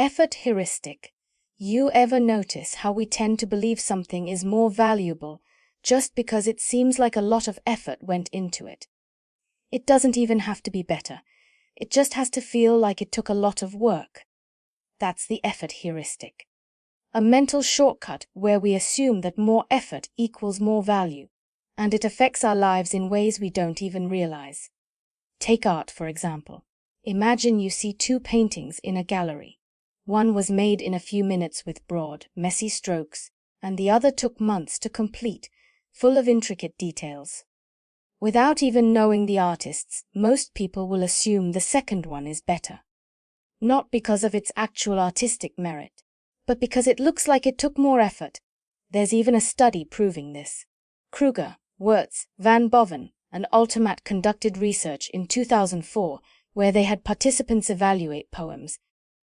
Effort heuristic. You ever notice how we tend to believe something is more valuable just because it seems like a lot of effort went into it? It doesn't even have to be better. It just has to feel like it took a lot of work. That's the effort heuristic. A mental shortcut where we assume that more effort equals more value, and it affects our lives in ways we don't even realize. Take art, for example. Imagine you see two paintings in a gallery. One was made in a few minutes with broad, messy strokes, and the other took months to complete, full of intricate details. Without even knowing the artists, most people will assume the second one is better. Not because of its actual artistic merit, but because it looks like it took more effort. There's even a study proving this. Kruger, Wirtz, Van Boven, and Ultimat conducted research in 2004 where they had participants evaluate poems,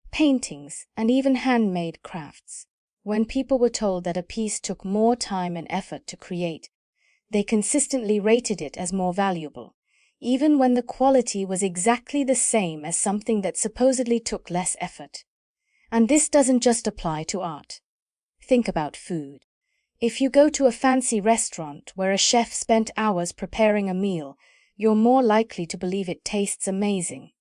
paintings, and even handmade crafts. When people were told that a piece took more time and effort to create, they consistently rated it as more valuable, even when the quality was exactly the same as something that supposedly took less effort. And this doesn't just apply to art. Think about food. If you go to a fancy restaurant where a chef spent hours preparing a meal, you're more likely to believe it tastes amazing,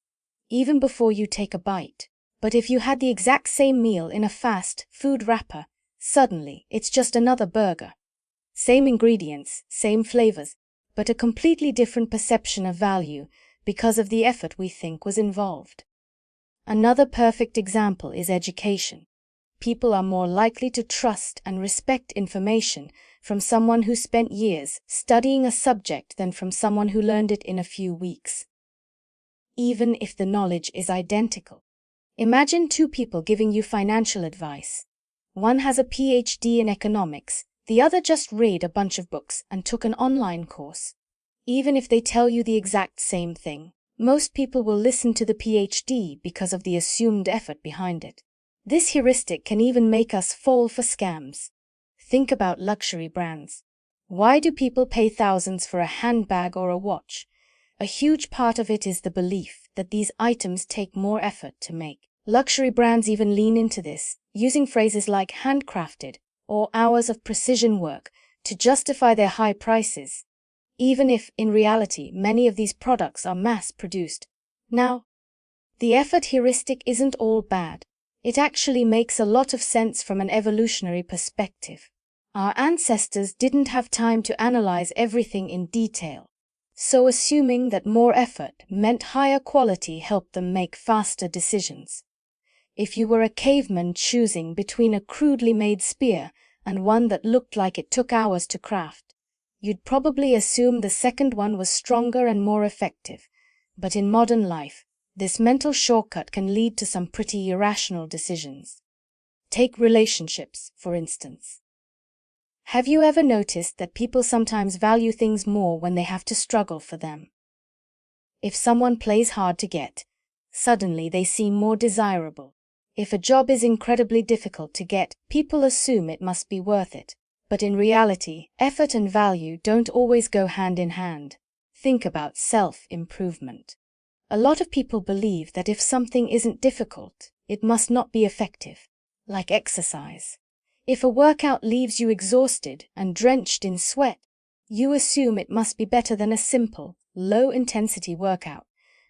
even before you take a bite. But if you had the exact same meal in a fast food wrapper, suddenly it's just another burger. Same ingredients, same flavors, but a completely different perception of value because of the effort we think was involved. Another perfect example is education. People are more likely to trust and respect information from someone who spent years studying a subject than from someone who learned it in a few weeks, even if the knowledge is identical. Imagine two people giving you financial advice. One has a PhD in economics, the other just read a bunch of books and took an online course. Even if they tell you the exact same thing, most people will listen to the PhD because of the assumed effort behind it. This heuristic can even make us fall for scams. Think about luxury brands. Why do people pay thousands for a handbag or a watch? A huge part of it is the belief that these items take more effort to make. Luxury brands even lean into this, using phrases like handcrafted or hours of precision work to justify their high prices, even if, in reality, many of these products are mass-produced. Now, the effort heuristic isn't all bad. It actually makes a lot of sense from an evolutionary perspective. Our ancestors didn't have time to analyze everything in detail, so assuming that more effort meant higher quality helped them make faster decisions. If you were a caveman choosing between a crudely made spear and one that looked like it took hours to craft, you'd probably assume the second one was stronger and more effective. But in modern life, this mental shortcut can lead to some pretty irrational decisions. Take relationships, for instance. Have you ever noticed that people sometimes value things more when they have to struggle for them? If someone plays hard to get, suddenly they seem more desirable. If a job is incredibly difficult to get, people assume it must be worth it. But in reality, effort and value don't always go hand in hand. Think about self-improvement. A lot of people believe that if something isn't difficult, it must not be effective, like exercise. If a workout leaves you exhausted and drenched in sweat, you assume it must be better than a simple, low-intensity workout.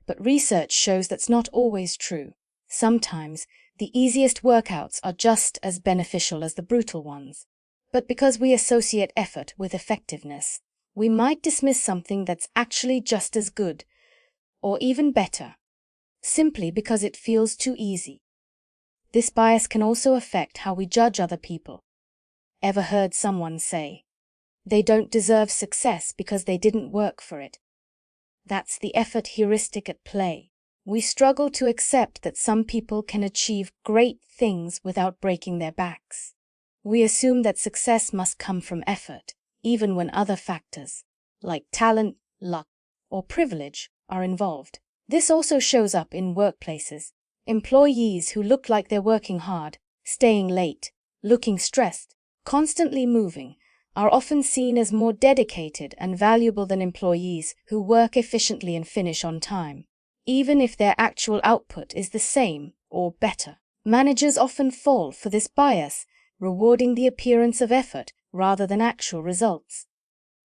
But research shows that's not always true. Sometimes, the easiest workouts are just as beneficial as the brutal ones. But because we associate effort with effectiveness, we might dismiss something that's actually just as good, or even better, simply because it feels too easy. This bias can also affect how we judge other people. Ever heard someone say, "They don't deserve success because they didn't work for it"? That's the effort heuristic at play. We struggle to accept that some people can achieve great things without breaking their backs. We assume that success must come from effort, even when other factors, like talent, luck, or privilege, are involved. This also shows up in workplaces. Employees who look like they're working hard, staying late, looking stressed, constantly moving, are often seen as more dedicated and valuable than employees who work efficiently and finish on time, even if their actual output is the same or better. Managers often fall for this bias, rewarding the appearance of effort rather than actual results.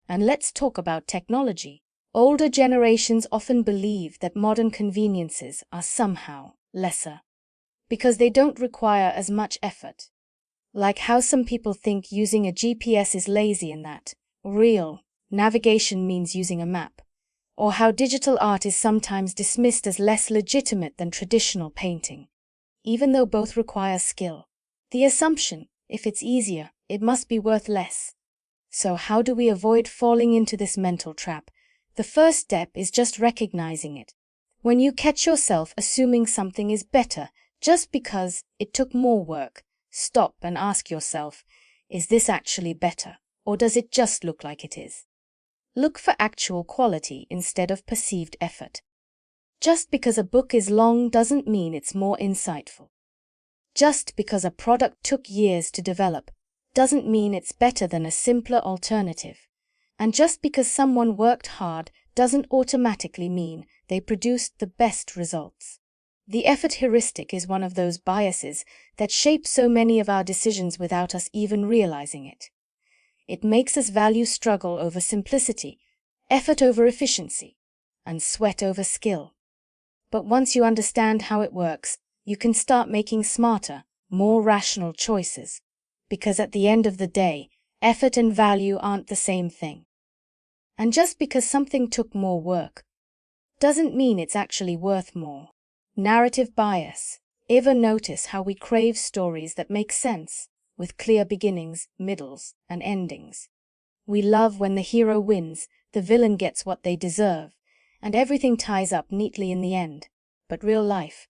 And let's talk about technology. Older generations often believe that modern conveniences are somehow lesser because they don't require as much effort. Like how some people think using a GPS is lazy and that real navigation means using a map, or how digital art is sometimes dismissed as less legitimate than traditional painting, even though both require skill. The assumption, if it's easier, it must be worth less. So how do we avoid falling into this mental trap? The first step is just recognizing it. When you catch yourself assuming something is better just because it took more work, stop and ask yourself, is this actually better, or does it just look like it is? Look for actual quality instead of perceived effort. Just because a book is long doesn't mean it's more insightful. Just because a product took years to develop doesn't mean it's better than a simpler alternative. And just because someone worked hard doesn't automatically mean they produced the best results. The effort heuristic is one of those biases that shape so many of our decisions without us even realizing it. It makes us value struggle over simplicity, effort over efficiency, and sweat over skill. But once you understand how it works, you can start making smarter, more rational choices. Because at the end of the day, effort and value aren't the same thing. And just because something took more work doesn't mean it's actually worth more. Narrative bias. Ever notice how we crave stories that make sense, with clear beginnings, middles, and endings? We love when the hero wins, the villain gets what they deserve, and everything ties up neatly in the end. But real life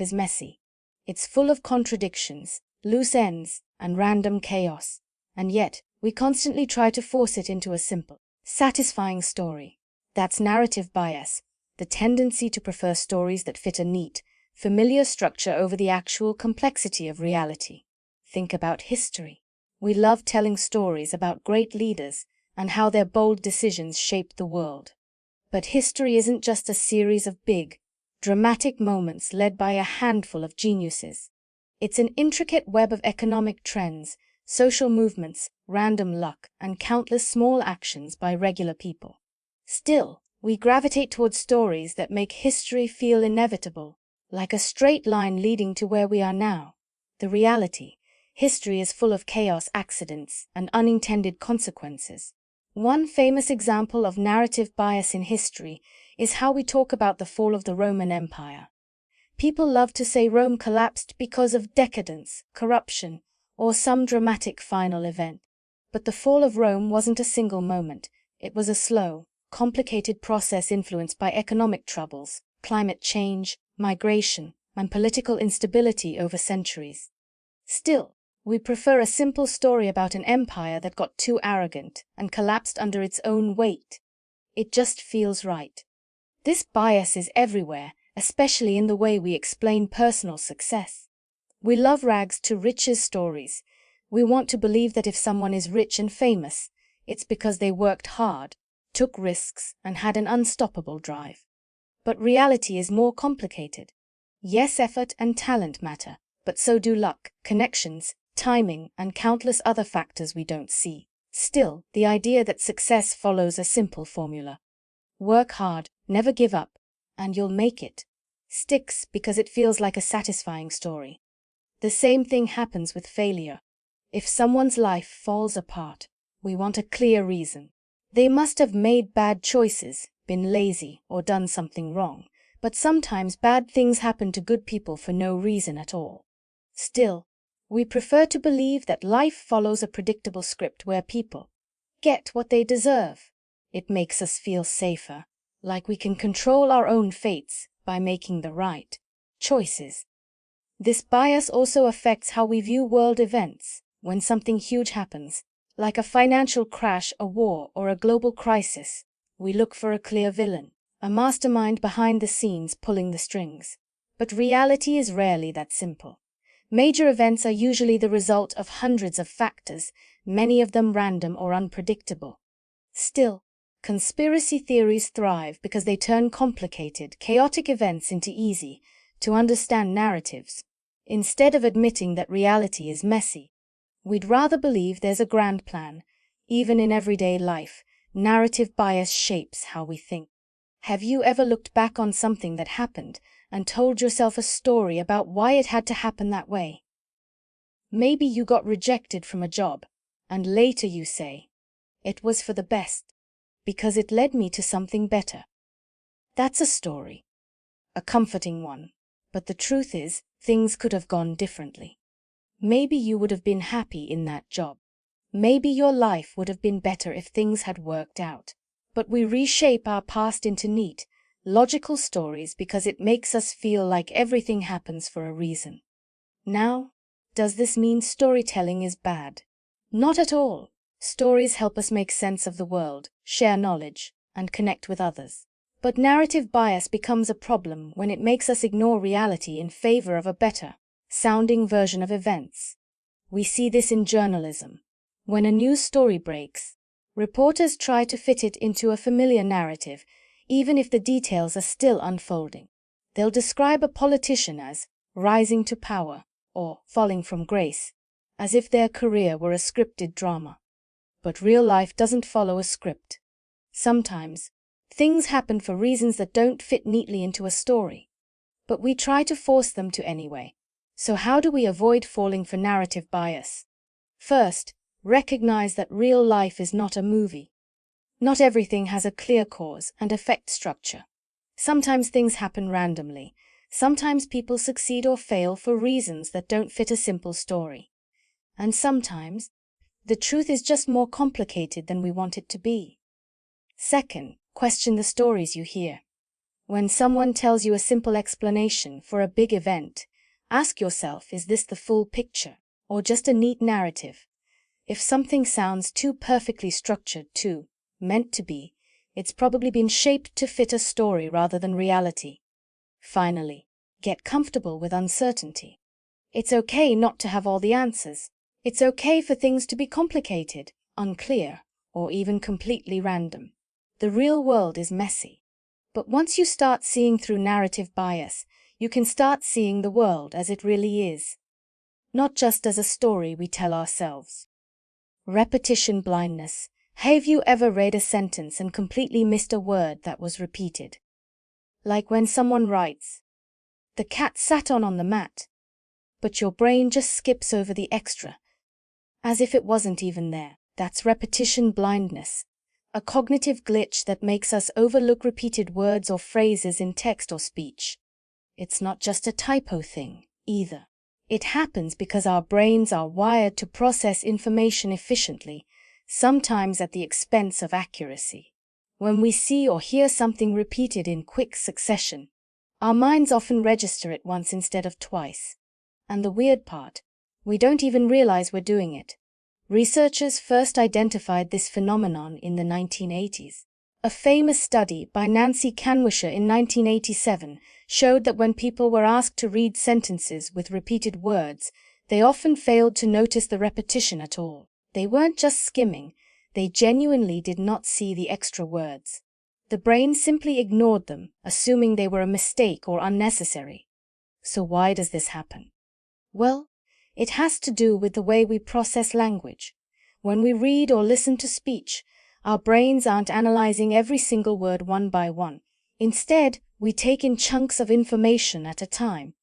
is messy. It's full of contradictions, loose ends, and random chaos. And yet, we constantly try to force it into a simple, satisfying story. That's narrative bias, the tendency to prefer stories that fit a neat, familiar structure over the actual complexity of reality. Think about history. We love telling stories about great leaders and how their bold decisions shaped the world. But history isn't just a series of big, dramatic moments led by a handful of geniuses. It's an intricate web of economic trends, social movements, random luck, and countless small actions by regular people. Still, we gravitate towards stories that make history feel inevitable, like a straight line leading to where we are now. The reality, history is full of chaos, accidents, and unintended consequences. One famous example of narrative bias in history is how we talk about the fall of the Roman Empire. People love to say Rome collapsed because of decadence, corruption, or some dramatic final event. But the fall of Rome wasn't a single moment. It was a slow, complicated process influenced by economic troubles, climate change, migration, and political instability over centuries. Still, we prefer a simple story about an empire that got too arrogant and collapsed under its own weight. It just feels right. This bias is everywhere, especially in the way we explain personal success. We love rags to riches stories. We want to believe that if someone is rich and famous, it's because they worked hard, took risks, and had an unstoppable drive. But reality is more complicated. Yes, effort and talent matter, but so do luck, connections, timing, and countless other factors we don't see. Still, the idea that success follows a simple formula. Work hard, never give up, and you'll make it, sticks because it feels like a satisfying story. The same thing happens with failure. If someone's life falls apart, we want a clear reason. They must have made bad choices, been lazy, or done something wrong. But sometimes bad things happen to good people for no reason at all. Still, we prefer to believe that life follows a predictable script where people get what they deserve. It makes us feel safer, like we can control our own fates by making the right choices. This bias also affects how we view world events. When something huge happens, like a financial crash, a war, or a global crisis, we look for a clear villain, a mastermind behind the scenes pulling the strings. But reality is rarely that simple. Major events are usually the result of hundreds of factors, many of them random or unpredictable. Still, conspiracy theories thrive because they turn complicated, chaotic events into easy to understand narratives. Instead of admitting that reality is messy, we'd rather believe there's a grand plan. Even in everyday life, narrative bias shapes how we think. Have you ever looked back on something that happened and told yourself a story about why it had to happen that way? Maybe you got rejected from a job, and later you say, "It was for the best, because it led me to something better." That's a story, a comforting one, but the truth is, things could have gone differently. Maybe you would have been happy in that job. Maybe your life would have been better if things had worked out. But we reshape our past into neat, logical stories because it makes us feel like everything happens for a reason. Now, does this mean storytelling is bad? Not at all. Stories help us make sense of the world, share knowledge, and connect with others. But narrative bias becomes a problem when it makes us ignore reality in favor of a better sounding version of events. We see this in journalism. When a news story breaks, reporters try to fit it into a familiar narrative, even if the details are still unfolding. They'll describe a politician as rising to power or falling from grace, as if their career were a scripted drama. But real life doesn't follow a script. Sometimes, things happen for reasons that don't fit neatly into a story, but we try to force them to anyway. So how do we avoid falling for narrative bias? First, recognize that real life is not a movie. Not everything has a clear cause and effect structure. Sometimes things happen randomly. Sometimes people succeed or fail for reasons that don't fit a simple story. And sometimes, the truth is just more complicated than we want it to be. Second, question the stories you hear. When someone tells you a simple explanation for a big event, ask yourself, is this the full picture, or just a neat narrative? If something sounds too perfectly structured, too meant to be, it's probably been shaped to fit a story rather than reality. Finally, get comfortable with uncertainty. It's okay not to have all the answers. It's okay for things to be complicated, unclear, or even completely random. The real world is messy. But once you start seeing through narrative bias, you can start seeing the world as it really is, not just as a story we tell ourselves. Repetition blindness. Have you ever read a sentence and completely missed a word that was repeated? Like when someone writes, "The cat sat on the mat," but your brain just skips over the extra, as if it wasn't even there. That's repetition blindness, a cognitive glitch that makes us overlook repeated words or phrases in text or speech. It's not just a typo thing, either. It happens because our brains are wired to process information efficiently, sometimes at the expense of accuracy. When we see or hear something repeated in quick succession, our minds often register it once instead of twice. And the weird part, we don't even realize we're doing it. Researchers first identified this phenomenon in the 1980s. A famous study by Nancy Kanwisher in 1987 showed that when people were asked to read sentences with repeated words, they often failed to notice the repetition at all. They weren't just skimming, they genuinely did not see the extra words. The brain simply ignored them, assuming they were a mistake or unnecessary. So why does this happen? Well, it has to do with the way we process language. When we read or listen to speech, our brains aren't analyzing every single word one by one. Instead, we take in chunks of information at a time,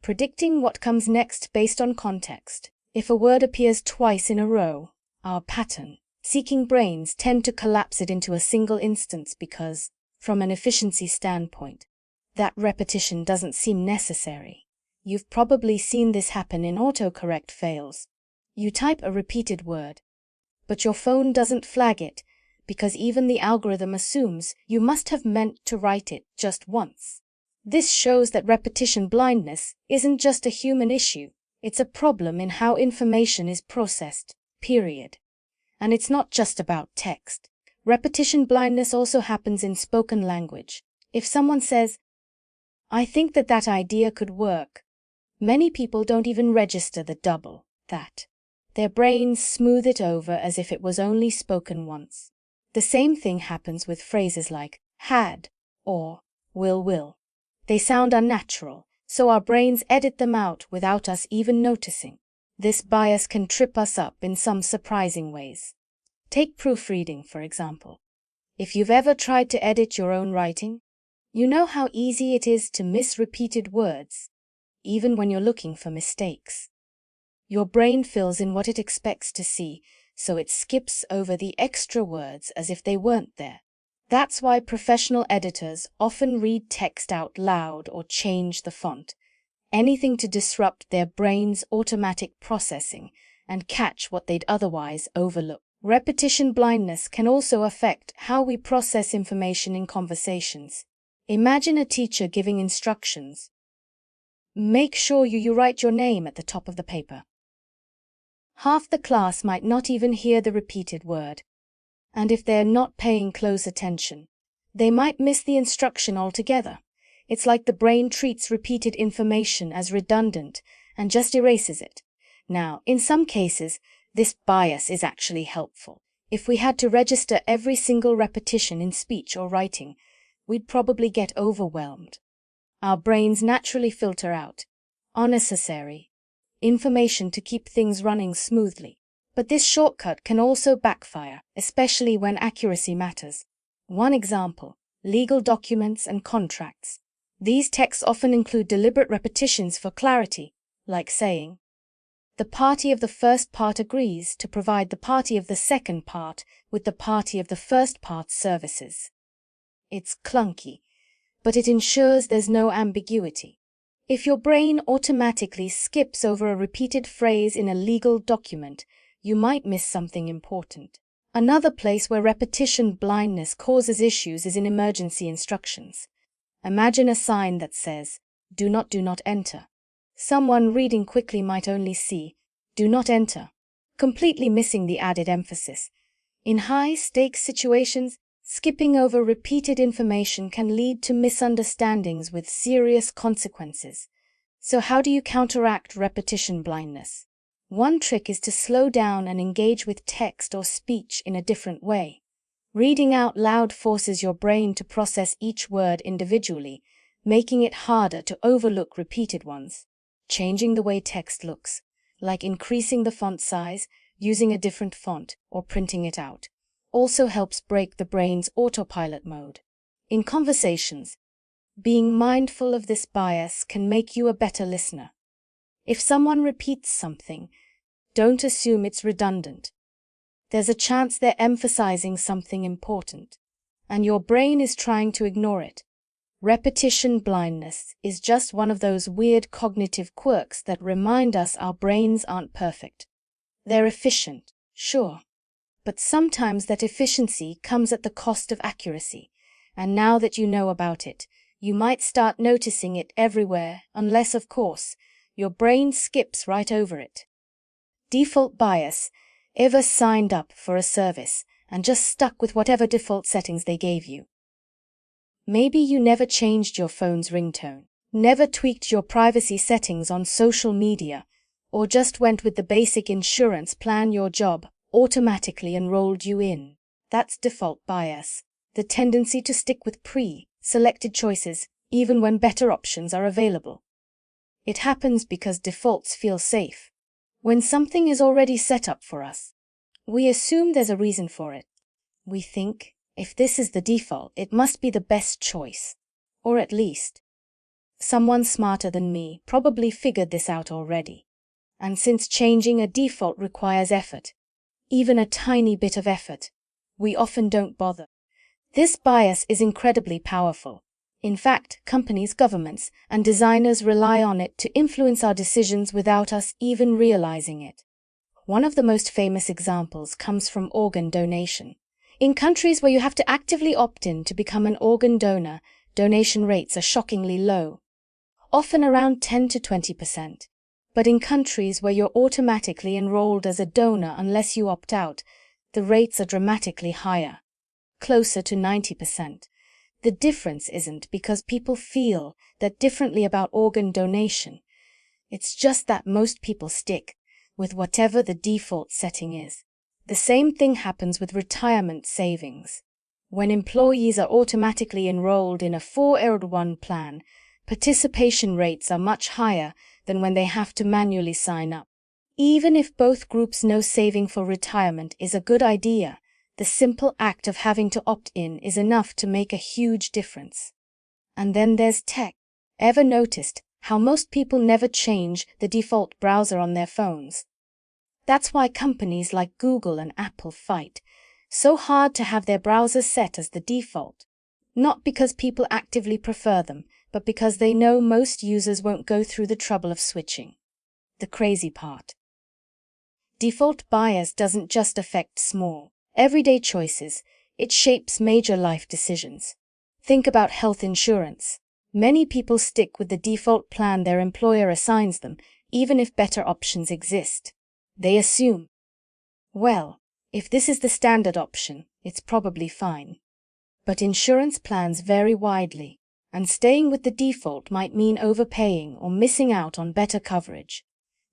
predicting what comes next based on context. If a word appears twice in a row, our pattern-seeking brains tend to collapse it into a single instance because, from an efficiency standpoint, that repetition doesn't seem necessary. You've probably seen this happen in autocorrect fails. You type a repeated word, but your phone doesn't flag it because even the algorithm assumes you must have meant to write it just once. This shows that repetition blindness isn't just a human issue, it's a problem in how information is processed, period. And it's not just about text. Repetition blindness also happens in spoken language. If someone says, "I think that idea could work," many people don't even register the double, that. Their brains smooth it over as if it was only spoken once. The same thing happens with phrases like had or will. They sound unnatural, so our brains edit them out without us even noticing. This bias can trip us up in some surprising ways. Take proofreading, for example. If you've ever tried to edit your own writing, you know how easy it is to miss repeated words, even when you're looking for mistakes. Your brain fills in what it expects to see, so it skips over the extra words as if they weren't there. That's why professional editors often read text out loud or change the font, anything to disrupt their brain's automatic processing and catch what they'd otherwise overlook. Repetition blindness can also affect how we process information in conversations. Imagine a teacher giving instructions. Make sure you write your name at the top of the paper. Half the class might not even hear the repeated word, and if they're not paying close attention, they might miss the instruction altogether. It's like the brain treats repeated information as redundant and just erases it. Now, in some cases, this bias is actually helpful. If we had to register every single repetition in speech or writing, we'd probably get overwhelmed. Our brains naturally filter out unnecessary information to keep things running smoothly. But this shortcut can also backfire, especially when accuracy matters. One example, legal documents and contracts. These texts often include deliberate repetitions for clarity, like saying, "The party of the first part agrees to provide the party of the second part with the party of the first part's services." It's clunky, but it ensures there's no ambiguity. If your brain automatically skips over a repeated phrase in a legal document, you might miss something important. Another place where repetition blindness causes issues is in emergency instructions. Imagine a sign that says, do not enter." Someone reading quickly might only see, "Do not enter," completely missing the added emphasis. In high-stakes situations, skipping over repeated information can lead to misunderstandings with serious consequences. So how do you counteract repetition blindness? One trick is to slow down and engage with text or speech in a different way. Reading out loud forces your brain to process each word individually, making it harder to overlook repeated ones. Changing the way text looks, like increasing the font size, using a different font, or printing it out, also helps break the brain's autopilot mode. In conversations, being mindful of this bias can make you a better listener. If someone repeats something, don't assume it's redundant. There's a chance they're emphasizing something important, and your brain is trying to ignore it. Repetition blindness is just one of those weird cognitive quirks that remind us our brains aren't perfect. They're efficient, sure, but sometimes that efficiency comes at the cost of accuracy, and now that you know about it, you might start noticing it everywhere, unless, of course, your brain skips right over it. Default bias. Ever signed up for a service and just stuck with whatever default settings they gave you? Maybe you never changed your phone's ringtone, never tweaked your privacy settings on social media, or just went with the basic insurance plan your job automatically enrolled you in. That's default bias, the tendency to stick with pre-selected choices even when better options are available. It happens because defaults feel safe. When something is already set up for us, we assume there's a reason for it. We think, if this is the default, it must be the best choice. Or at least, someone smarter than me probably figured this out already. And since changing a default requires effort, even a tiny bit of effort, we often don't bother. This bias is incredibly powerful. In fact, companies, governments, and designers rely on it to influence our decisions without us even realizing it. One of the most famous examples comes from organ donation. In countries where you have to actively opt in to become an organ donor, donation rates are shockingly low, often around 10 to 20%. But in countries where you're automatically enrolled as a donor unless you opt out, the rates are dramatically higher, closer to 90%. The difference isn't because people feel that differently about organ donation. It's just that most people stick with whatever the default setting is. The same thing happens with retirement savings. When employees are automatically enrolled in a 401 plan, Participation rates are much higher than when they have to manually sign up. Even if both groups know saving for retirement is a good idea, the simple act of having to opt in is enough to make a huge difference. And then there's tech. Ever noticed how most people never change the default browser on their phones? That's why companies like Google and Apple fight so hard to have their browsers set as the default. Not because people actively prefer them, but because they know most users won't go through the trouble of switching. The crazy part. Default bias doesn't just affect small, everyday choices, it shapes major life decisions. Think about health insurance. Many people stick with the default plan their employer assigns them, even if better options exist. They assume, well, if this is the standard option, it's probably fine. But insurance plans vary widely, and staying with the default might mean overpaying or missing out on better coverage.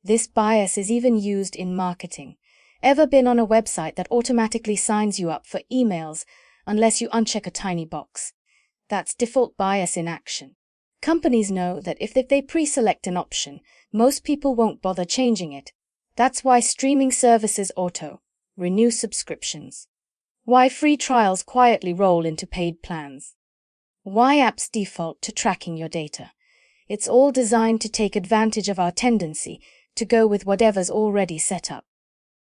This bias is even used in marketing. Ever been on a website that automatically signs you up for emails unless you uncheck a tiny box? That's default bias in action. Companies know that if they pre-select an option, most people won't bother changing it. That's why streaming services renew subscriptions. Why free trials quietly roll into paid plans. Why apps default to tracking your data. It's all designed to take advantage of our tendency to go with whatever's already set up.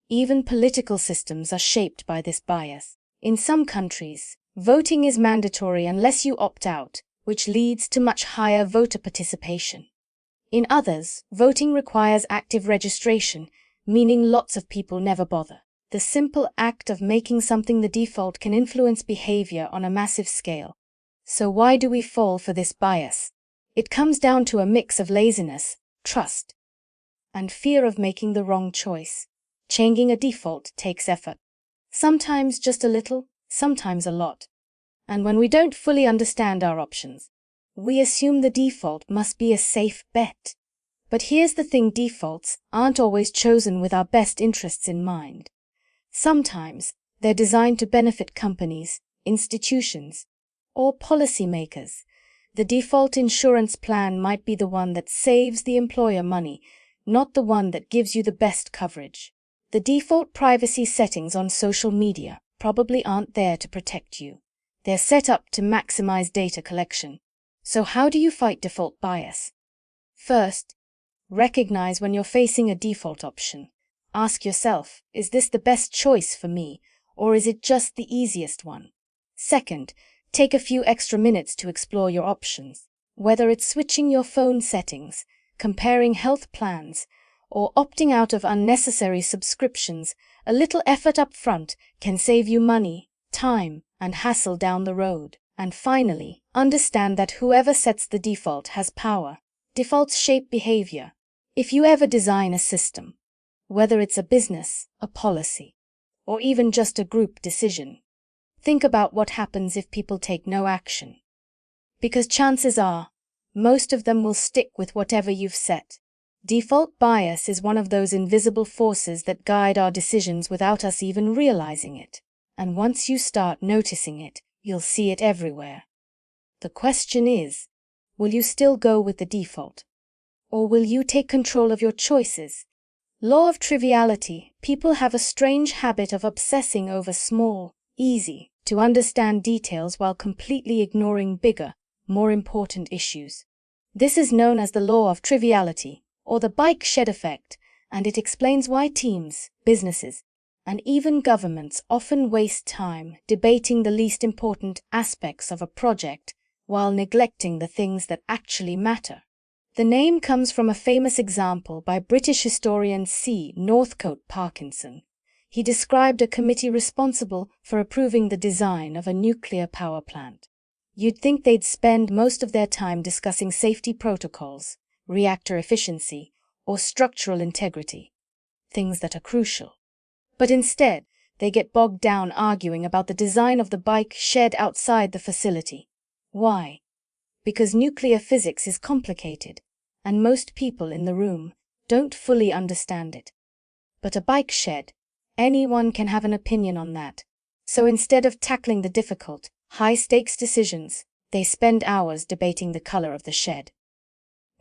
Even political systems are shaped by this bias. In some countries, voting is mandatory unless you opt out, which leads to much higher voter participation. In others, voting requires active registration, meaning lots of people never bother. The simple act of making something the default can influence behavior on a massive scale. So why do we fall for this bias? It comes down to a mix of laziness, trust, and fear of making the wrong choice. Changing a default takes effort. Sometimes just a little, sometimes a lot. And when we don't fully understand our options, we assume the default must be a safe bet. But here's the thing, defaults aren't always chosen with our best interests in mind. Sometimes they're designed to benefit companies, institutions, or policymakers. The default insurance plan might be the one that saves the employer money, not the one that gives you the best coverage. The default privacy settings on social media probably aren't there to protect you. They're set up to maximize data collection. So how do you fight default bias? First, recognize when you're facing a default option. Ask yourself, is this the best choice for me, or is it just the easiest one? Second, take a few extra minutes to explore your options. Whether it's switching your phone settings, comparing health plans, or opting out of unnecessary subscriptions, a little effort up front can save you money, time, and hassle down the road. And finally, understand that whoever sets the default has power. Defaults shape behavior. If you ever design a system, whether it's a business, a policy, or even just a group decision, think about what happens if people take no action. Because chances are, most of them will stick with whatever you've set. Default bias is one of those invisible forces that guide our decisions without us even realizing it. And once you start noticing it, you'll see it everywhere. The question is, will you still go with the default? Or will you take control of your choices? Law of triviality. People have a strange habit of obsessing over small, easy to understand details while completely ignoring bigger, more important issues. This is known as the law of triviality, or the bike shed effect, and it explains why teams, businesses, and even governments often waste time debating the least important aspects of a project while neglecting the things that actually matter. The name comes from a famous example by British historian C. Northcote Parkinson. He described a committee responsible for approving the design of a nuclear power plant. You'd think they'd spend most of their time discussing safety protocols, reactor efficiency, or structural integrity, things that are crucial. But instead, they get bogged down arguing about the design of the bike shed outside the facility. Why? Because nuclear physics is complicated, and most people in the room don't fully understand it. But a bike shed, anyone can have an opinion on that. So instead of tackling the difficult, high-stakes decisions, they spend hours debating the color of the shed.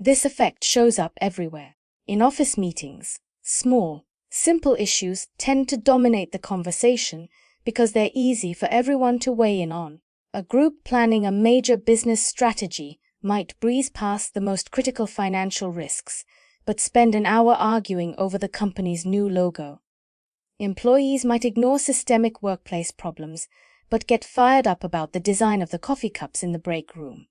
This effect shows up everywhere. In office meetings, small, simple issues tend to dominate the conversation because they're easy for everyone to weigh in on. A group planning a major business strategy might breeze past the most critical financial risks, but spend an hour arguing over the company's new logo. Employees might ignore systemic workplace problems, but get fired up about the design of the coffee cups in the break room.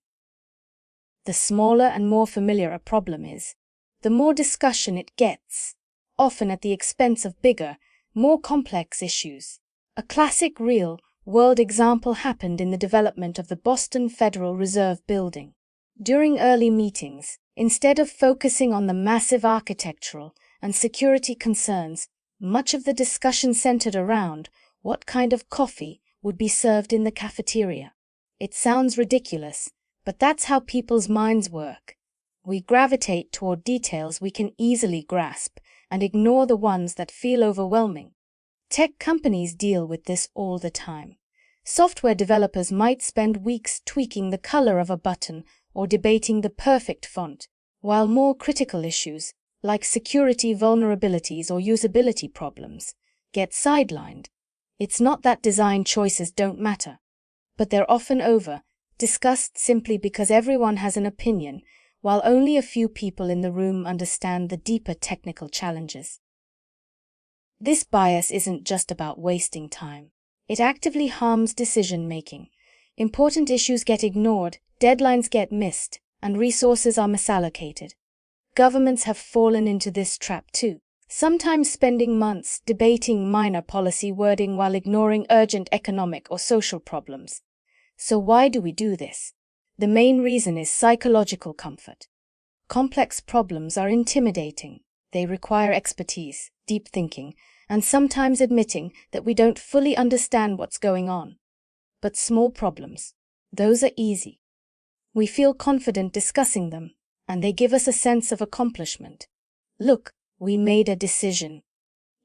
The smaller and more familiar a problem is, the more discussion it gets, often at the expense of bigger, more complex issues. A classic real-world example happened in the development of the Boston Federal Reserve Building. During early meetings, instead of focusing on the massive architectural and security concerns, much of the discussion centered around what kind of coffee would be served in the cafeteria. It sounds ridiculous, but that's how people's minds work. We gravitate toward details we can easily grasp and ignore the ones that feel overwhelming. Tech companies deal with this all the time. Software developers might spend weeks tweaking the color of a button or debating the perfect font, while more critical issues, like security vulnerabilities or usability problems, get sidelined. It's not that design choices don't matter, but they're often discussed simply because everyone has an opinion, while only a few people in the room understand the deeper technical challenges. This bias isn't just about wasting time. It actively harms decision-making. Important issues get ignored, deadlines get missed, and resources are misallocated. Governments have fallen into this trap too, sometimes spending months debating minor policy wording while ignoring urgent economic or social problems. So why do we do this? The main reason is psychological comfort. Complex problems are intimidating. They require expertise, deep thinking, and sometimes admitting that we don't fully understand what's going on. But small problems, those are easy. We feel confident discussing them, and they give us a sense of accomplishment. Look, we made a decision.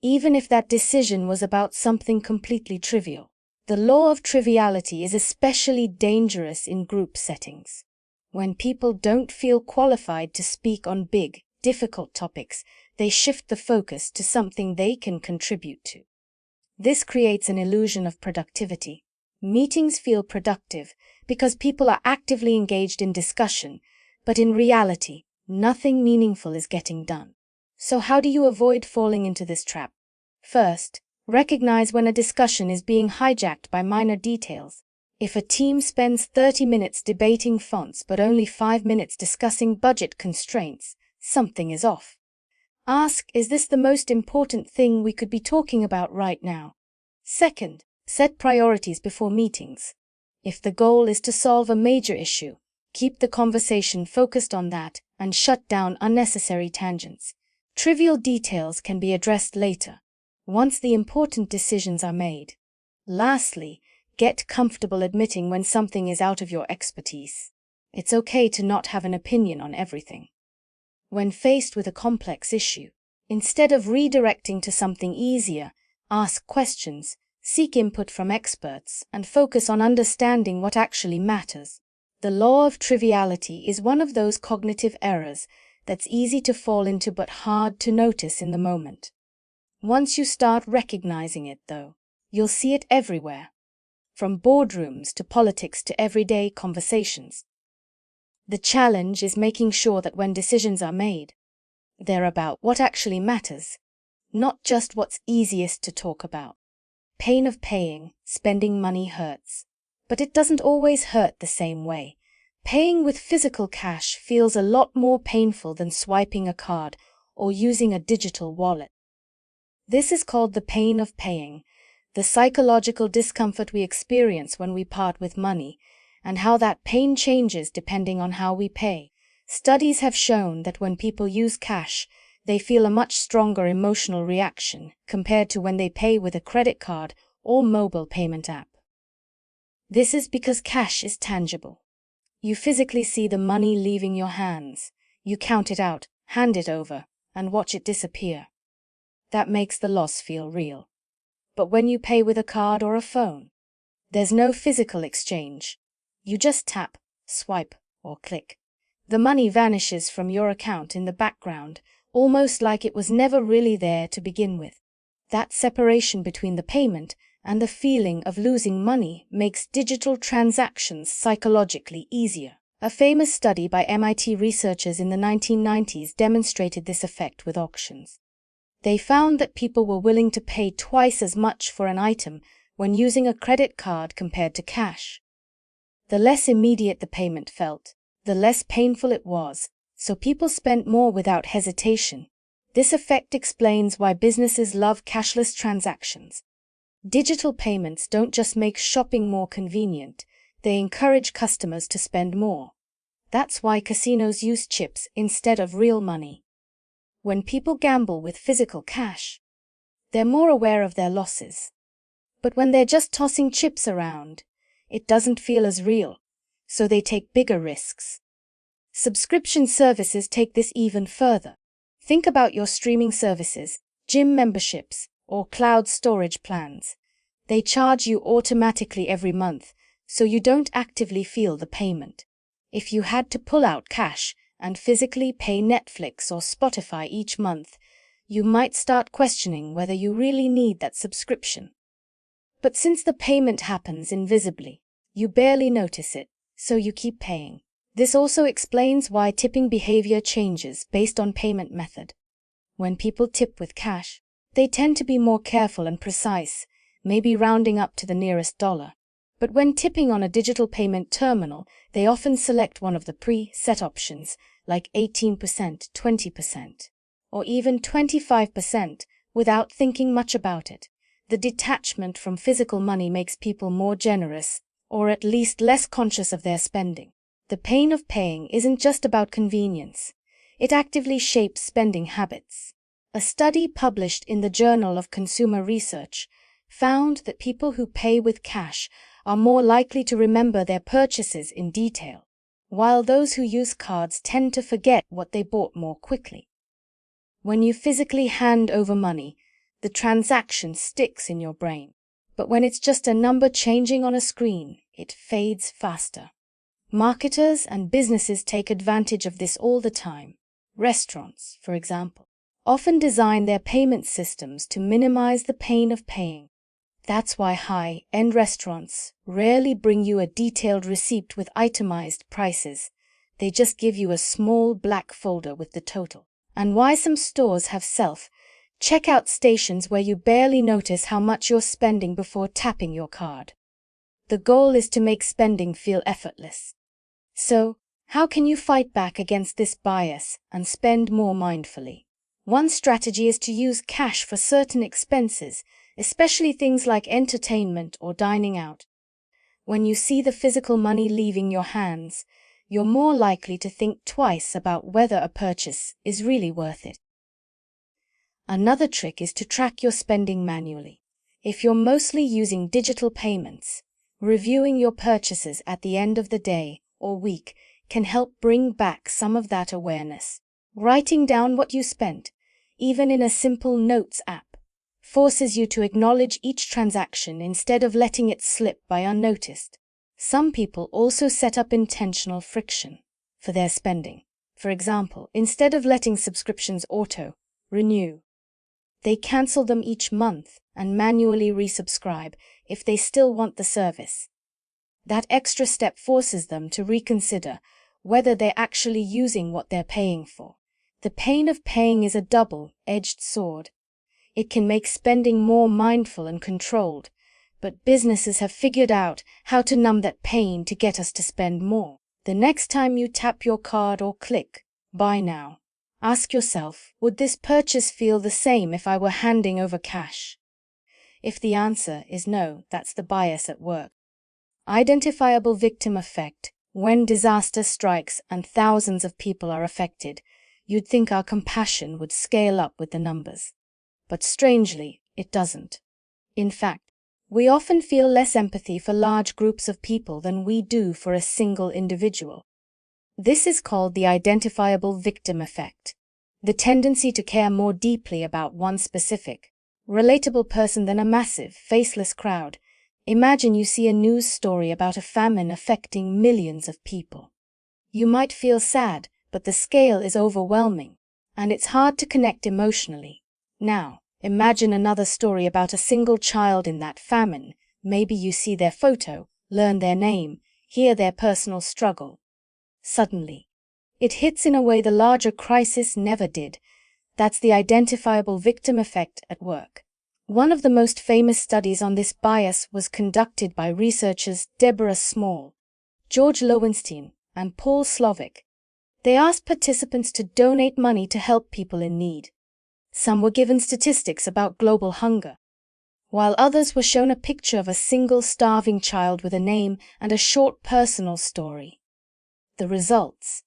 Even if that decision was about something completely trivial. The law of triviality is especially dangerous in group settings. When people don't feel qualified to speak on big, difficult topics, they shift the focus to something they can contribute to. This creates an illusion of productivity. Meetings feel productive because people are actively engaged in discussion, but in reality, nothing meaningful is getting done. So how do you avoid falling into this trap? First, recognize when a discussion is being hijacked by minor details. If a team spends 30 minutes debating fonts but only 5 minutes discussing budget constraints, something is off. Ask, is this the most important thing we could be talking about right now? Second, set priorities before meetings. If the goal is to solve a major issue, keep the conversation focused on that and shut down unnecessary tangents. Trivial details can be addressed later, once the important decisions are made. Lastly, get comfortable admitting when something is out of your expertise. It's okay to not have an opinion on everything. When faced with a complex issue, instead of redirecting to something easier, ask questions, seek input from experts, and focus on understanding what actually matters. The law of triviality is one of those cognitive errors that's easy to fall into but hard to notice in the moment. Once you start recognizing it, though, you'll see it everywhere, from boardrooms to politics to everyday conversations. The challenge is making sure that when decisions are made, they're about what actually matters, not just what's easiest to talk about. Pain of paying, spending money hurts, but it doesn't always hurt the same way. Paying with physical cash feels a lot more painful than swiping a card or using a digital wallet. This is called the pain of paying, the psychological discomfort we experience when we part with money, and how that pain changes depending on how we pay. Studies have shown that when people use cash, they feel a much stronger emotional reaction compared to when they pay with a credit card or mobile payment app. This is because cash is tangible. You physically see the money leaving your hands. You count it out, hand it over, and watch it disappear. That makes the loss feel real. But when you pay with a card or a phone, there's no physical exchange. You just tap, swipe, or click. The money vanishes from your account in the background, almost like it was never really there to begin with. That separation between the payment and the feeling of losing money makes digital transactions psychologically easier. A famous study by MIT researchers in the 1990s demonstrated this effect with auctions. They found that people were willing to pay twice as much for an item when using a credit card compared to cash. The less immediate the payment felt, the less painful it was, so people spent more without hesitation. This effect explains why businesses love cashless transactions. Digital payments don't just make shopping more convenient, they encourage customers to spend more. That's why casinos use chips instead of real money. When people gamble with physical cash, they're more aware of their losses. But when they're just tossing chips around, it doesn't feel as real, so they take bigger risks. Subscription services take this even further. Think about your streaming services, gym memberships, or cloud storage plans. They charge you automatically every month, so you don't actively feel the payment. If you had to pull out cash and physically pay Netflix or Spotify each month, you might start questioning whether you really need that subscription. But since the payment happens invisibly, you barely notice it, so you keep paying. This also explains why tipping behavior changes based on payment method. When people tip with cash, they tend to be more careful and precise, maybe rounding up to the nearest dollar. But when tipping on a digital payment terminal, they often select one of the pre-set options, like 18%, 20%, or even 25%, without thinking much about it. The detachment from physical money makes people more generous, or at least less conscious of their spending. The pain of paying isn't just about convenience. It actively shapes spending habits. A study published in the Journal of Consumer Research found that people who pay with cash are more likely to remember their purchases in detail, while those who use cards tend to forget what they bought more quickly. When you physically hand over money, the transaction sticks in your brain. But when it's just a number changing on a screen, it fades faster. Marketers and businesses take advantage of this all the time. Restaurants, for example, often design their payment systems to minimize the pain of paying. That's why high-end restaurants rarely bring you a detailed receipt with itemized prices. They just give you a small black folder with the total. And why some stores have self-checkout stations where you barely notice how much you're spending before tapping your card. The goal is to make spending feel effortless. So, how can you fight back against this bias and spend more mindfully? One strategy is to use cash for certain expenses, especially things like entertainment or dining out. When you see the physical money leaving your hands, you're more likely to think twice about whether a purchase is really worth it. Another trick is to track your spending manually. If you're mostly using digital payments, reviewing your purchases at the end of the day or week can help bring back some of that awareness. Writing down what you spent, even in a simple notes app, forces you to acknowledge each transaction instead of letting it slip by unnoticed. Some people also set up intentional friction for their spending. For example, instead of letting subscriptions auto-renew, they cancel them each month and manually resubscribe if they still want the service. That extra step forces them to reconsider whether they're actually using what they're paying for. The pain of paying is a double-edged sword. It can make spending more mindful and controlled, but businesses have figured out how to numb that pain to get us to spend more. The next time you tap your card or click Buy Now, ask yourself, would this purchase feel the same if I were handing over cash? If the answer is no, that's the bias at work. Identifiable victim effect. When disaster strikes and thousands of people are affected, you'd think our compassion would scale up with the numbers. But strangely, it doesn't. In fact, we often feel less empathy for large groups of people than we do for a single individual. This is called the identifiable victim effect, the tendency to care more deeply about one specific, relatable person than a massive, faceless crowd. Imagine you see a news story about a famine affecting millions of people. You might feel sad, but the scale is overwhelming, and it's hard to connect emotionally. Now, imagine another story about a single child in that famine. Maybe you see their photo, learn their name, hear their personal struggle. Suddenly, it hits in a way the larger crisis never did. That's the identifiable victim effect at work. One of the most famous studies on this bias was conducted by researchers Deborah Small, George Lowenstein, and Paul Slovic. They asked participants to donate money to help people in need. Some were given statistics about global hunger, while others were shown a picture of a single starving child with a name and a short personal story. The results: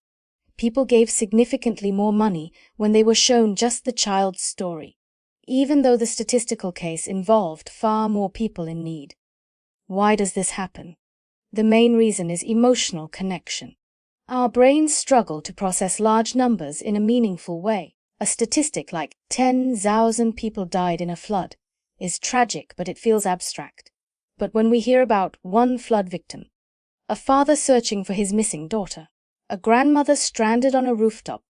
people gave significantly more money when they were shown just the child's story, even though the statistical case involved far more people in need. Why does this happen? The main reason is emotional connection. Our brains struggle to process large numbers in a meaningful way. A statistic like 10,000 people died in a flood is tragic, but it feels abstract. But when we hear about one flood victim, a father searching for his missing daughter, a grandmother stranded on a rooftop,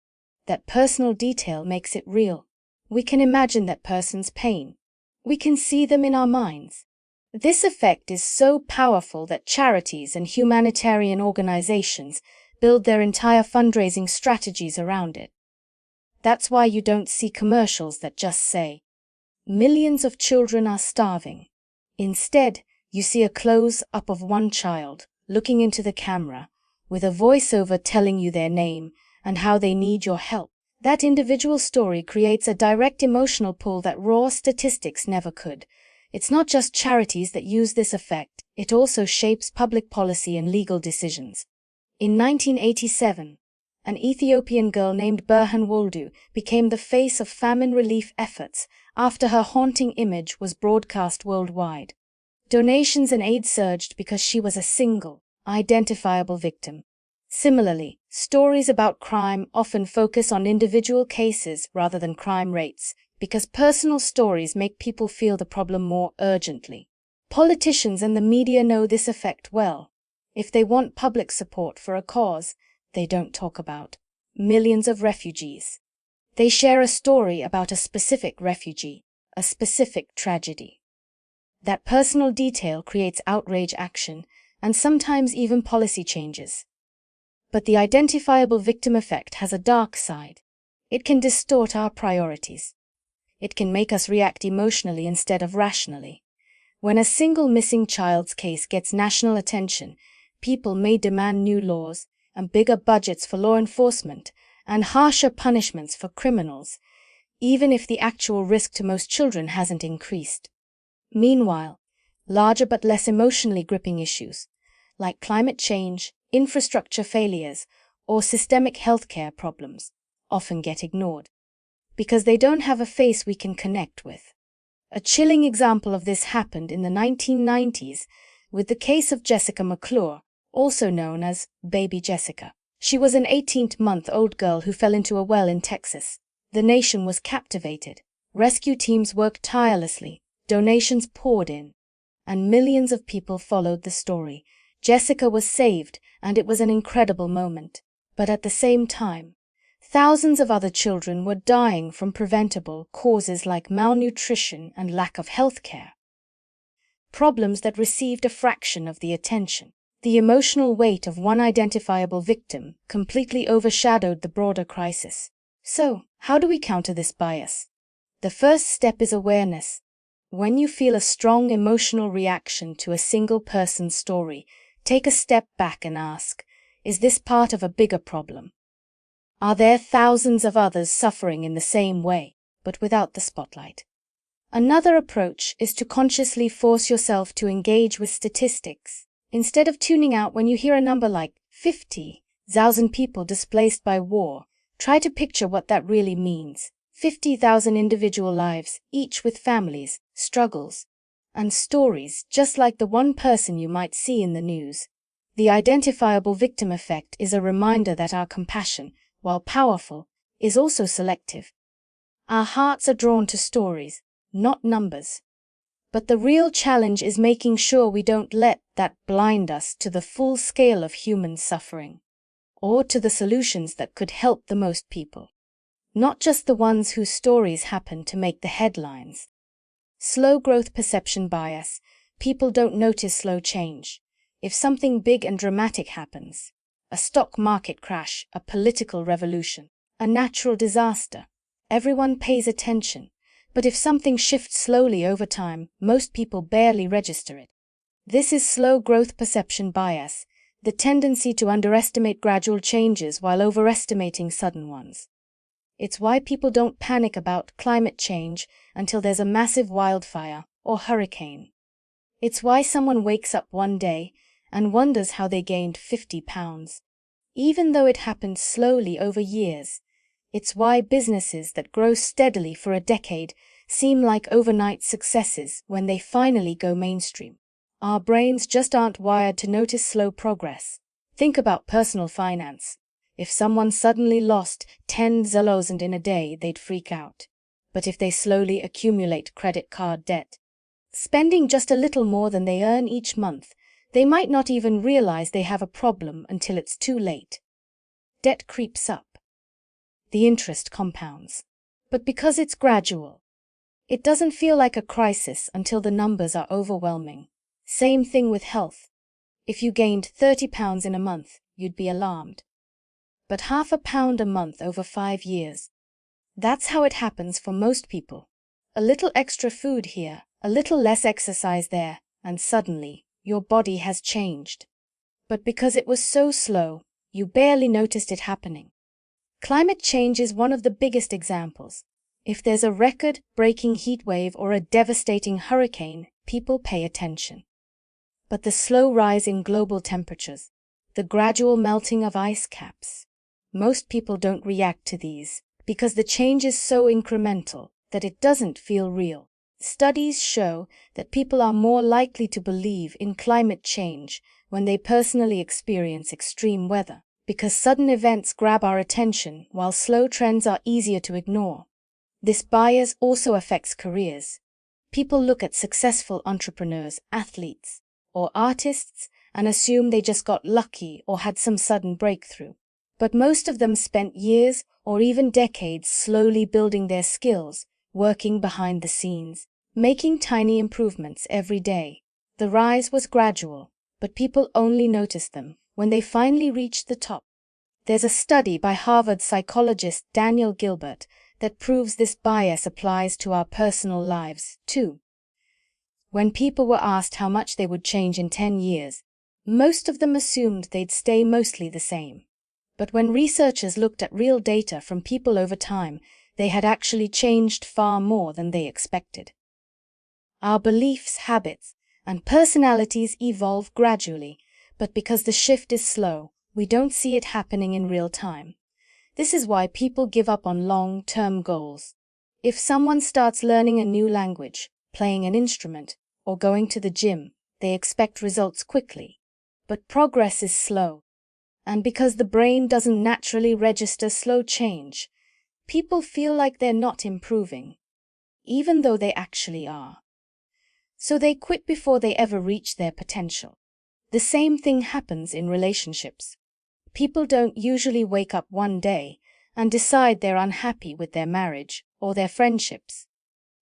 that personal detail makes it real. We can imagine that person's pain. We can see them in our minds. This effect is so powerful that charities and humanitarian organizations build their entire fundraising strategies around it. That's why you don't see commercials that just say, "Millions of children are starving." Instead, you see a close-up of one child looking into the camera, with a voiceover telling you their name and how they need your help. That individual story creates a direct emotional pull that raw statistics never could. It's not just charities that use this effect, it also shapes public policy and legal decisions. In 1987, an Ethiopian girl named Burhan Woldu became the face of famine relief efforts after her haunting image was broadcast worldwide. Donations and aid surged because she was a single, identifiable victim. Similarly, stories about crime often focus on individual cases rather than crime rates, because personal stories make people feel the problem more urgently. Politicians and the media know this effect well. If they want public support for a cause, they don't talk about millions of refugees. They share a story about a specific refugee, a specific tragedy. That personal detail creates outrage action, and sometimes even policy changes. But the identifiable victim effect has a dark side. It can distort our priorities. It can make us react emotionally instead of rationally. When a single missing child's case gets national attention, people may demand new laws and bigger budgets for law enforcement and harsher punishments for criminals, even if the actual risk to most children hasn't increased. Meanwhile, larger but less emotionally gripping issues, like climate change, infrastructure failures, or systemic healthcare problems, often get ignored, because they don't have a face we can connect with. A chilling example of this happened in the 1990s with the case of Jessica McClure, also known as Baby Jessica. She was an 18-month-old girl who fell into a well in Texas. The nation was captivated. Rescue teams worked tirelessly. Donations poured in, and millions of people followed the story. Jessica was saved, and it was an incredible moment. But at the same time, thousands of other children were dying from preventable causes like malnutrition and lack of health care. Problems that received a fraction of the attention. The emotional weight of one identifiable victim completely overshadowed the broader crisis. So, how do we counter this bias? The first step is awareness. When you feel a strong emotional reaction to a single person's story, take a step back and ask, is this part of a bigger problem? Are there thousands of others suffering in the same way, but without the spotlight? Another approach is to consciously force yourself to engage with statistics. Instead of tuning out when you hear a number like 50,000 people displaced by war, try to picture what that really means. 50,000 individual lives, each with families, struggles, and stories just like the one person you might see in the news. The identifiable victim effect is a reminder that our compassion, while powerful, is also selective. Our hearts are drawn to stories, not numbers. But the real challenge is making sure we don't let that blind us to the full scale of human suffering. or to the solutions that could help the most people, not just the ones whose stories happen to make the headlines. Slow growth perception bias. People don't notice slow change. If something big and dramatic happens, a stock market crash, a political revolution, a natural disaster, everyone pays attention. But if something shifts slowly over time, most people barely register it. This is slow growth perception bias, the tendency to underestimate gradual changes while overestimating sudden ones. It's why people don't panic about climate change until there's a massive wildfire or hurricane. It's why someone wakes up one day and wonders how they gained 50 pounds, even though it happened slowly over years. It's why businesses that grow steadily for a decade seem like overnight successes when they finally go mainstream. Our brains just aren't wired to notice slow progress. Think about personal finance. If someone suddenly lost 10,000 in a day, they'd freak out. But if they slowly accumulate credit card debt, spending just a little more than they earn each month, they might not even realize they have a problem until it's too late. Debt creeps up. The interest compounds. But because it's gradual, it doesn't feel like a crisis until the numbers are overwhelming. Same thing with health. If you gained 30 pounds in a month, you'd be alarmed. But half a pound a month over 5 years. That's how it happens for most people. A little extra food here, a little less exercise there, and suddenly your body has changed. But because it was so slow, you barely noticed it happening. Climate change is one of the biggest examples. If there's a record-breaking heat wave or a devastating hurricane, people pay attention. But the slow rise in global temperatures, the gradual melting of ice caps, most people don't react to these because the change is so incremental that it doesn't feel real. Studies show that people are more likely to believe in climate change when they personally experience extreme weather, because sudden events grab our attention while slow trends are easier to ignore. This bias also affects careers. People look at successful entrepreneurs, athletes, or artists and assume they just got lucky or had some sudden breakthrough. But most of them spent years or even decades slowly building their skills, working behind the scenes, making tiny improvements every day. The rise was gradual, but people only noticed them when they finally reached the top. There's a study by Harvard psychologist Daniel Gilbert that proves this bias applies to our personal lives, too. When people were asked how much they would change in 10 years, most of them assumed they'd stay mostly the same. But when researchers looked at real data from people over time, they had actually changed far more than they expected. Our beliefs, habits, and personalities evolve gradually, but because the shift is slow, we don't see it happening in real time. This is why people give up on long-term goals. If someone starts learning a new language, playing an instrument, or going to the gym, they expect results quickly. But progress is slow. And because the brain doesn't naturally register slow change, people feel like they're not improving, even though they actually are. So they quit before they ever reach their potential. The same thing happens in relationships. People don't usually wake up one day and decide they're unhappy with their marriage or their friendships.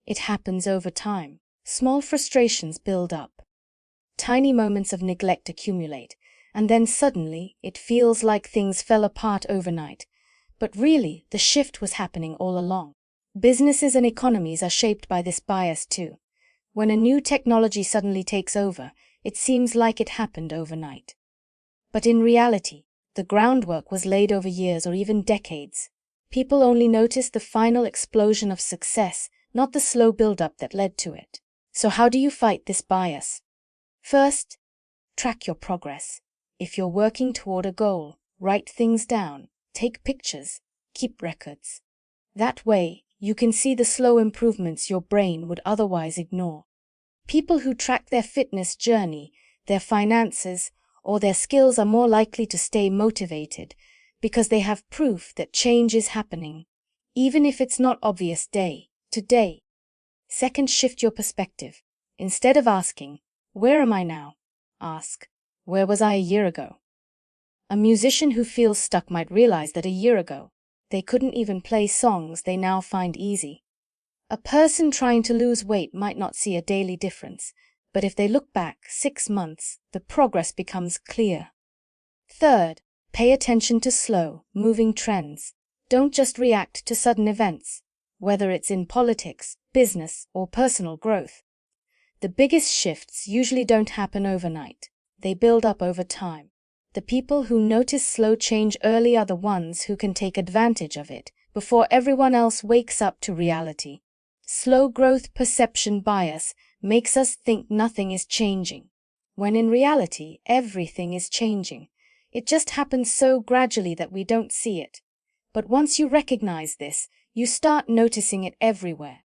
It happens over time. Small frustrations build up. Tiny moments of neglect accumulate, and then suddenly it feels like things fell apart overnight. But really, the shift was happening all along. Businesses and economies are shaped by this bias too. When a new technology suddenly takes over, it seems like it happened overnight. But in reality, the groundwork was laid over years or even decades. People only notice the final explosion of success, not the slow build-up that led to it. So how do you fight this bias? First, track your progress. If you're working toward a goal, write things down, take pictures, keep records. That way, you can see the slow improvements your brain would otherwise ignore. People who track their fitness journey, their finances, or their skills are more likely to stay motivated because they have proof that change is happening, even if it's not obvious day to day. Second, shift your perspective. Instead of asking, "Where am I now?" ask, "Where was I a year ago?" A musician who feels stuck might realize that a year ago, they couldn't even play songs they now find easy. A person trying to lose weight might not see a daily difference, but if they look back 6 months, the progress becomes clear. Third, pay attention to slow, moving trends. Don't just react to sudden events, whether it's in politics, business, or personal growth. The biggest shifts usually don't happen overnight. They build up over time. The people who notice slow change early are the ones who can take advantage of it before everyone else wakes up to reality. Slow growth perception bias makes us think nothing is changing, when in reality, everything is changing. It just happens so gradually that we don't see it. But once you recognize this, you start noticing it everywhere.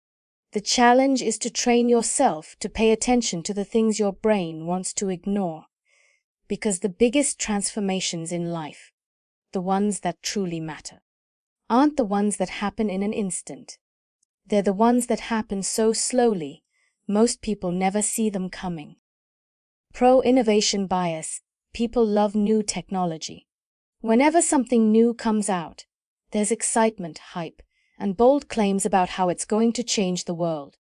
The challenge is to train yourself to pay attention to the things your brain wants to ignore. Because the biggest transformations in life, the ones that truly matter, aren't the ones that happen in an instant. They're the ones that happen so slowly, most people never see them coming. Pro-innovation bias. People love new technology. Whenever something new comes out, there's excitement, hype, and bold claims about how it's going to change the world.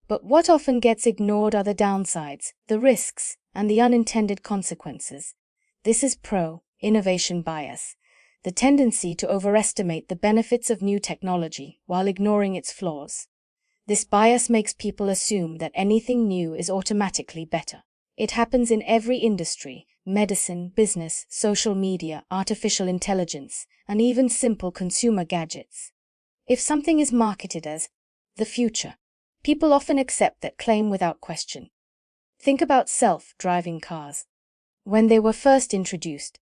But what often gets ignored are the downsides, the risks, and the unintended consequences. This is pro-innovation bias, the tendency to overestimate the benefits of new technology while ignoring its flaws. This bias makes people assume that anything new is automatically better. It happens in every industry: medicine, business, social media, artificial intelligence, and even simple consumer gadgets. If something is marketed as the future, people often accept that claim without question. Think about self-driving cars. When they were first introduced,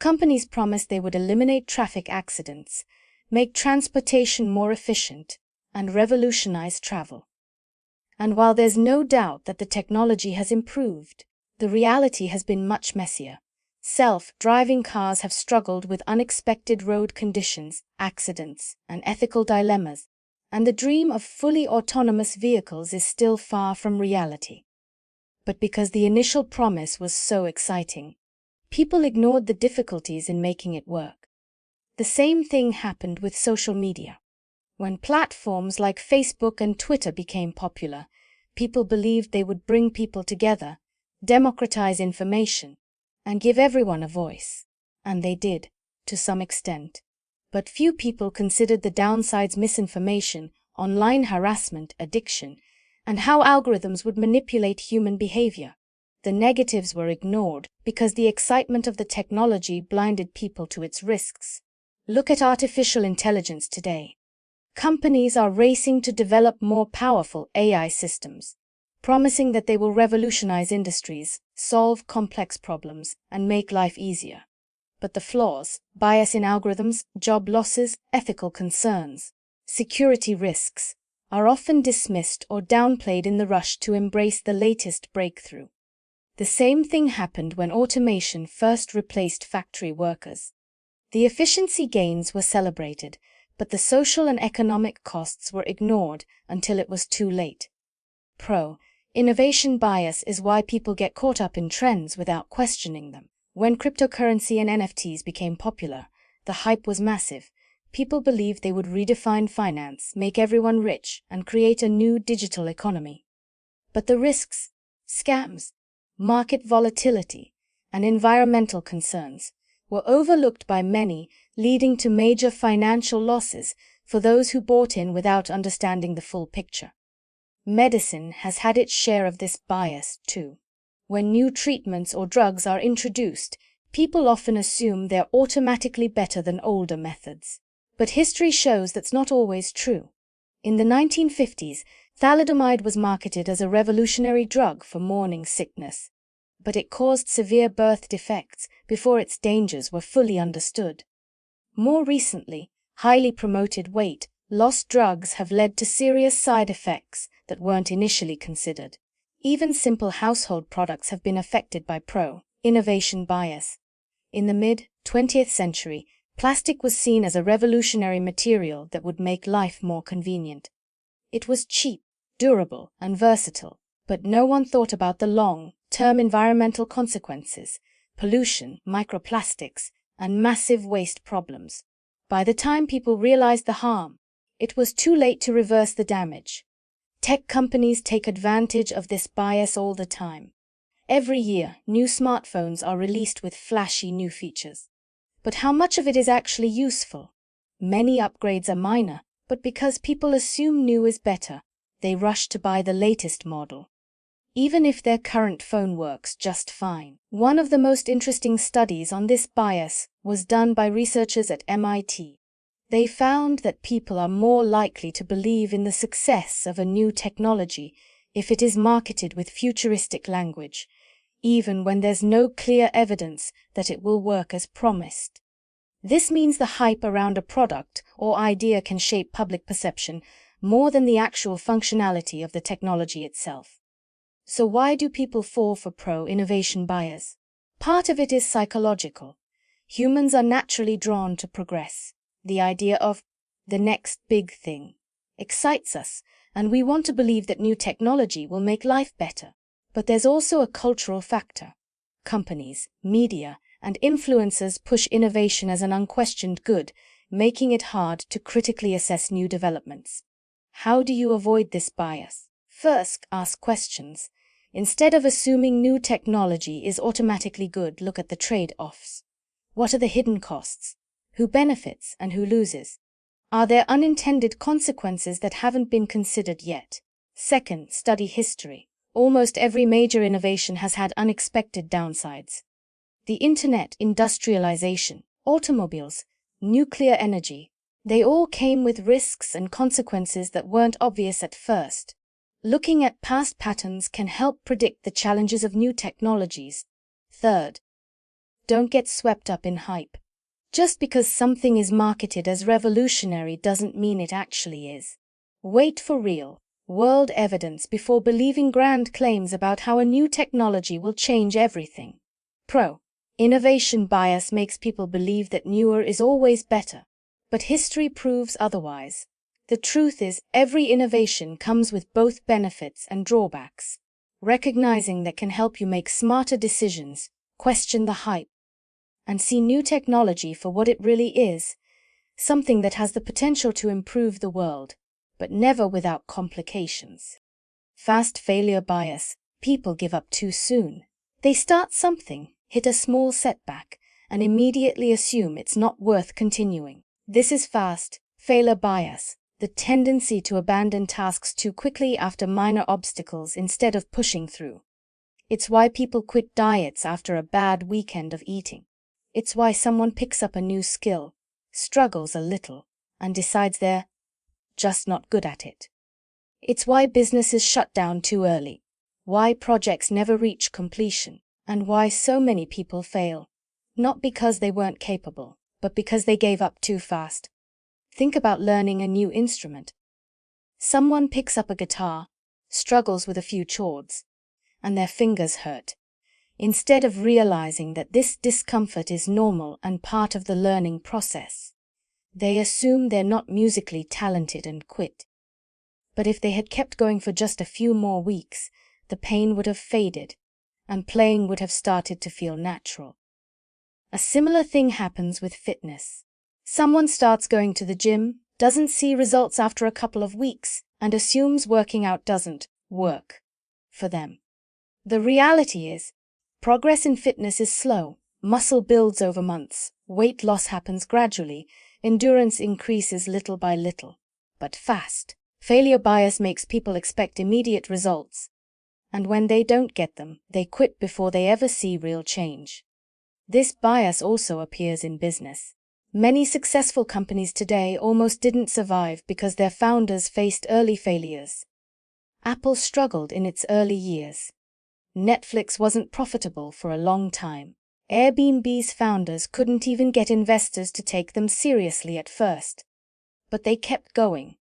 companies promised they would eliminate traffic accidents, make transportation more efficient, and revolutionize travel. And while there's no doubt that the technology has improved, the reality has been much messier. Self-driving cars have struggled with unexpected road conditions, accidents, and ethical dilemmas, and the dream of fully autonomous vehicles is still far from reality. But because the initial promise was so exciting, people ignored the difficulties in making it work. The same thing happened with social media. When platforms like Facebook and Twitter became popular, people believed they would bring people together, democratize information, and give everyone a voice. And they did, to some extent. But few people considered the downsides: misinformation, online harassment, addiction, and how algorithms would manipulate human behavior. The negatives were ignored because the excitement of the technology blinded people to its risks. Look at artificial intelligence today. Companies are racing to develop more powerful AI systems, promising that they will revolutionize industries, solve complex problems, and make life easier. But the flaws: bias in algorithms, job losses, ethical concerns, security risks, are often dismissed or downplayed in the rush to embrace the latest breakthrough. The same thing happened when automation first replaced factory workers. The efficiency gains were celebrated, but the social and economic costs were ignored until it was too late. Pro-innovation bias is why people get caught up in trends without questioning them. When cryptocurrency and NFTs became popular, the hype was massive. People believed they would redefine finance, make everyone rich, and create a new digital economy. But the risks, scams, market volatility, and environmental concerns were overlooked by many, leading to major financial losses for those who bought in without understanding the full picture. Medicine has had its share of this bias too. When new treatments or drugs are introduced, people often assume they're automatically better than older methods. But history shows that's not always true. In the 1950s, thalidomide was marketed as a revolutionary drug for morning sickness, but it caused severe birth defects before its dangers were fully understood. More recently, highly promoted weight loss drugs have led to serious side effects that weren't initially considered. Even simple household products have been affected by pro-innovation bias. In the mid-20th century, plastic was seen as a revolutionary material that would make life more convenient. It was cheap, durable, and versatile, but no one thought about the long-term environmental consequences. pollution, microplastics, and massive waste problems. By the time people realized the harm, it was too late to reverse the damage. Tech companies take advantage of this bias all the time. Every year, new smartphones are released with flashy new features. But how much of it is actually useful? Many upgrades are minor, but because people assume new is better, they rush to buy the latest model, even if their current phone works just fine. One of the most interesting studies on this bias was done by researchers at MIT. They found that people are more likely to believe in the success of a new technology if it is marketed with futuristic language, even when there's no clear evidence that it will work as promised. This means the hype around a product or idea can shape public perception more than the actual functionality of the technology itself. So why do people fall for pro-innovation bias? Part of it is psychological. Humans are naturally drawn to progress. The idea of the next big thing excites us, and we want to believe that new technology will make life better. But there's also a cultural factor. Companies, media, and influencers push innovation as an unquestioned good, making it hard to critically assess new developments. How do you avoid this bias? First, ask questions. Instead of assuming new technology is automatically good, look at the trade-offs. What are the hidden costs? Who benefits and who loses? Are there unintended consequences that haven't been considered yet? Second, study history. Almost every major innovation has had unexpected downsides. The internet, industrialization, automobiles, nuclear energy, they all came with risks and consequences that weren't obvious at first. Looking at past patterns can help predict the challenges of new technologies. Third, don't get swept up in hype. Just because something is marketed as revolutionary doesn't mean it actually is. Wait for real, world evidence before believing grand claims about how a new technology will change everything. Innovation bias makes people believe that newer is always better, but history proves otherwise. The truth is, every innovation comes with both benefits and drawbacks. Recognizing that can help you make smarter decisions, question the hype, and see new technology for what it really is, something that has the potential to improve the world, but never without complications. Fast failure bias. People give up too soon. They start something, hit a small setback, and immediately assume it's not worth continuing. This is fast failure bias, the tendency to abandon tasks too quickly after minor obstacles instead of pushing through. It's why people quit diets after a bad weekend of eating. It's why someone picks up a new skill, struggles a little, and decides they're just not good at it. It's why businesses shut down too early, why projects never reach completion, and why so many people fail. Not because they weren't capable, but because they gave up too fast. Think about learning a new instrument. Someone picks up a guitar, struggles with a few chords, and their fingers hurt. Instead of realizing that this discomfort is normal and part of the learning process, they assume they're not musically talented and quit. But if they had kept going for just a few more weeks, the pain would have faded, and playing would have started to feel natural. A similar thing happens with fitness. Someone starts going to the gym, doesn't see results after a couple of weeks, and assumes working out doesn't work for them. The reality is, progress in fitness is slow. Muscle builds over months, weight loss happens gradually, endurance increases little by little, but fast. Failure bias makes people expect immediate results, and when they don't get them, they quit before they ever see real change. This bias also appears in business. Many successful companies today almost didn't survive because their founders faced early failures. Apple struggled in its early years. Netflix wasn't profitable for a long time. Airbnb's founders couldn't even get investors to take them seriously at first. But they kept going.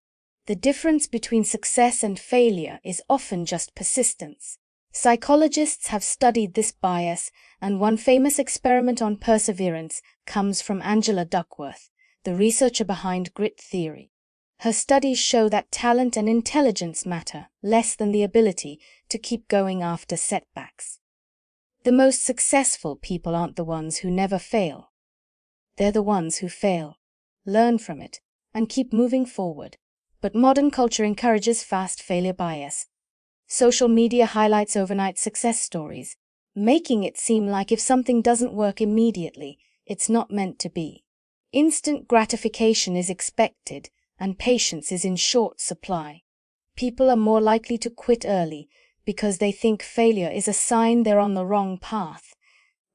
The difference between success and failure is often just persistence. Psychologists have studied this bias, and one famous experiment on perseverance comes from Angela Duckworth, the researcher behind grit theory. Her studies show that talent and intelligence matter less than the ability to keep going after setbacks. The most successful people aren't the ones who never fail. They're the ones who fail, learn from it, and keep moving forward. But modern culture encourages fast failure bias. Social media highlights overnight success stories, making it seem like if something doesn't work immediately, it's not meant to be. Instant gratification is expected, and patience is in short supply. People are more likely to quit early because they think failure is a sign they're on the wrong path,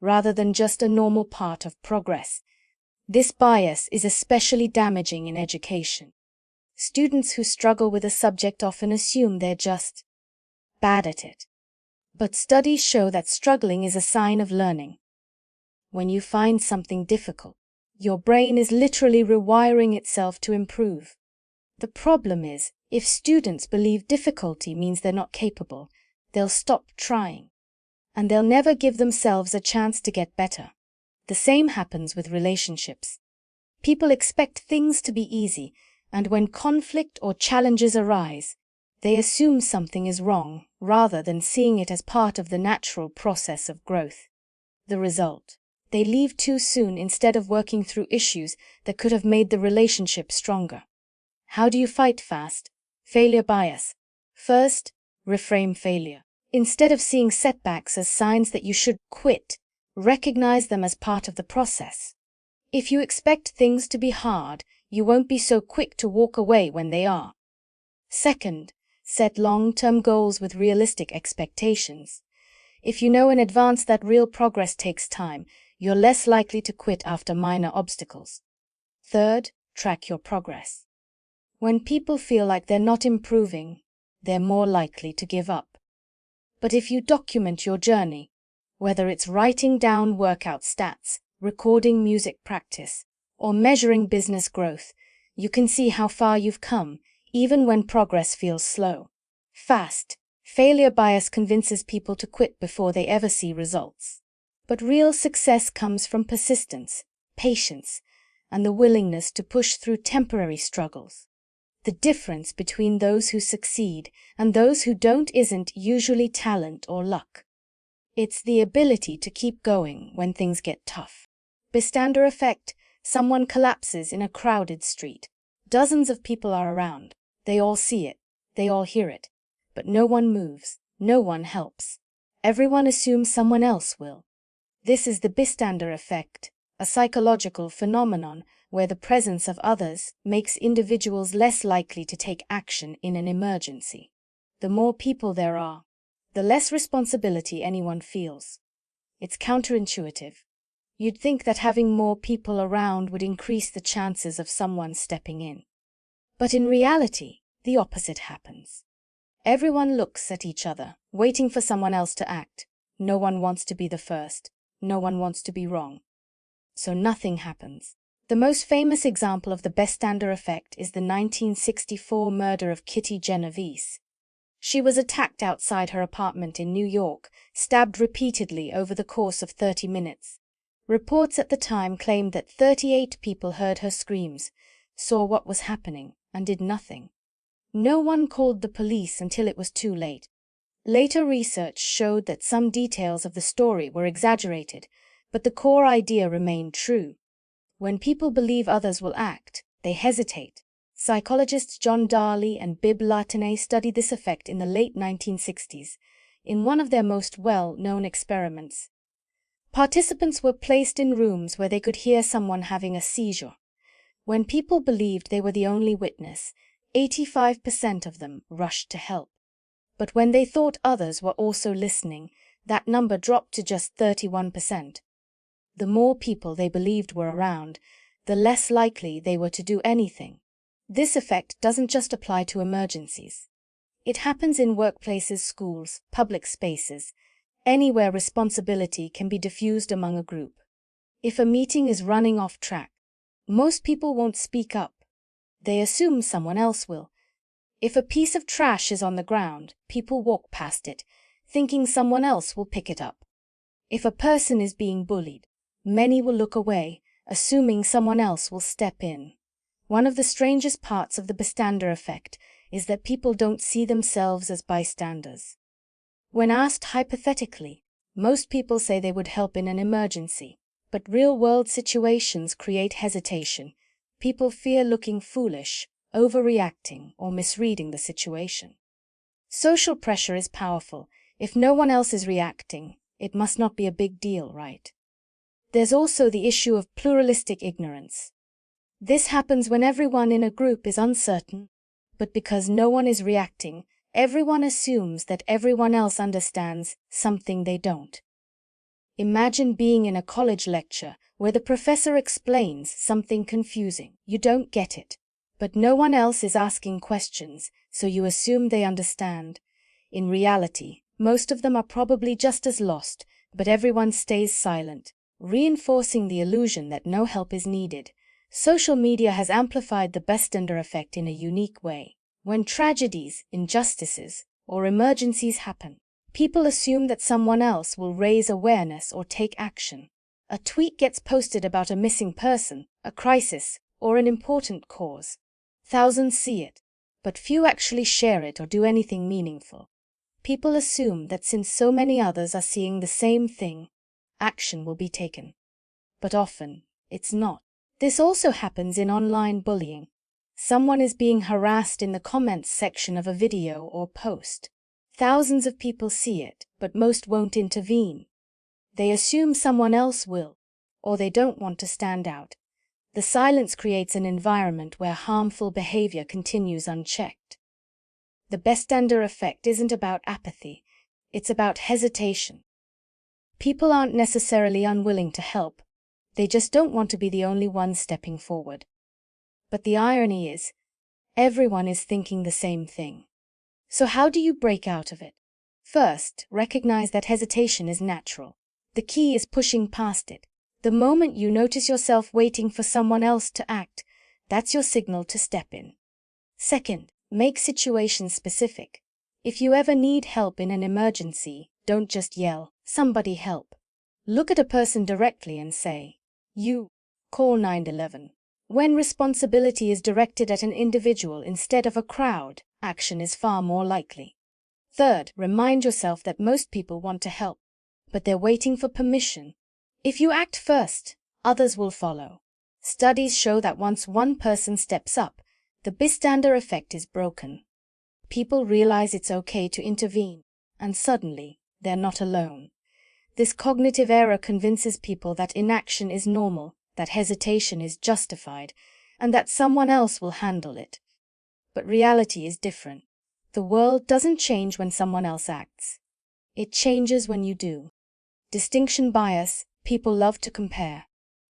rather than just a normal part of progress. This bias is especially damaging in education. Students who struggle with a subject often assume they're just bad at it. But studies show that struggling is a sign of learning. When you find something difficult, your brain is literally rewiring itself to improve. The problem is, if students believe difficulty means they're not capable, they'll stop trying, and they'll never give themselves a chance to get better. The same happens with relationships. People expect things to be easy, and when conflict or challenges arise, they assume something is wrong rather than seeing it as part of the natural process of growth. The result: they leave too soon instead of working through issues that could have made the relationship stronger. How do you fight fast failure bias? First, reframe failure. Instead of seeing setbacks as signs that you should quit, recognize them as part of the process. If you expect things to be hard, you won't be so quick to walk away when they are. Second, set long-term goals with realistic expectations. If you know in advance that real progress takes time, you're less likely to quit after minor obstacles. Third, track your progress. When people feel like they're not improving, they're more likely to give up. But if you document your journey, whether it's writing down workout stats, recording music practice, or measuring business growth, you can see how far you've come, even when progress feels slow. Fast failure bias convinces people to quit before they ever see results. But real success comes from persistence, patience, and the willingness to push through temporary struggles. The difference between those who succeed and those who don't isn't usually talent or luck. It's the ability to keep going when things get tough. Bystander Effect: someone collapses in a crowded street. Dozens of people are around. They all see it. They all hear it. But no one moves. No one helps. Everyone assumes someone else will. This is the Bystander Effect, a psychological phenomenon where the presence of others makes individuals less likely to take action in an emergency. The more people there are, the less responsibility anyone feels. It's counterintuitive. You'd think that having more people around would increase the chances of someone stepping in. But in reality, the opposite happens. Everyone looks at each other, waiting for someone else to act. No one wants to be the first. No one wants to be wrong. So nothing happens. The most famous example of the Bystander Effect is the 1964 murder of Kitty Genovese. She was attacked outside her apartment in New York, stabbed repeatedly over the course of 30 minutes. Reports at the time claimed that 38 people heard her screams, saw what was happening, and did nothing. No one called the police until it was too late. Later research showed that some details of the story were exaggerated, but the core idea remained true. When people believe others will act, they hesitate. Psychologists John Darley and Bibb Latané studied this effect in the late 1960s, in one of their most well-known experiments. Participants were placed in rooms where they could hear someone having a seizure. When people believed they were the only witness, 85% of them rushed to help. But when they thought others were also listening, that number dropped to just 31%. The more people they believed were around, the less likely they were to do anything. This effect doesn't just apply to emergencies. It happens in workplaces, schools, public spaces, anywhere responsibility can be diffused among a group. If a meeting is running off track, most people won't speak up. They assume someone else will. If a piece of trash is on the ground, people walk past it, thinking someone else will pick it up. If a person is being bullied, many will look away, assuming someone else will step in. One of the strangest parts of the Bystander Effect is that people don't see themselves as bystanders. When asked hypothetically, Most people say they would help in an emergency, but real-world situations create hesitation. People fear looking foolish, overreacting, or misreading the situation. Social pressure is powerful. If no one else is reacting, it must not be a big deal, right? There's also the issue of pluralistic ignorance. This happens when everyone in a group is uncertain, but because no one is reacting, everyone assumes that everyone else understands something they don't. Imagine being in a college lecture where the professor explains something confusing. You don't get it, but no one else is asking questions, so you assume they understand. In reality, most of them are probably just as lost, but everyone stays silent, reinforcing the illusion that no help is needed. Social media has amplified the Bystander Effect in a unique way. When tragedies, injustices, or emergencies happen, people assume that someone else will raise awareness or take action. A tweet gets posted about a missing person, a crisis, or an important cause. Thousands see it, but few actually share it or do anything meaningful. People assume that since so many others are seeing the same thing, action will be taken. But often, it's not. This also happens in online bullying. Someone is being harassed in the comments section of a video or post. Thousands of people see it, but most won't intervene. They assume someone else will, or they don't want to stand out. The silence creates an environment where harmful behavior continues unchecked. The Bystander Effect isn't about apathy, it's about hesitation. People aren't necessarily unwilling to help, they just don't want to be the only ones stepping forward. But the irony is, everyone is thinking the same thing. So how do you break out of it? First, recognize that hesitation is natural. The key is pushing past it. The moment you notice yourself waiting for someone else to act, that's your signal to step in. Second, make situations specific. If you ever need help in an emergency, don't just yell, "Somebody help." Look at a person directly and say, "You, call 911. When responsibility is directed at an individual instead of a crowd, action is far more likely. Third, remind yourself that most people want to help, but they're waiting for permission. If you act first, others will follow. Studies show that once one person steps up, the Bystander Effect is broken. People realize it's okay to intervene, and suddenly, they're not alone. This cognitive error convinces people that inaction is normal, that hesitation is justified, and that someone else will handle it. But reality is different. The world doesn't change when someone else acts. It changes when you do. Distinction bias, people love to compare.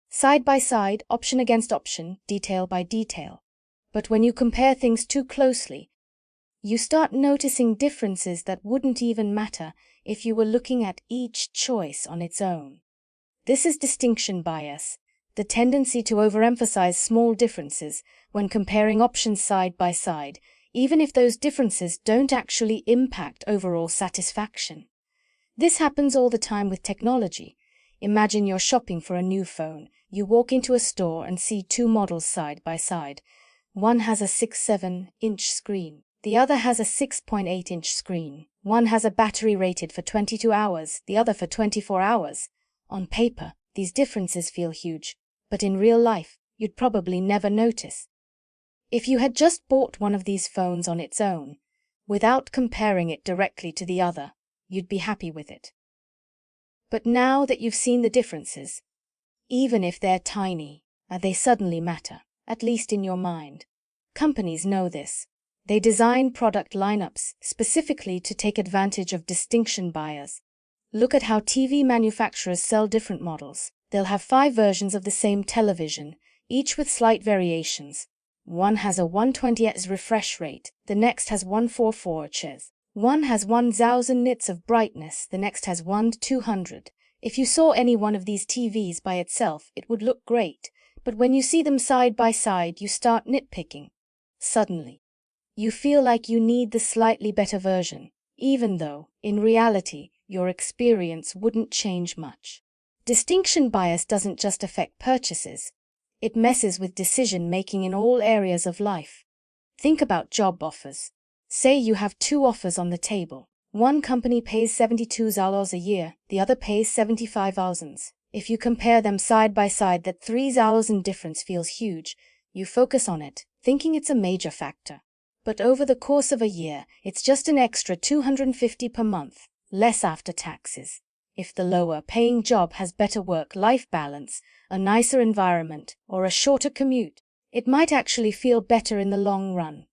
Side by side, option against option, detail by detail. But when you compare things too closely, you start noticing differences that wouldn't even matter if you were looking at each choice on its own. This is distinction bias, the tendency to overemphasize small differences when comparing options side by side, even if those differences don't actually impact overall satisfaction. This happens all the time with technology. Imagine you're shopping for a new phone. You walk into a store and see two models side by side. One has a 6.7-inch screen. The other has a 6.8-inch screen. One has a battery rated for 22 hours, the other for 24 hours. On paper, these differences feel huge, but in real life, you'd probably never notice. If you had just bought one of these phones on its own, without comparing it directly to the other, you'd be happy with it. But now that you've seen the differences, even if they're tiny, they suddenly matter, at least in your mind. Companies know this. They design product lineups specifically to take advantage of distinction bias. Look at how TV manufacturers sell different models. They'll have 5 versions of the same television, each with slight variations. One has a 120Hz refresh rate, the next has 144 Hz. One has 1000 nits of brightness, the next has 1200. If you saw any one of these TVs by itself, it would look great, but when you see them side by side, you start nitpicking. Suddenly, you feel like you need the slightly better version, even though, in reality, your experience wouldn't change much. Distinction bias doesn't just affect purchases. It messes with decision-making in all areas of life. Think about job offers. Say you have 2 offers on the table. One company pays $72 a year, the other pays $75,000. If you compare them side by side, that $3,000 difference feels huge. You focus on it, thinking it's a major factor. But over the course of a year, it's just an extra $250 per month, less after taxes. If the lower-paying job has better work-life balance, a nicer environment, or a shorter commute, it might actually feel better in the long run.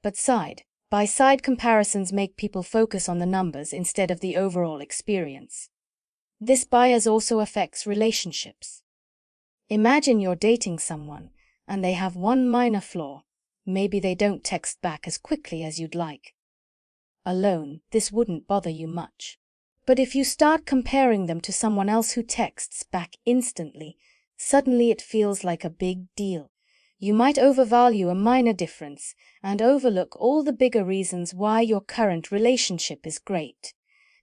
But side-by-side comparisons make people focus on the numbers instead of the overall experience. This bias also affects relationships. Imagine you're dating someone, and they have one minor flaw. Maybe they don't text back as quickly as you'd like. Alone, this wouldn't bother you much. But if you start comparing them to someone else who texts back instantly, suddenly it feels like a big deal. You might overvalue a minor difference and overlook all the bigger reasons why your current relationship is great.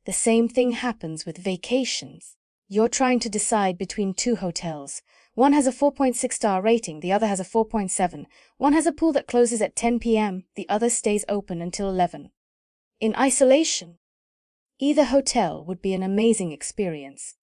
The same thing happens with vacations. You're trying to decide between two hotels. One has a 4.6-star rating, the other has a 4.7. One has a pool that closes at 10 p.m., the other stays open until 11. In isolation, either hotel would be an amazing experience.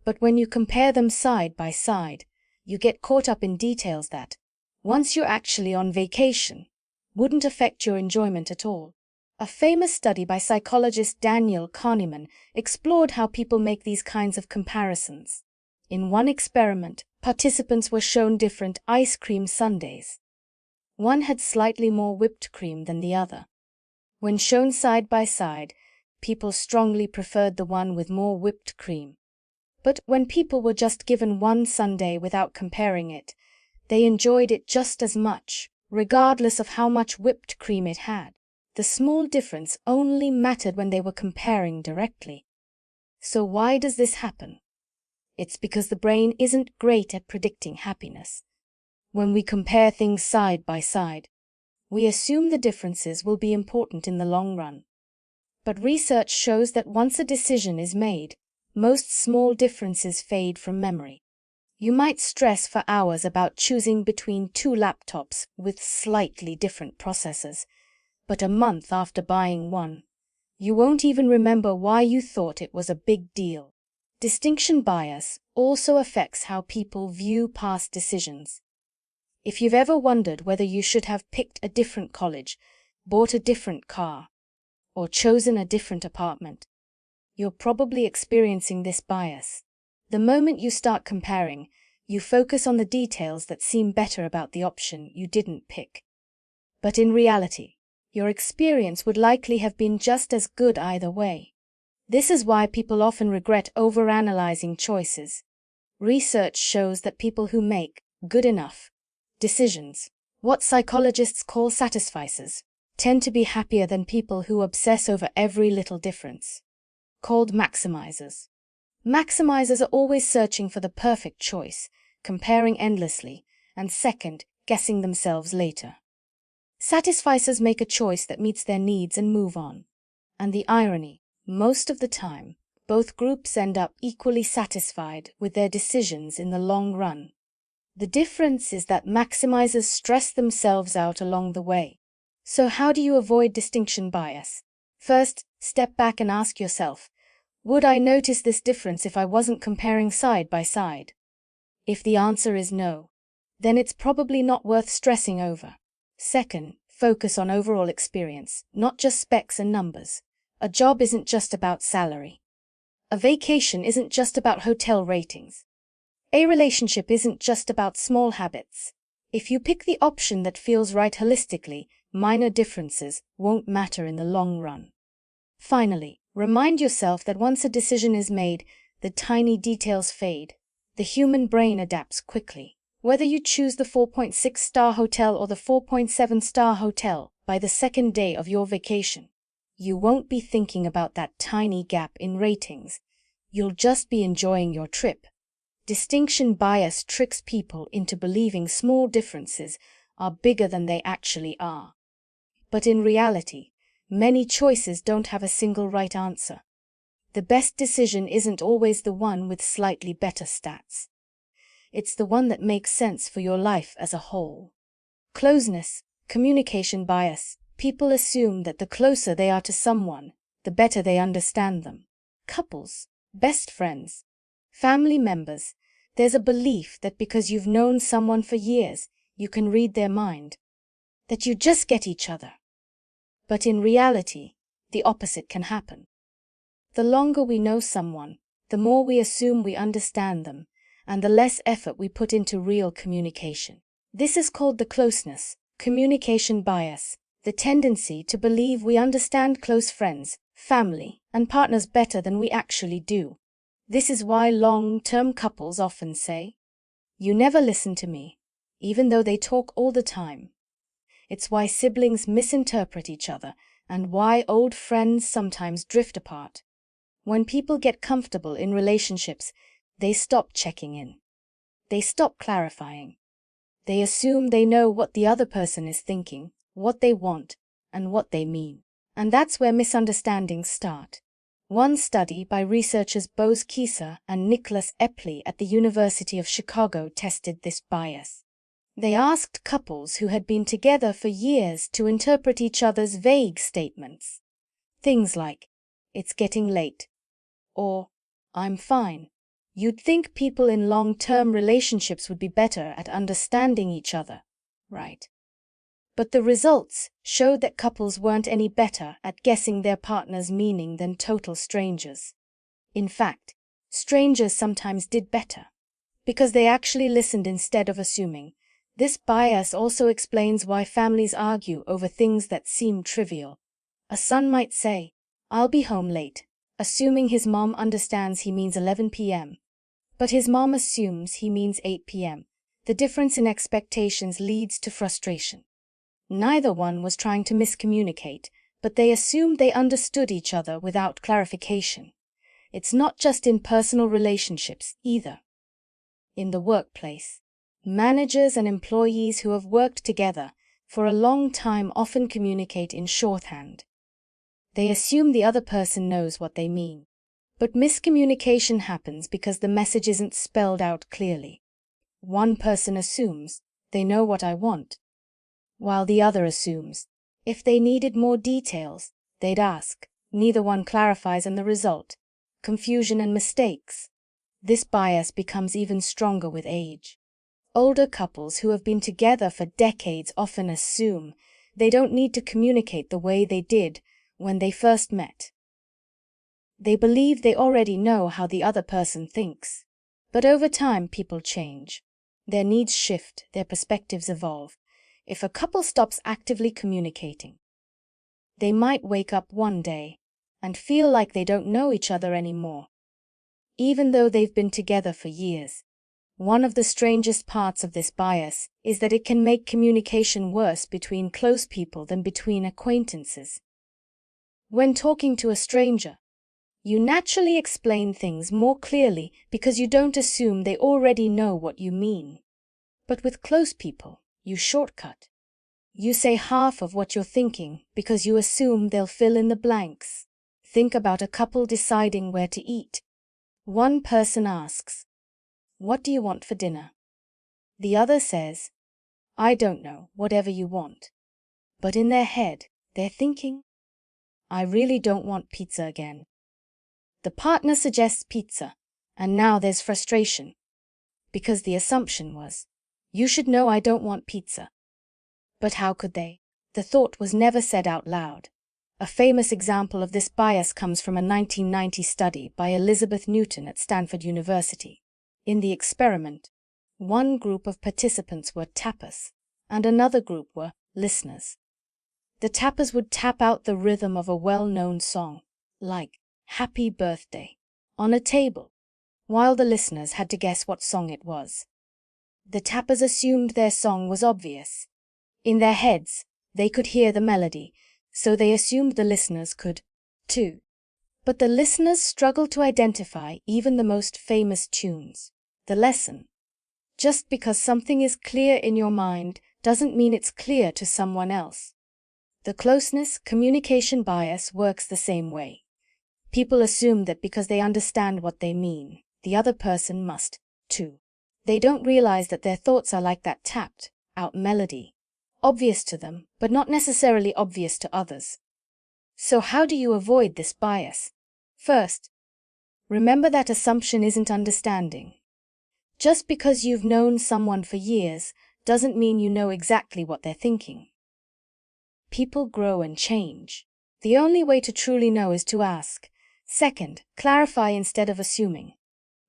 But when you compare them side by side, you get caught up in details that, once you're actually on vacation, wouldn't affect your enjoyment at all. A famous study by psychologist Daniel Kahneman explored how people make these kinds of comparisons. In one experiment, participants were shown different ice cream sundaes. One had slightly more whipped cream than the other. When shown side by side, people strongly preferred the one with more whipped cream. But when people were just given one sundae without comparing it, they enjoyed it just as much, regardless of how much whipped cream it had. The small difference only mattered when they were comparing directly. So why does this happen? It's because the brain isn't great at predicting happiness. When we compare things side by side, we assume the differences will be important in the long run. But research shows that once a decision is made, most small differences fade from memory. You might stress for hours about choosing between two laptops with slightly different processors, but a month after buying one, you won't even remember why you thought it was a big deal. Distinction bias also affects how people view past decisions. If you've ever wondered whether you should have picked a different college, bought a different car, or chosen a different apartment, you're probably experiencing this bias. The moment you start comparing, you focus on the details that seem better about the option you didn't pick. But in reality, your experience would likely have been just as good either way. This is why people often regret overanalyzing choices. Research shows that people who make good enough decisions, what psychologists call satisficers, tend to be happier than people who obsess over every little difference, called maximizers. Maximizers are always searching for the perfect choice, comparing endlessly, and guessing themselves later. Satisficers make a choice that meets their needs and move on. And the irony, most of the time, both groups end up equally satisfied with their decisions in the long run. The difference is that maximizers stress themselves out along the way. So how do you avoid distinction bias? First, step back and ask yourself, would I notice this difference if I wasn't comparing side by side? If the answer is no, then it's probably not worth stressing over. Second, focus on overall experience, not just specs and numbers. A job isn't just about salary. A vacation isn't just about hotel ratings. A relationship isn't just about small habits. If you pick the option that feels right holistically, minor differences won't matter in the long run. Finally, remind yourself that once a decision is made, the tiny details fade. The human brain adapts quickly. Whether you choose the 4.6-star hotel or the 4.7-star hotel by the second day of your vacation, you won't be thinking about that tiny gap in ratings. You'll just be enjoying your trip. Distinction bias tricks people into believing small differences are bigger than they actually are. But in reality, many choices don't have a single right answer. The best decision isn't always the one with slightly better stats. It's the one that makes sense for your life as a whole. Closeness-Communication Bias. People assume that the closer they are to someone, the better they understand them. Couples, best friends, family members, there's a belief that because you've known someone for years, you can read their mind, that you just get each other. But in reality, the opposite can happen. The longer we know someone, the more we assume we understand them, and the less effort we put into real communication. This is called the Closeness-Communication Bias, the tendency to believe we understand close friends, family, and partners better than we actually do. This is why long-term couples often say, "You never listen to me," even though they talk all the time. It's why siblings misinterpret each other, and why old friends sometimes drift apart. When people get comfortable in relationships, they stop checking in. They stop clarifying. They assume they know what the other person is thinking, what they want, and what they mean. And that's where misunderstandings start. One study by researchers Bose Kieser and Nicholas Epley at the University of Chicago tested this bias. They asked couples who had been together for years to interpret each other's vague statements. Things like, "It's getting late," or "I'm fine." You'd think people in long-term relationships would be better at understanding each other, right? But the results showed that couples weren't any better at guessing their partner's meaning than total strangers. In fact, strangers sometimes did better, because they actually listened instead of assuming. This bias also explains why families argue over things that seem trivial. A son might say, "I'll be home late," assuming his mom understands he means 11 p.m. But his mom assumes he means 8 p.m. The difference in expectations leads to frustration. Neither one was trying to miscommunicate, but they assumed they understood each other without clarification. It's not just in personal relationships either. In the workplace, managers and employees who have worked together for a long time often communicate in shorthand. They assume the other person knows what they mean. But miscommunication happens because the message isn't spelled out clearly. One person assumes, "They know what I want," while the other assumes, if they needed more details, they'd ask. Neither one clarifies, and the result, confusion and mistakes. This bias becomes even stronger with age. Older couples who have been together for decades often assume they don't need to communicate the way they did when they first met. They believe they already know how the other person thinks. But over time, people change. Their needs shift, their perspectives evolve. If a couple stops actively communicating, they might wake up one day and feel like they don't know each other anymore, even though they've been together for years. One of the strangest parts of this bias is that it can make communication worse between close people than between acquaintances. When talking to a stranger, you naturally explain things more clearly because you don't assume they already know what you mean. But with close people, you shortcut. You say half of what you're thinking because you assume they'll fill in the blanks. Think about a couple deciding where to eat. One person asks, "What do you want for dinner?" The other says, "I don't know, whatever you want." But in their head, they're thinking, "I really don't want pizza again." The partner suggests pizza, and now there's frustration, because the assumption was, "You should know I don't want pizza." But how could they? The thought was never said out loud. A famous example of this bias comes from a 1990 study by Elizabeth Newton at Stanford University. In the experiment, one group of participants were tappers, and another group were listeners. The tappers would tap out the rhythm of a well-known song, like "Happy Birthday," on a table, while the listeners had to guess what song it was. The tappers assumed their song was obvious. In their heads, they could hear the melody, so they assumed the listeners could, too. But the listeners struggled to identify even the most famous tunes. The lesson: just because something is clear in your mind doesn't mean it's clear to someone else. The closeness-communication bias works the same way. People assume that because they understand what they mean, the other person must, too. They don't realize that their thoughts are like that tapped out melody, obvious to them, but not necessarily obvious to others. So how do you avoid this bias? First, remember that assumption isn't understanding. Just because you've known someone for years doesn't mean you know exactly what they're thinking. People grow and change. The only way to truly know is to ask. Second, clarify instead of assuming.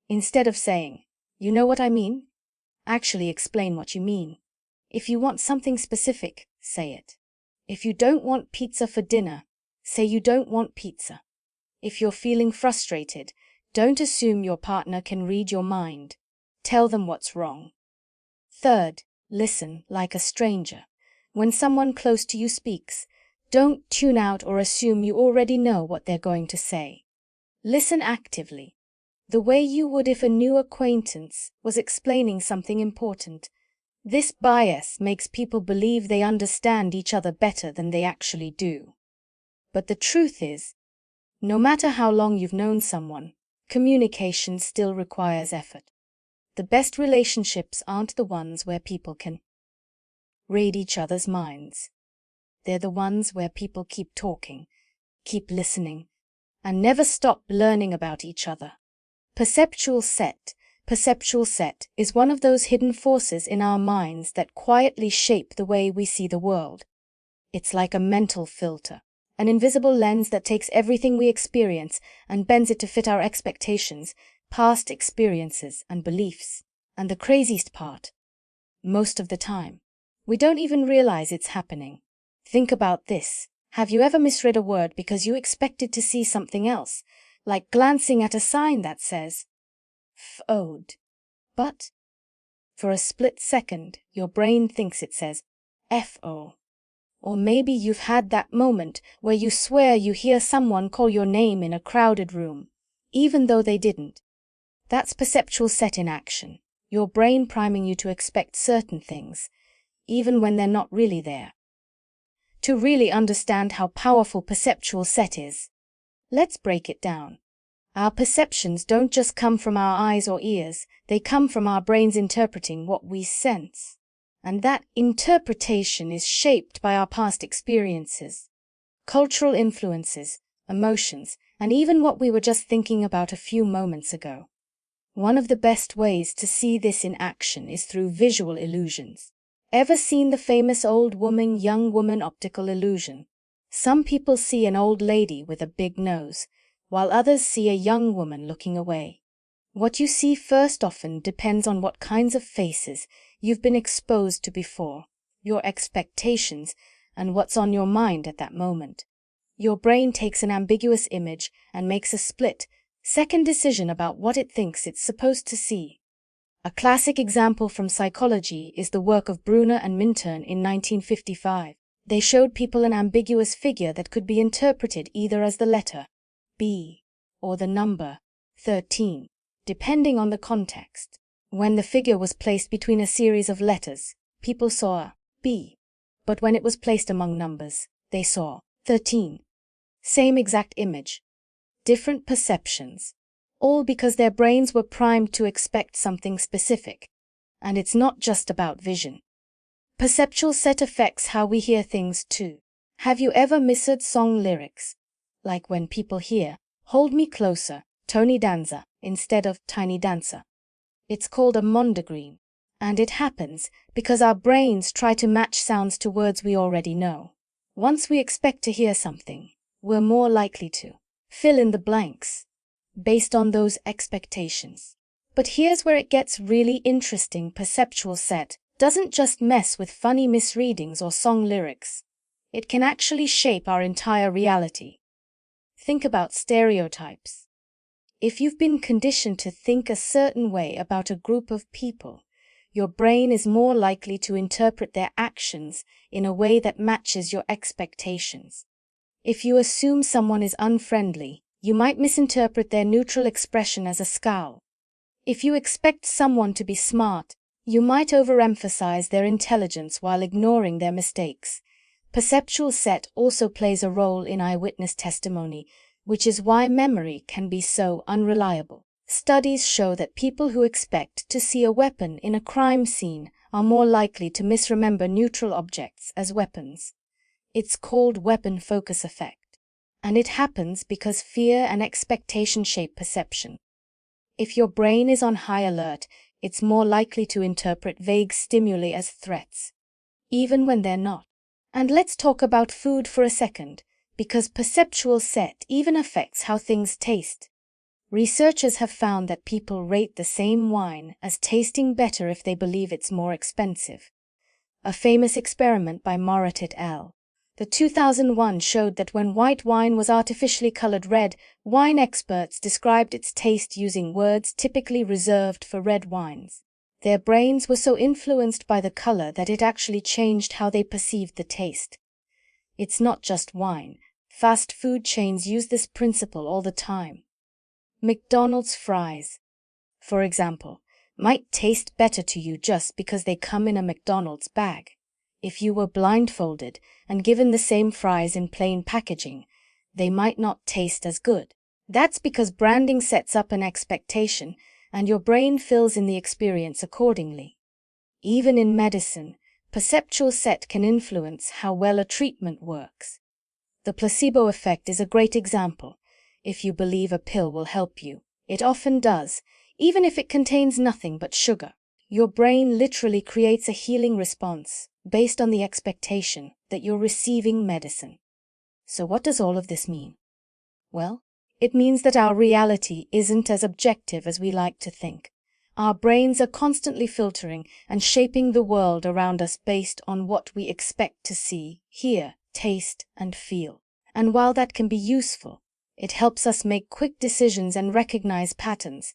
Instead of saying, "You know what I mean?" actually explain what you mean. If you want something specific, say it. If you don't want pizza for dinner, say you don't want pizza. If you're feeling frustrated, don't assume your partner can read your mind. Tell them what's wrong. Third, listen like a stranger. When someone close to you speaks, don't tune out or assume you already know what they're going to say. Listen actively, the way you would if a new acquaintance was explaining something important. This bias makes people believe they understand each other better than they actually do. But the truth is, no matter how long you've known someone, communication still requires effort. The best relationships aren't the ones where people can read each other's minds. They're the ones where people keep talking, keep listening, and never stop learning about each other. Perceptual set is one of those hidden forces in our minds that quietly shape the way we see the world. It's like a mental filter, an invisible lens that takes everything we experience and bends it to fit our expectations, past experiences, and beliefs. And the craziest part, most of the time, we don't even realize it's happening. Think about this. Have you ever misread a word because you expected to see something else, like glancing at a sign that says "FO'd"? But for a split second, your brain thinks it says "FO." Or maybe you've had that moment where you swear you hear someone call your name in a crowded room, even though they didn't. That's perceptual set in action, your brain priming you to expect certain things, even when they're not really there. To really understand how powerful perceptual set is, let's break it down. Our perceptions don't just come from our eyes or ears, they come from our brains interpreting what we sense. And that interpretation is shaped by our past experiences, cultural influences, emotions, and even what we were just thinking about a few moments ago. One of the best ways to see this in action is through visual illusions. Ever seen the famous old woman, young woman optical illusion? Some people see an old lady with a big nose, while others see a young woman looking away. What you see first often depends on what kinds of faces you've been exposed to before, your expectations, and what's on your mind at that moment. Your brain takes an ambiguous image and makes a split-second decision about what it thinks it's supposed to see. A classic example from psychology is the work of Brunner and Minturn in 1955. They showed people an ambiguous figure that could be interpreted either as the letter B or the number 13, depending on the context. When the figure was placed between a series of letters, people saw a B, but when it was placed among numbers, they saw 13. Same exact image, different perceptions, all because their brains were primed to expect something specific. And it's not just about vision. Perceptual set affects how we hear things too. Have you ever misheard song lyrics? Like when people hear, "Hold me closer, Tony Danza," instead of Tiny Dancer. It's called a mondegreen, and it happens because our brains try to match sounds to words we already know. Once we expect to hear something, we're more likely to fill in the blanks based on those expectations. But here's where it gets really interesting. Perceptual set doesn't just mess with funny misreadings or song lyrics. It can actually shape our entire reality. Think about stereotypes. If you've been conditioned to think a certain way about a group of people, your brain is more likely to interpret their actions in a way that matches your expectations. If you assume someone is unfriendly, you might misinterpret their neutral expression as a scowl. If you expect someone to be smart, you might overemphasize their intelligence while ignoring their mistakes. Perceptual set also plays a role in eyewitness testimony, which is why memory can be so unreliable. Studies show that people who expect to see a weapon in a crime scene are more likely to misremember neutral objects as weapons. It's called weapon focus effect. And it happens because fear and expectation shape perception. If your brain is on high alert, it's more likely to interpret vague stimuli as threats, even when they're not. And let's talk about food for a second, because perceptual set even affects how things taste. Researchers have found that people rate the same wine as tasting better if they believe it's more expensive. A famous experiment by Morat et al. The 2001 showed that when white wine was artificially colored red, wine experts described its taste using words typically reserved for red wines. Their brains were so influenced by the color that it actually changed how they perceived the taste. It's not just wine. Fast food chains use this principle all the time. McDonald's fries, for example, might taste better to you just because they come in a McDonald's bag. If you were blindfolded and given the same fries in plain packaging, they might not taste as good. That's because branding sets up an expectation, and your brain fills in the experience accordingly. Even in medicine, perceptual set can influence how well a treatment works. The placebo effect is a great example. If you believe a pill will help you, it often does, even if it contains nothing but sugar. Your brain literally creates a healing response based on the expectation that you're receiving medicine. So what does all of this mean? Well, it means that our reality isn't as objective as we like to think. Our brains are constantly filtering and shaping the world around us based on what we expect to see, hear, taste, and feel. And while that can be useful, it helps us make quick decisions and recognize patterns.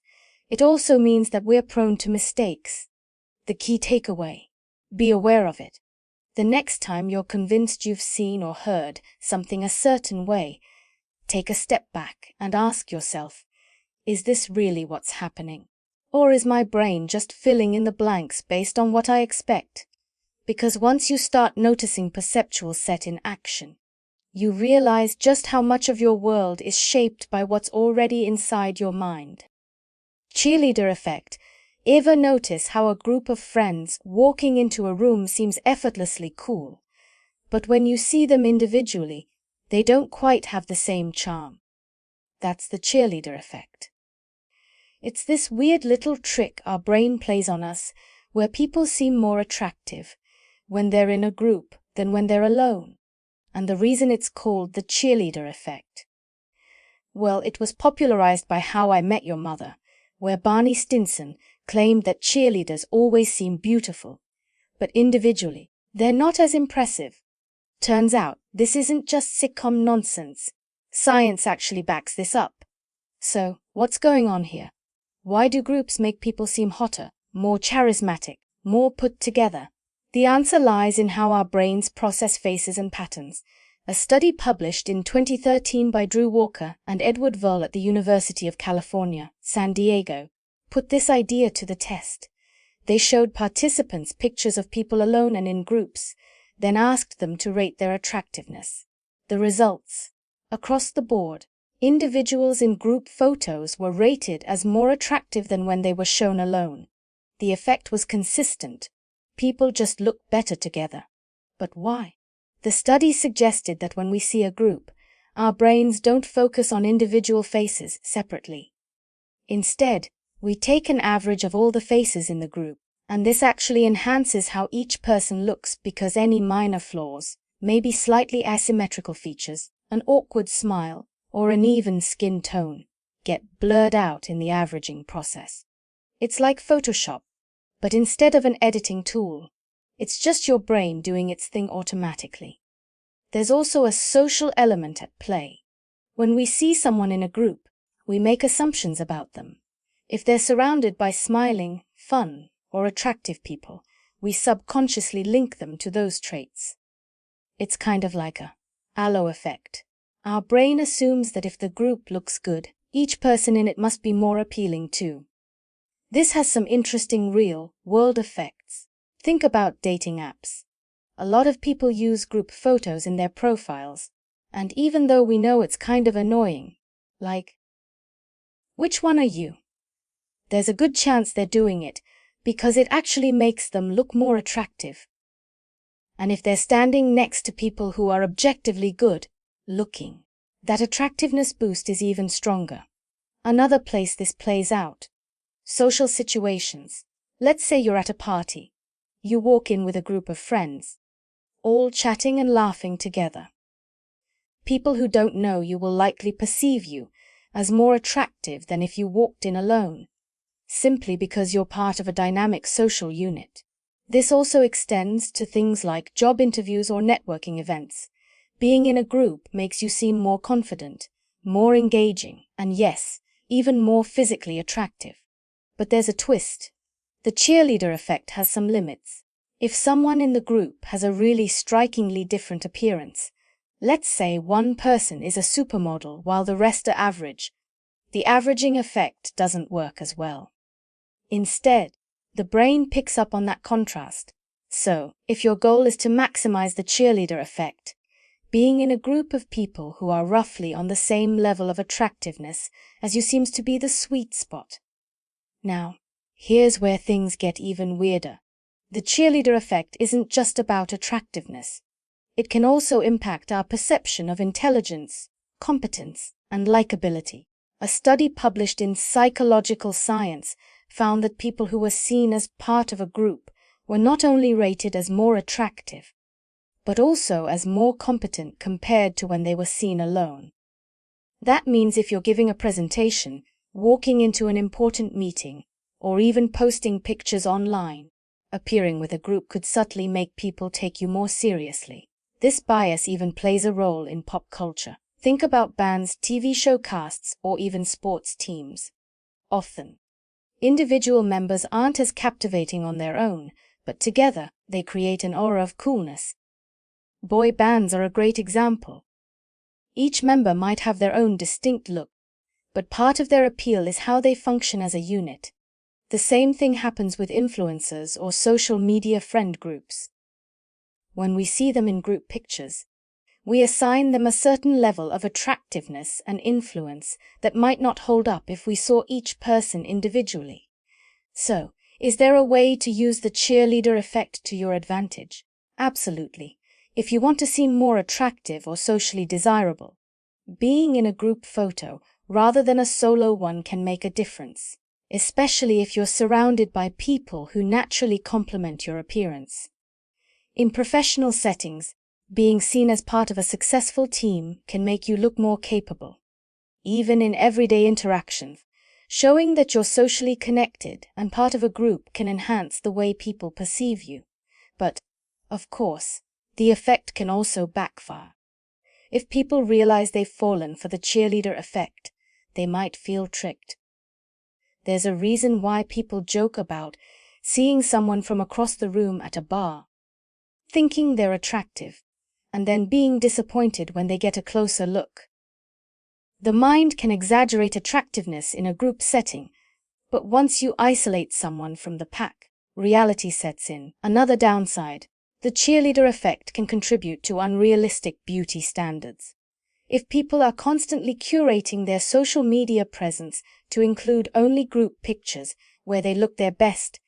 It also means that we're prone to mistakes. The key takeaway: be aware of it. The next time you're convinced you've seen or heard something a certain way, take a step back and ask yourself, is this really what's happening? Or is my brain just filling in the blanks based on what I expect? Because once you start noticing perceptual set in action, you realize just how much of your world is shaped by what's already inside your mind. Cheerleader effect. Ever notice how a group of friends walking into a room seems effortlessly cool, but when you see them individually, they don't quite have the same charm? That's the cheerleader effect. It's this weird little trick our brain plays on us, where people seem more attractive when they're in a group than when they're alone. And the reason it's called the cheerleader effect? Well, it was popularized by How I Met Your Mother, where Barney Stinson claimed that cheerleaders always seem beautiful, but individually, they're not as impressive. Turns out, this isn't just sitcom nonsense. Science actually backs this up. So, what's going on here? Why do groups make people seem hotter, more charismatic, more put together? The answer lies in how our brains process faces and patterns. A study published in 2013 by Drew Walker and Edward Vull at the University of California, San Diego, put this idea to the test. They showed participants pictures of people alone and in groups, then asked them to rate their attractiveness. The results: across the board, individuals in group photos were rated as more attractive than when they were shown alone. The effect was consistent. People just looked better together. But why? The study suggested that when we see a group, our brains don't focus on individual faces separately. Instead, we take an average of all the faces in the group, and this actually enhances how each person looks because any minor flaws, maybe slightly asymmetrical features, an awkward smile, or an even skin tone, get blurred out in the averaging process. It's like Photoshop, but instead of an editing tool, it's just your brain doing its thing automatically. There's also a social element at play. When we see someone in a group, we make assumptions about them. If they're surrounded by smiling, fun, or attractive people, we subconsciously link them to those traits. It's kind of like a halo effect. Our brain assumes that if the group looks good, each person in it must be more appealing too. This has some interesting real-world effects. Think about dating apps. A lot of people use group photos in their profiles, and even though we know it's kind of annoying, like, which one are you? There's a good chance they're doing it because it actually makes them look more attractive. And if they're standing next to people who are objectively good looking, That attractiveness boost is even stronger. Another place this plays out: social situations. Let's say you're at a party. You walk in with a group of friends, all chatting and laughing together. People who don't know you will likely perceive you as more attractive than if you walked in alone, simply because you're part of a dynamic social unit. This also extends to things like job interviews or networking events. Being in a group makes you seem more confident, more engaging, and yes, even more physically attractive. But there's a twist. The cheerleader effect has some limits. If someone in the group has a really strikingly different appearance, let's say one person is a supermodel while the rest are average, the averaging effect doesn't work as well. Instead, the brain picks up on that contrast. So, if your goal is to maximize the cheerleader effect, being in a group of people who are roughly on the same level of attractiveness as you seems to be the sweet spot. Now, here's where things get even weirder. The cheerleader effect isn't just about attractiveness. It can also impact our perception of intelligence, competence, and likability. A study published in Psychological Science found that people who were seen as part of a group were not only rated as more attractive, but also as more competent compared to when they were seen alone. That means if you're giving a presentation, walking into an important meeting, or even posting pictures online, appearing with a group could subtly make people take you more seriously. This bias even plays a role in pop culture. Think about bands, TV show casts, or even sports teams. Often, individual members aren't as captivating on their own, but together they create an aura of coolness. Boy bands are a great example. Each member might have their own distinct look, but part of their appeal is how they function as a unit. The same thing happens with influencers or social media friend groups. When we see them in group pictures, we assign them a certain level of attractiveness and influence that might not hold up if we saw each person individually. So, is there a way to use the cheerleader effect to your advantage? Absolutely. If you want to seem more attractive or socially desirable, being in a group photo rather than a solo one can make a difference, especially if you're surrounded by people who naturally complement your appearance. In professional settings, being seen as part of a successful team can make you look more capable. Even in everyday interactions, showing that you're socially connected and part of a group can enhance the way people perceive you. But, of course, the effect can also backfire. If people realize they've fallen for the cheerleader effect, they might feel tricked. There's a reason why people joke about seeing someone from across the room at a bar, thinking they're attractive, and then being disappointed when they get a closer look. The mind can exaggerate attractiveness in a group setting, but once you isolate someone from the pack, reality sets in. Another downside: the cheerleader effect can contribute to unrealistic beauty standards. If people are constantly curating their social media presence to include only group pictures where they look their best,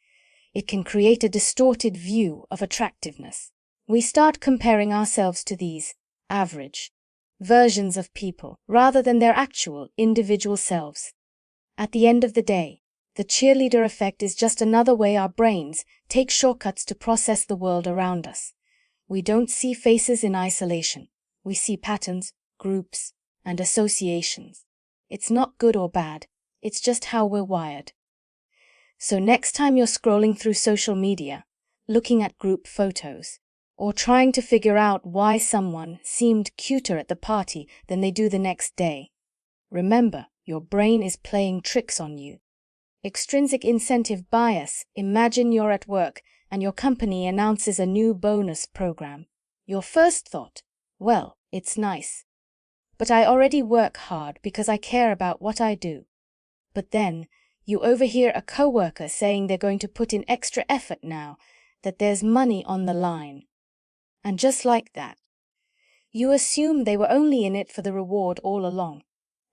it can create a distorted view of attractiveness. We start comparing ourselves to these average versions of people rather than their actual individual selves. At the end of the day, the cheerleader effect is just another way our brains take shortcuts to process the world around us. We don't see faces in isolation. We see patterns, groups, and associations. It's not good or bad. It's just how we're wired. So next time you're scrolling through social media, looking at group photos, or trying to figure out why someone seemed cuter at the party than they do the next day, remember, your brain is playing tricks on you. Extrinsic incentive bias: imagine you're at work and your company announces a new bonus program. Your first thought, well, it's nice, but I already work hard because I care about what I do. But then you overhear a coworker saying they're going to put in extra effort now, that there's money on the line. And just like that, you assume they were only in it for the reward all along.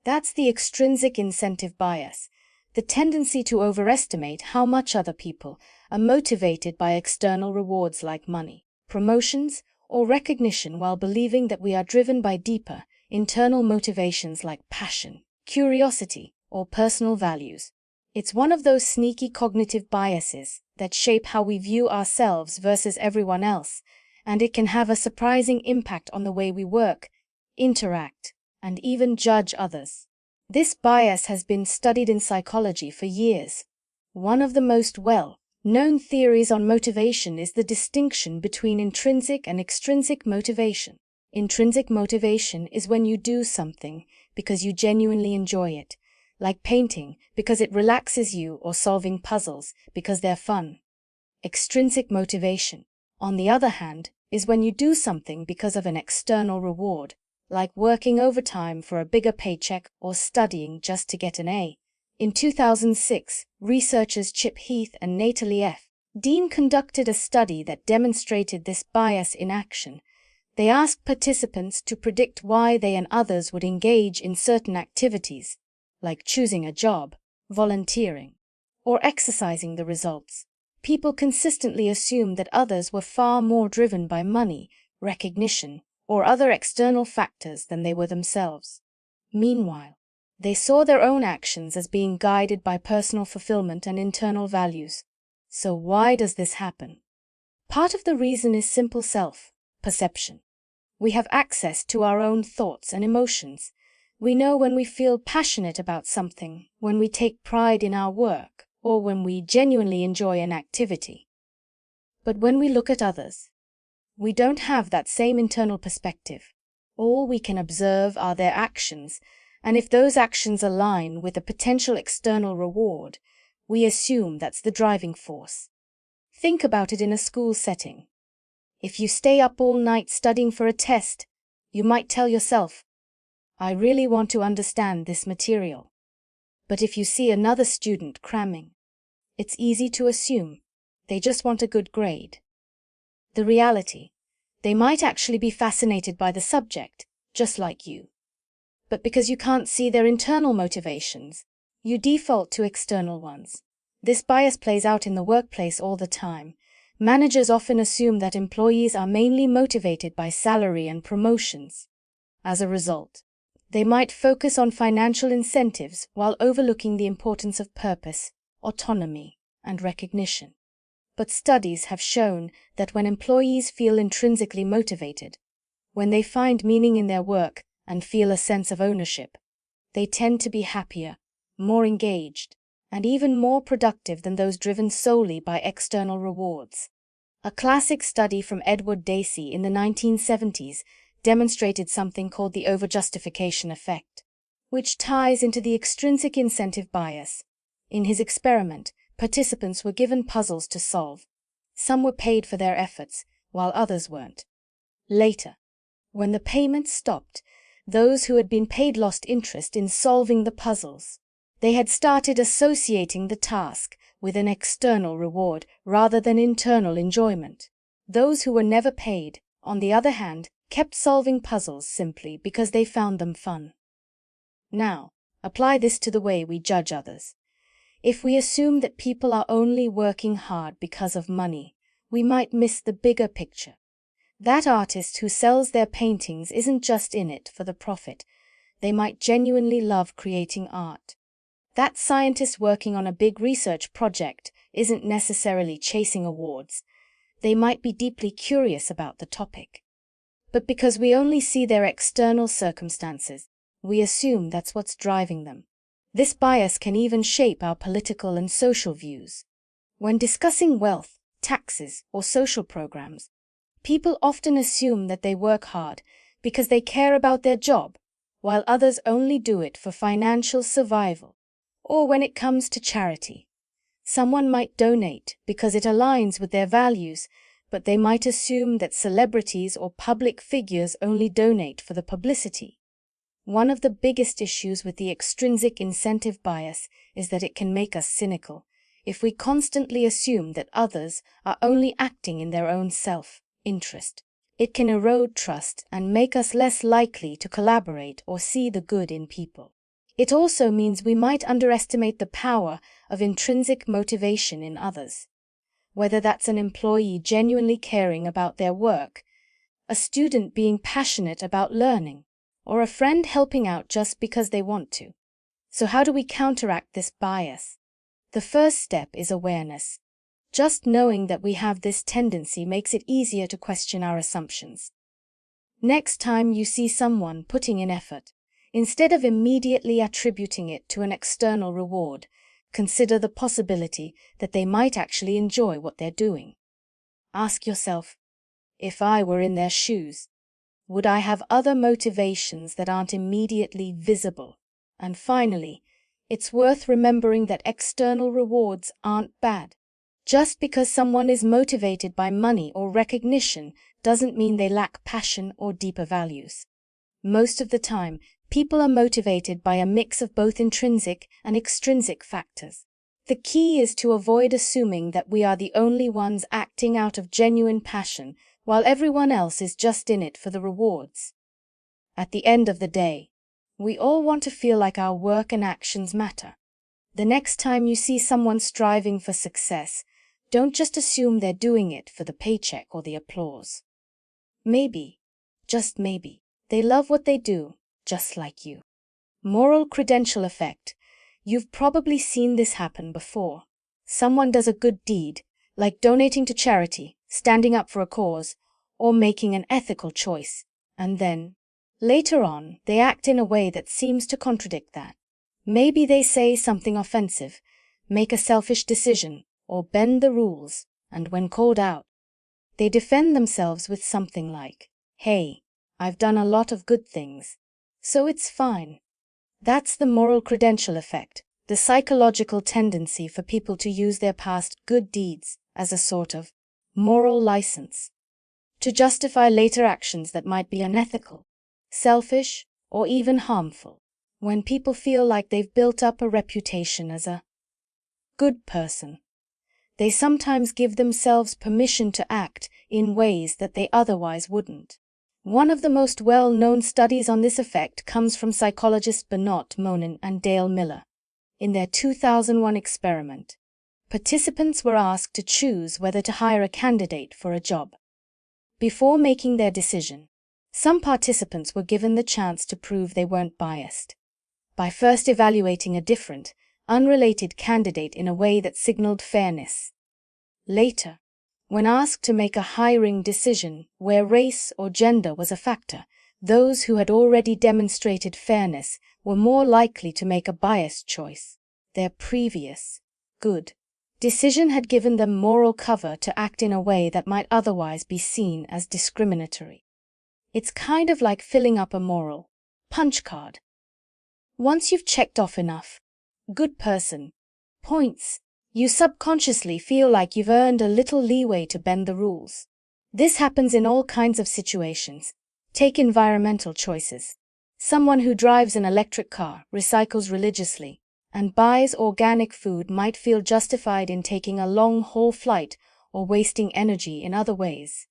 That's the extrinsic incentive bias, the tendency to overestimate how much other people are motivated by external rewards like money, promotions, or recognition, while believing that we are driven by deeper, internal motivations like passion, curiosity, or personal values. It's one of those sneaky cognitive biases that shape how we view ourselves versus everyone else, and it can have a surprising impact on the way we work, interact, and even judge others. This bias has been studied in psychology for years. One of the most well-known theories on motivation is the distinction between intrinsic and extrinsic motivation. Intrinsic motivation is when you do something because you genuinely enjoy it, like painting because it relaxes you or solving puzzles because they're fun. Extrinsic motivation, on the other hand, is when you do something because of an external reward, like working overtime for a bigger paycheck or studying just to get an A. In 2006, researchers Chip Heath and Natalie F. Dean conducted a study that demonstrated this bias in action. They asked participants to predict why they and others would engage in certain activities, like choosing a job, volunteering, or exercising the results. People consistently assumed that others were far more driven by money, recognition, or other external factors than they were themselves. Meanwhile, they saw their own actions as being guided by personal fulfillment and internal values. So why does this happen? Part of the reason is simple self-perception. We have access to our own thoughts and emotions. We know when we feel passionate about something, when we take pride in our work, or when we genuinely enjoy an activity. But when we look at others, we don't have that same internal perspective. All we can observe are their actions, and if those actions align with a potential external reward, we assume that's the driving force. Think about it in a school setting. If you stay up all night studying for a test, you might tell yourself, I really want to understand this material. But if you see another student cramming, it's easy to assume they just want a good grade. The reality, they might actually be fascinated by the subject, just like you. But because you can't see their internal motivations, you default to external ones. This bias plays out in the workplace all the time. Managers often assume that employees are mainly motivated by salary and promotions. As a result, they might focus on financial incentives while overlooking the importance of purpose, autonomy, and recognition. But studies have shown that when employees feel intrinsically motivated, when they find meaning in their work and feel a sense of ownership, they tend to be happier, more engaged, and even more productive than those driven solely by external rewards. A classic study from Edward Dacey in the 1970s demonstrated something called the Justification Effect, which ties into the extrinsic incentive bias. In his experiment, participants were given puzzles to solve. Some were paid for their efforts, while others weren't. Later, when the payment stopped, those who had been paid lost interest in solving the puzzles. They had started associating the task with an external reward rather than internal enjoyment. Those who were never paid, on the other hand, kept solving puzzles simply because they found them fun. Now, apply this to the way we judge others. If we assume that people are only working hard because of money, we might miss the bigger picture. That artist who sells their paintings isn't just in it for the profit. They might genuinely love creating art. That scientist working on a big research project isn't necessarily chasing awards. They might be deeply curious about the topic. But because we only see their external circumstances, we assume that's what's driving them. This bias can even shape our political and social views. When discussing wealth, taxes, or social programs, people often assume that they work hard because they care about their job, while others only do it for financial survival. Or when it comes to charity, someone might donate because it aligns with their values, but they might assume that celebrities or public figures only donate for the publicity. One of the biggest issues with the extrinsic incentive bias is that it can make us cynical. If we constantly assume that others are only acting in their own self-interest, it can erode trust and make us less likely to collaborate or see the good in people. It also means we might underestimate the power of intrinsic motivation in others. Whether that's an employee genuinely caring about their work, a student being passionate about learning, or a friend helping out just because they want to. So how do we counteract this bias? The first step is awareness. Just knowing that we have this tendency makes it easier to question our assumptions. Next time you see someone putting in effort, instead of immediately attributing it to an external reward, consider the possibility that they might actually enjoy what they're doing. Ask yourself, if I were in their shoes, would I have other motivations that aren't immediately visible? And finally, it's worth remembering that external rewards aren't bad. Just because someone is motivated by money or recognition doesn't mean they lack passion or deeper values. Most of the time, people are motivated by a mix of both intrinsic and extrinsic factors. The key is to avoid assuming that we are the only ones acting out of genuine passion, while everyone else is just in it for the rewards. At the end of the day, we all want to feel like our work and actions matter. The next time you see someone striving for success, don't just assume they're doing it for the paycheck or the applause. Maybe, just maybe, they love what they do, just like you. Moral credential effect. You've probably seen this happen before. Someone does a good deed, like donating to charity, standing up for a cause, or making an ethical choice, and then, later on, they act in a way that seems to contradict that. Maybe they say something offensive, make a selfish decision, or bend the rules, and when called out, they defend themselves with something like, "Hey, I've done a lot of good things, so it's fine." That's the moral credential effect, the psychological tendency for people to use their past good deeds as a sort of moral license, to justify later actions that might be unethical, selfish, or even harmful. When people feel like they've built up a reputation as a good person, they sometimes give themselves permission to act in ways that they otherwise wouldn't. One of the most well-known studies on this effect comes from psychologists Bernot Monin and Dale Miller. In their 2001 experiment, participants were asked to choose whether to hire a candidate for a job. Before making their decision, some participants were given the chance to prove they weren't biased by first evaluating a different, unrelated candidate in a way that signaled fairness. Later, when asked to make a hiring decision where race or gender was a factor, those who had already demonstrated fairness were more likely to make a biased choice. Their previous, good, decision had given them moral cover to act in a way that might otherwise be seen as discriminatory. It's kind of like filling up a moral punch card. Once you've checked off enough good person points, you subconsciously feel like you've earned a little leeway to bend the rules. This happens in all kinds of situations. Take environmental choices. Someone who drives an electric car, recycles religiously, and buys organic food might feel justified in taking a long-haul flight or wasting energy in other ways.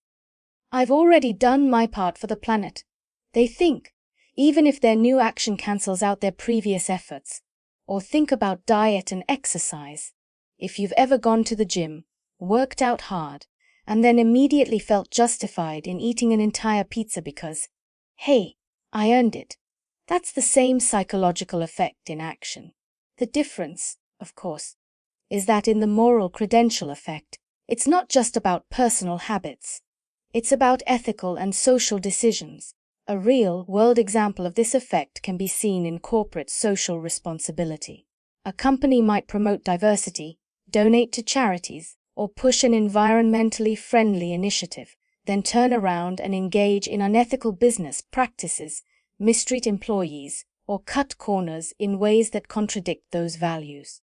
I've already done my part for the planet, they think, even if their new action cancels out their previous efforts. Or think about diet and exercise. If you've ever gone to the gym, worked out hard, and then immediately felt justified in eating an entire pizza because, hey, I earned it. That's the same psychological effect in action. The difference, of course, is that in the moral credential effect, it's not just about personal habits. It's about ethical and social decisions. A real-world example of this effect can be seen in corporate social responsibility. A company might promote diversity, donate to charities, or push an environmentally friendly initiative, then turn around and engage in unethical business practices, mistreat employees, or cut corners in ways that contradict those values.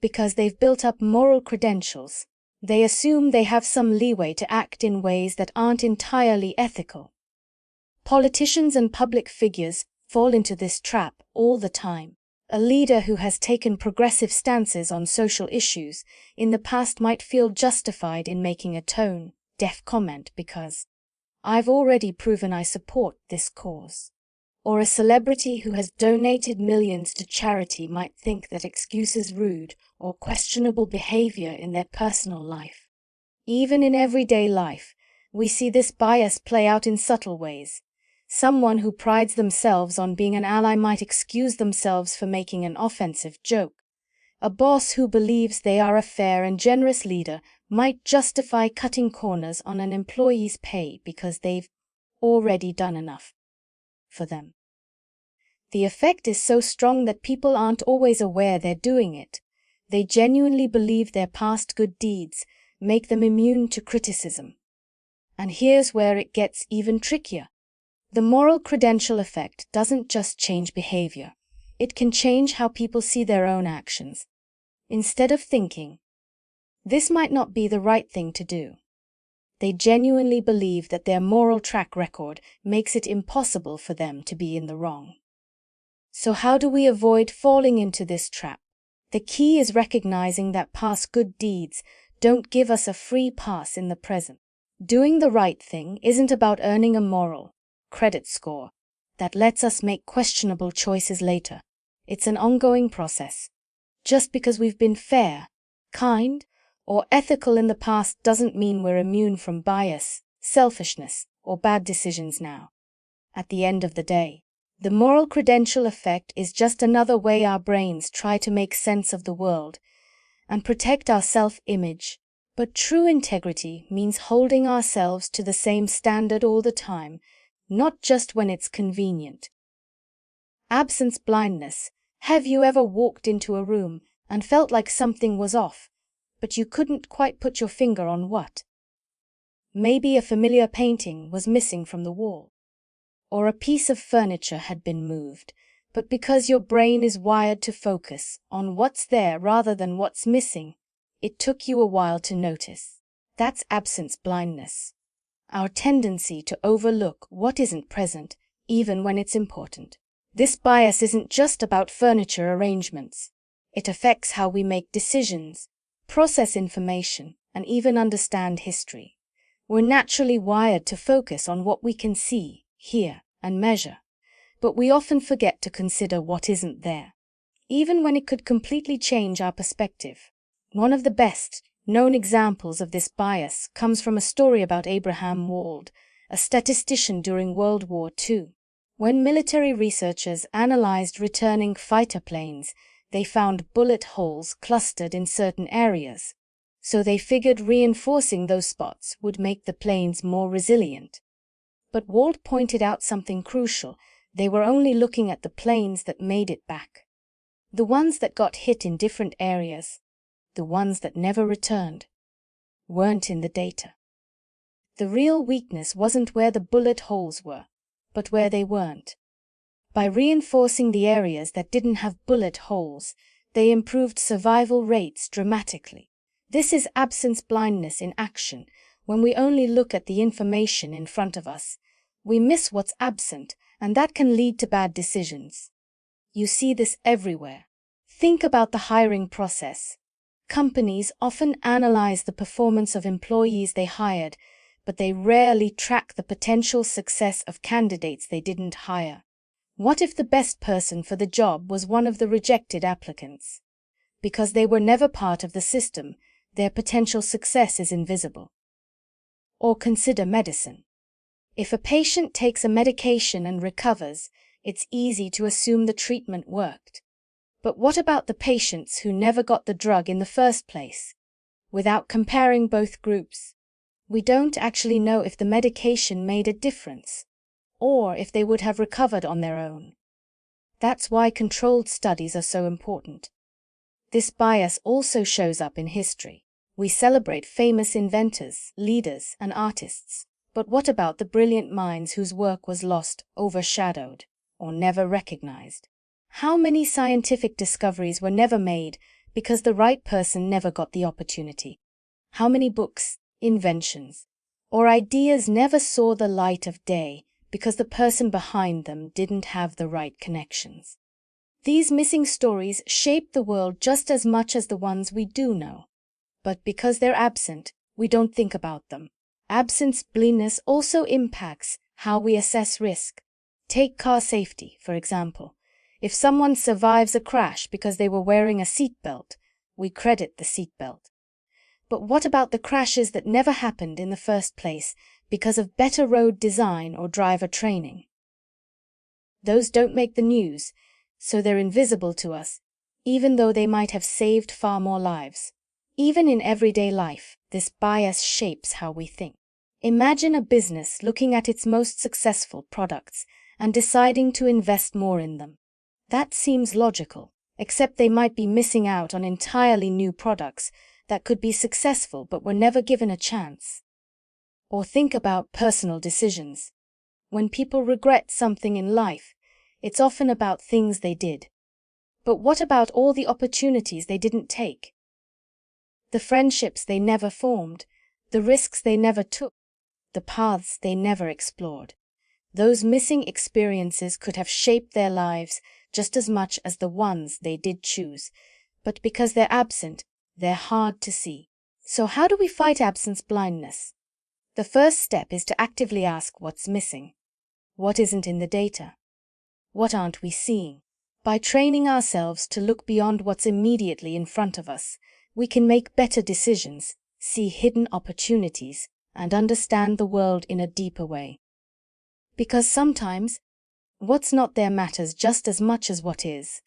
Because they've built up moral credentials, they assume they have some leeway to act in ways that aren't entirely ethical. Politicians and public figures fall into this trap all the time. A leader who has taken progressive stances on social issues in the past might feel justified in making a tone-deaf comment because, "I've already proven I support this cause." Or a celebrity who has donated millions to charity might think that excuses rude or questionable behavior in their personal life. Even in everyday life, we see this bias play out in subtle ways. Someone who prides themselves on being an ally might excuse themselves for making an offensive joke. A boss who believes they are a fair and generous leader might justify cutting corners on an employee's pay because they've already done enough for them. The effect is so strong that people aren't always aware they're doing it. They genuinely believe their past good deeds make them immune to criticism. And here's where it gets even trickier. The moral credential effect doesn't just change behavior. It can change how people see their own actions. Instead of thinking, this might not be the right thing to do, they genuinely believe that their moral track record makes it impossible for them to be in the wrong. So how do we avoid falling into this trap? The key is recognizing that past good deeds don't give us a free pass in the present. Doing the right thing isn't about earning a moral credit score that lets us make questionable choices later. It's an ongoing process. Just because we've been fair, kind, or ethical in the past doesn't mean we're immune from bias, selfishness, or bad decisions now. At the end of the day, the moral credential effect is just another way our brains try to make sense of the world and protect our self-image. But true integrity means holding ourselves to the same standard all the time, not just when it's convenient. Absence blindness. Have you ever walked into a room and felt like something was off, but you couldn't quite put your finger on what? Maybe a familiar painting was missing from the wall, or a piece of furniture had been moved, but because your brain is wired to focus on what's there rather than what's missing, it took you a while to notice. That's absence blindness. Our tendency to overlook what isn't present, even when it's important. This bias isn't just about furniture arrangements. It affects how we make decisions, process information, and even understand history. We're naturally wired to focus on what we can see, hear, and measure, but we often forget to consider what isn't there, even when it could completely change our perspective. One of the best known examples of this bias comes from a story about Abraham Wald, a statistician during World War II. When military researchers analyzed returning fighter planes, they found bullet holes clustered in certain areas, so they figured reinforcing those spots would make the planes more resilient. But Wald pointed out something crucial. They were only looking at the planes that made it back. The ones that got hit in different areas, the ones that never returned, weren't in the data. The real weakness wasn't where the bullet holes were, but where they weren't. By reinforcing the areas that didn't have bullet holes, they improved survival rates dramatically. This is absence blindness in action. When we only look at the information in front of us, we miss what's absent, and that can lead to bad decisions. You see this everywhere. Think about the hiring process. Companies often analyze the performance of employees they hired, but they rarely track the potential success of candidates they didn't hire. What if the best person for the job was one of the rejected applicants? Because they were never part of the system, their potential success is invisible. Or consider medicine. If a patient takes a medication and recovers, it's easy to assume the treatment worked. But what about the patients who never got the drug in the first place? Without comparing both groups, we don't actually know if the medication made a difference, or if they would have recovered on their own. That's why controlled studies are so important. This bias also shows up in history. We celebrate famous inventors, leaders, and artists. But what about the brilliant minds whose work was lost, overshadowed, or never recognized? How many scientific discoveries were never made because the right person never got the opportunity? How many books, inventions, or ideas never saw the light of day because the person behind them didn't have the right connections? These missing stories shape the world just as much as the ones we do know. But because they're absent, we don't think about them. Absence blindness also impacts how we assess risk. Take car safety, for example. If someone survives a crash because they were wearing a seatbelt, we credit the seatbelt. But what about the crashes that never happened in the first place because of better road design or driver training? Those don't make the news, so they're invisible to us, even though they might have saved far more lives. Even in everyday life, this bias shapes how we think. Imagine a business looking at its most successful products and deciding to invest more in them. That seems logical, except they might be missing out on entirely new products that could be successful but were never given a chance. Or think about personal decisions. When people regret something in life, it's often about things they did. But what about all the opportunities they didn't take? The friendships they never formed, the risks they never took, the paths they never explored. Those missing experiences could have shaped their lives just as much as the ones they did choose, but because they're absent, they're hard to see. So how do we fight absence blindness? The first step is to actively ask what's missing. What isn't in the data? What aren't we seeing? By training ourselves to look beyond what's immediately in front of us, we can make better decisions, see hidden opportunities, and understand the world in a deeper way. Because sometimes, what's not there matters just as much as what is.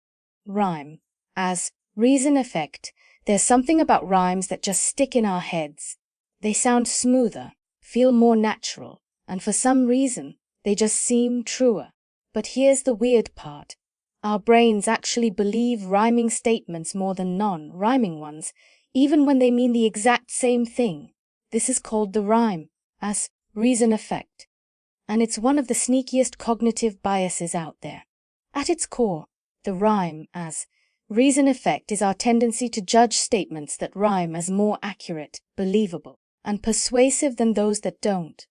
Rhyme. As reason effect, there's something about rhymes that just stick in our heads. They sound smoother, feel more natural, and for some reason, they just seem truer. But here's the weird part. Our brains actually believe rhyming statements more than non-rhyming ones, even when they mean the exact same thing. This is called the rhyme, as reason effect. And it's one of the sneakiest cognitive biases out there. At its core, the rhyme as reason effect is our tendency to judge statements that rhyme as more accurate, believable, and persuasive than those that don't.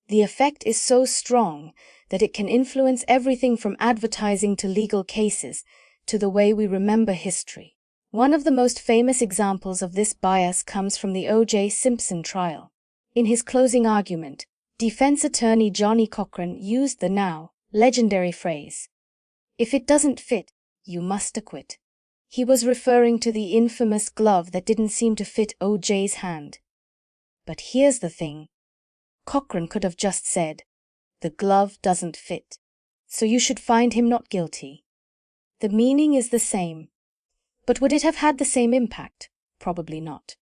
The effect is so strong that it can influence everything from advertising to legal cases to the way we remember history. One of the most famous examples of this bias comes from the O.J. Simpson trial. In his closing argument, defense attorney Johnny Cochran used the now legendary phrase, "If it doesn't fit, you must acquit." He was referring to the infamous glove that didn't seem to fit O.J.'s hand. But here's the thing. Cochran could have just said, "The glove doesn't fit, so you should find him not guilty." The meaning is the same. But would it have had the same impact? Probably not.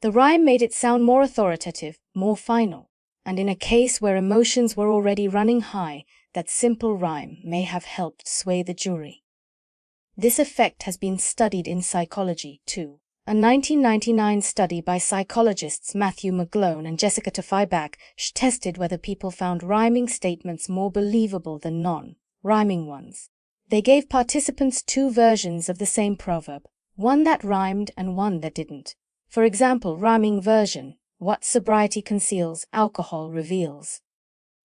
The rhyme made it sound more authoritative, more final, and in a case where emotions were already running high, that simple rhyme may have helped sway the jury. This effect has been studied in psychology, too. A 1999 study by psychologists Matthew McGlone and Jessica Tafibach tested whether people found rhyming statements more believable than non-rhyming ones. They gave participants two versions of the same proverb, one that rhymed and one that didn't. For example, rhyming version, "What sobriety conceals, alcohol reveals."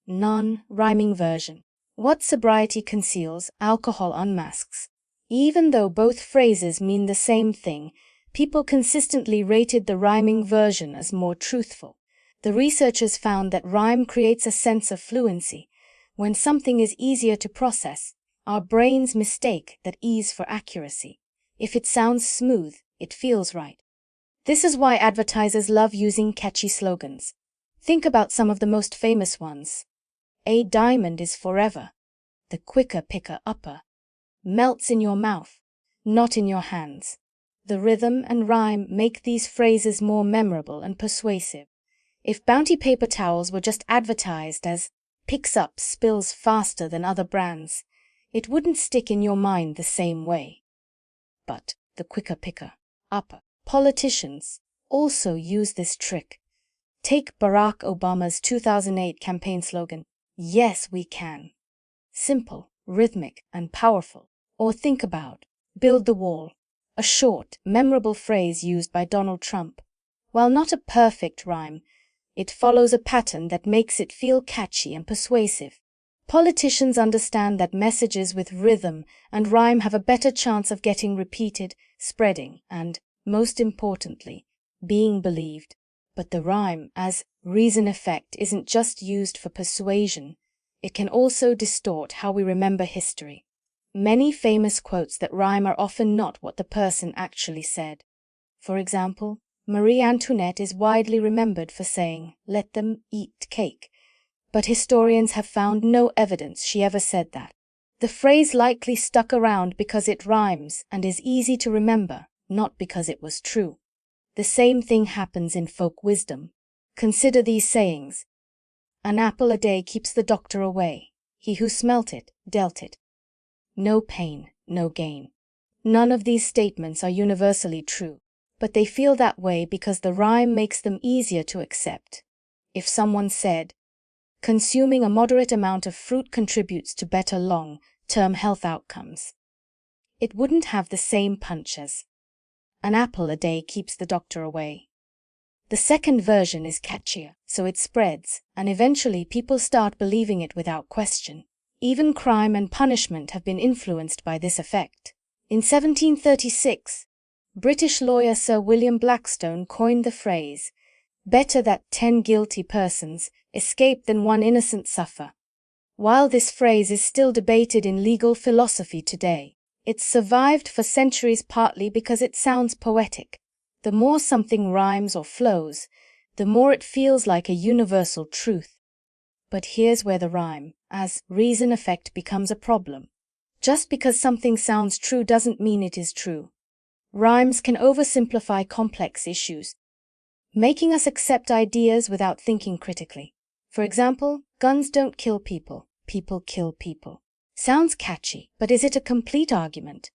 Non-rhyming version, "What sobriety conceals, alcohol unmasks." Even though both phrases mean the same thing, people consistently rated the rhyming version as more truthful. The researchers found that rhyme creates a sense of fluency. When something is easier to process, our brains mistake that ease for accuracy. If it sounds smooth, it feels right. This is why advertisers love using catchy slogans. Think about some of the most famous ones. "A diamond is forever. The quicker picker upper. Melts in your mouth, not in your hands." The rhythm and rhyme make these phrases more memorable and persuasive. If Bounty paper towels were just advertised as "picks up, spills faster than other brands," it wouldn't stick in your mind the same way. But the quicker picker upper. Politicians also use this trick. Take Barack Obama's 2008 campaign slogan, "Yes, we can." Simple, rhythmic, and powerful. Or think about "Build the wall," a short, memorable phrase used by Donald Trump. While not a perfect rhyme, it follows a pattern that makes it feel catchy and persuasive. Politicians understand that messages with rhythm and rhyme have a better chance of getting repeated, spreading, and, most importantly, being believed. But the rhyme, as reason effect, isn't just used for persuasion. It can also distort how we remember history. Many famous quotes that rhyme are often not what the person actually said. For example, Marie Antoinette is widely remembered for saying, "Let them eat cake," but historians have found no evidence she ever said that. The phrase likely stuck around because it rhymes and is easy to remember, not because it was true. The same thing happens in folk wisdom. Consider these sayings. An apple a day keeps the doctor away. He who smelt it, dealt it. No pain, no gain. None of these statements are universally true, but they feel that way because the rhyme makes them easier to accept. If someone said, consuming a moderate amount of fruit contributes to better long-term health outcomes, it wouldn't have the same punch as an apple a day keeps the doctor away. The second version is catchier, so it spreads, and eventually people start believing it without question. Even crime and punishment have been influenced by this effect. In 1736, British lawyer Sir William Blackstone coined the phrase, "Better that 10 guilty persons escape than one innocent suffer." While this phrase is still debated in legal philosophy today, it's survived for centuries partly because it sounds poetic. The more something rhymes or flows, the more it feels like a universal truth. But here's where the rhyme, as reason effect, becomes a problem. Just because something sounds true doesn't mean it is true. Rhymes can oversimplify complex issues, making us accept ideas without thinking critically. For example, guns don't kill people, people kill people. Sounds catchy, but is it a complete argument?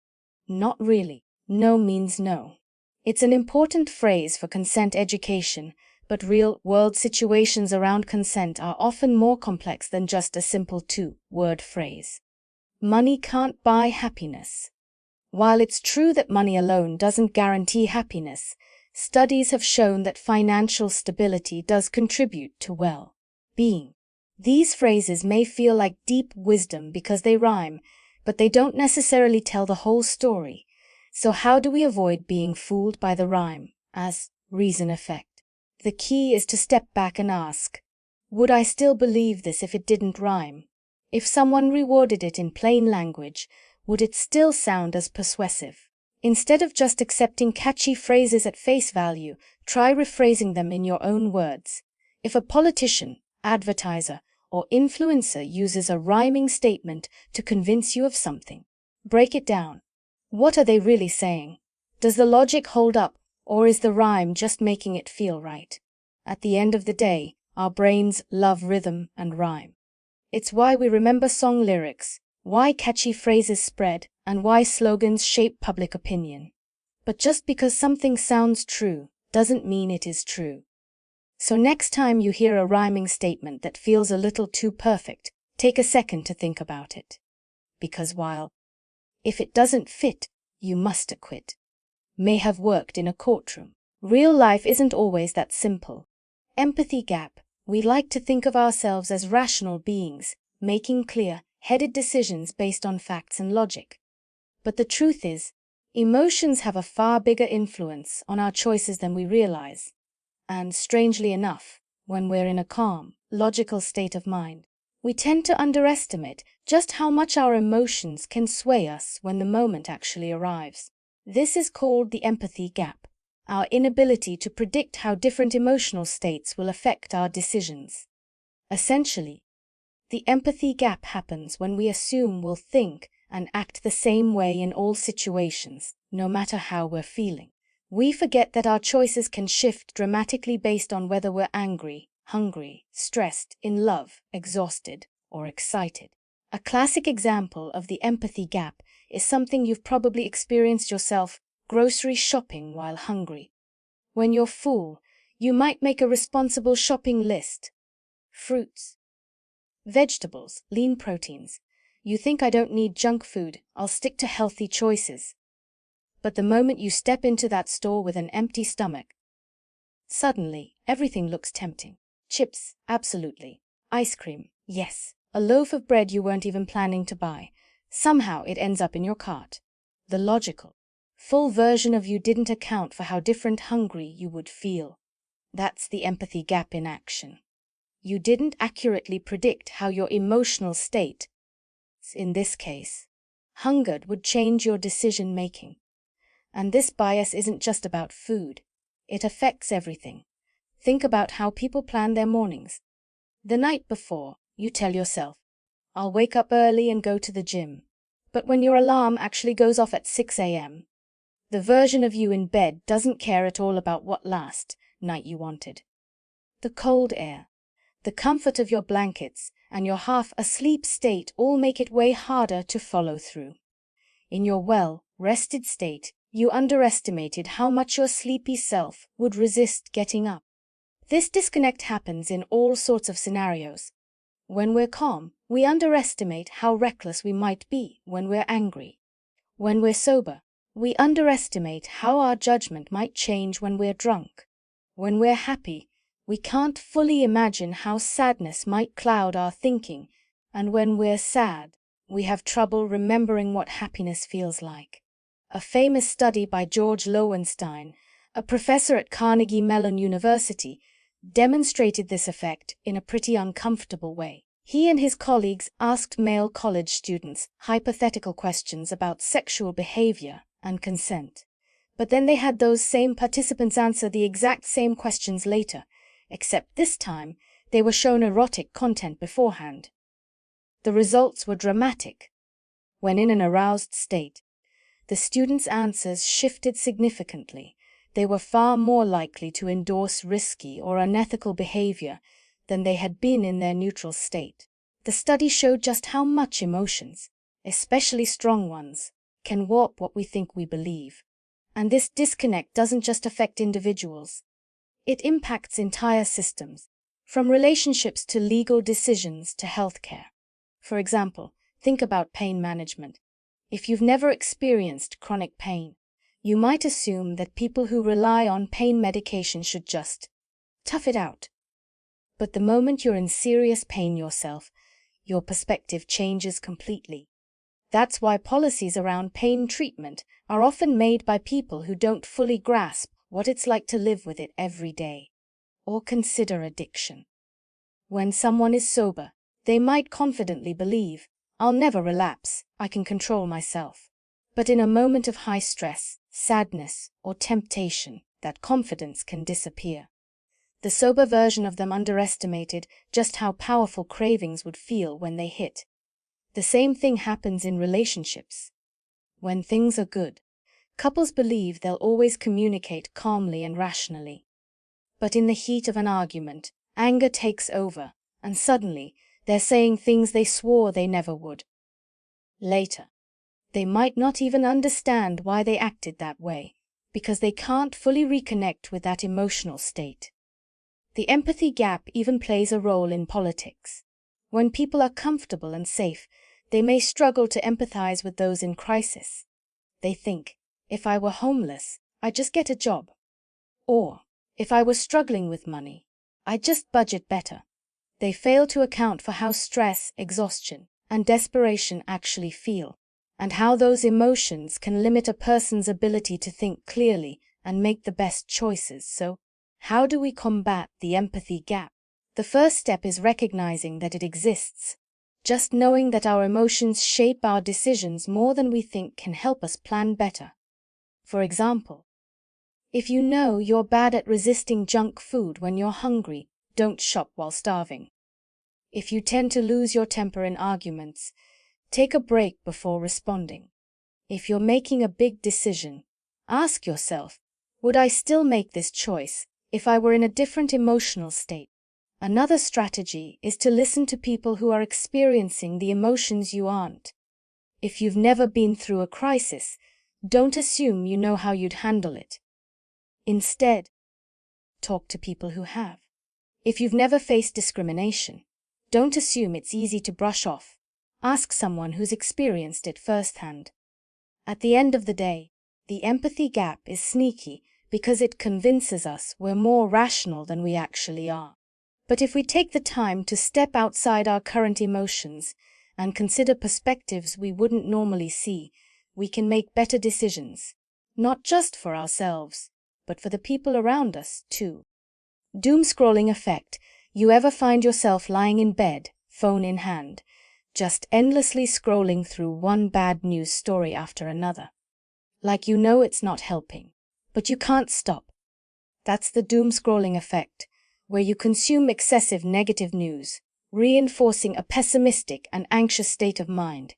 Not really. No means no. It's an important phrase for consent education, but real-world situations around consent are often more complex than just a simple two-word phrase. Money can't buy happiness. While it's true that money alone doesn't guarantee happiness, studies have shown that financial stability does contribute to well-being. These phrases may feel like deep wisdom because they rhyme, but they don't necessarily tell the whole story. So how do we avoid being fooled by the rhyme as reason effect? The key is to step back and ask, would I still believe this if it didn't rhyme? If someone reworded it in plain language, would it still sound as persuasive? Instead of just accepting catchy phrases at face value, try rephrasing them in your own words. If a politician, advertiser, or influencer uses a rhyming statement to convince you of something, break it down. What are they really saying? Does the logic hold up, or is the rhyme just making it feel right? At the end of the day, our brains love rhythm and rhyme. It's why we remember song lyrics, why catchy phrases spread, and why slogans shape public opinion. But just because something sounds true doesn't mean it is true. So next time you hear a rhyming statement that feels a little too perfect, take a second to think about it. Because while if it doesn't fit, you must acquit may have worked in a courtroom, real life isn't always that simple. Empathy gap. We like to think of ourselves as rational beings, making clear-headed decisions based on facts and logic. But the truth is, emotions have a far bigger influence on our choices than we realize. And strangely enough, when we're in a calm, logical state of mind, we tend to underestimate just how much our emotions can sway us when the moment actually arrives. This is called the empathy gap, our inability to predict how different emotional states will affect our decisions. Essentially, the empathy gap happens when we assume we'll think and act the same way in all situations, no matter how we're feeling. We forget that our choices can shift dramatically based on whether we're angry, hungry, stressed, in love, exhausted, or excited. A classic example of the empathy gap is something you've probably experienced yourself: grocery shopping while hungry. When you're full, you might make a responsible shopping list. Fruits, vegetables, lean proteins. You think, I don't need junk food, I'll stick to healthy choices. But the moment you step into that store with an empty stomach, suddenly everything looks tempting. Chips, absolutely. Ice cream, yes. A loaf of bread you weren't even planning to buy. Somehow it ends up in your cart. The logical, full version of you didn't account for how different hungry you would feel. That's the empathy gap in action. You didn't accurately predict how your emotional state, in this case, hungered, would change your decision-making. And this bias isn't just about food. It affects everything. Think about how people plan their mornings. The night before, you tell yourself, I'll wake up early and go to the gym. But when your alarm actually goes off at 6 a.m., the version of you in bed doesn't care at all about what last night you wanted. The cold air, the comfort of your blankets, and your half-asleep state all make it way harder to follow through. In your well-rested state, you underestimated how much your sleepy self would resist getting up. This disconnect happens in all sorts of scenarios. When we're calm, we underestimate how reckless we might be when we're angry. When we're sober, we underestimate how our judgment might change when we're drunk. When we're happy, we can't fully imagine how sadness might cloud our thinking, and when we're sad, we have trouble remembering what happiness feels like. A famous study by George Lowenstein, a professor at Carnegie Mellon University, demonstrated this effect in a pretty uncomfortable way. He and his colleagues asked male college students hypothetical questions about sexual behavior and consent. But then they had those same participants answer the exact same questions later, except this time they were shown erotic content beforehand. The results were dramatic. When in an aroused state, the students' answers shifted significantly. They were far more likely to endorse risky or unethical behavior than they had been in their neutral state. The study showed just how much emotions, especially strong ones, can warp what we think we believe. And this disconnect doesn't just affect individuals. It impacts entire systems, from relationships to legal decisions to healthcare. For example, think about pain management. If you've never experienced chronic pain, you might assume that people who rely on pain medication should just tough it out. But the moment you're in serious pain yourself, your perspective changes completely. That's why policies around pain treatment are often made by people who don't fully grasp what it's like to live with it every day, or consider addiction. When someone is sober, they might confidently believe, "I'll never relapse, I can control myself." But in a moment of high stress, sadness, or temptation, that confidence can disappear. The sober version of them underestimated just how powerful cravings would feel when they hit. The same thing happens in relationships. When things are good, couples believe they'll always communicate calmly and rationally. But in the heat of an argument, anger takes over, and suddenly they're saying things they swore they never would. Later, they might not even understand why they acted that way, because they can't fully reconnect with that emotional state. The empathy gap even plays a role in politics. When people are comfortable and safe, they may struggle to empathize with those in crisis. They think, if I were homeless, I'd just get a job. Or, if I was struggling with money, I'd just budget better. They fail to account for how stress, exhaustion, and desperation actually feel, and how those emotions can limit a person's ability to think clearly and make the best choices. So, how do we combat the empathy gap? The first step is recognizing that it exists. Just knowing that our emotions shape our decisions more than we think can help us plan better. For example, if you know you're bad at resisting junk food when you're hungry, don't shop while starving. If you tend to lose your temper in arguments, take a break before responding. If you're making a big decision, ask yourself, would I still make this choice if I were in a different emotional state? Another strategy is to listen to people who are experiencing the emotions you aren't. If you've never been through a crisis, don't assume you know how you'd handle it. Instead, talk to people who have. If you've never faced discrimination, don't assume it's easy to brush off. Ask someone who's experienced it firsthand. At the end of the day, the empathy gap is sneaky because it convinces us we're more rational than we actually are. But if we take the time to step outside our current emotions and consider perspectives we wouldn't normally see, we can make better decisions, not just for ourselves, but for the people around us, too. Doomscrolling effect. You ever find yourself lying in bed, phone in hand, just endlessly scrolling through one bad news story after another? Like you know it's not helping, but you can't stop. That's the doomscrolling effect, where you consume excessive negative news, reinforcing a pessimistic and anxious state of mind.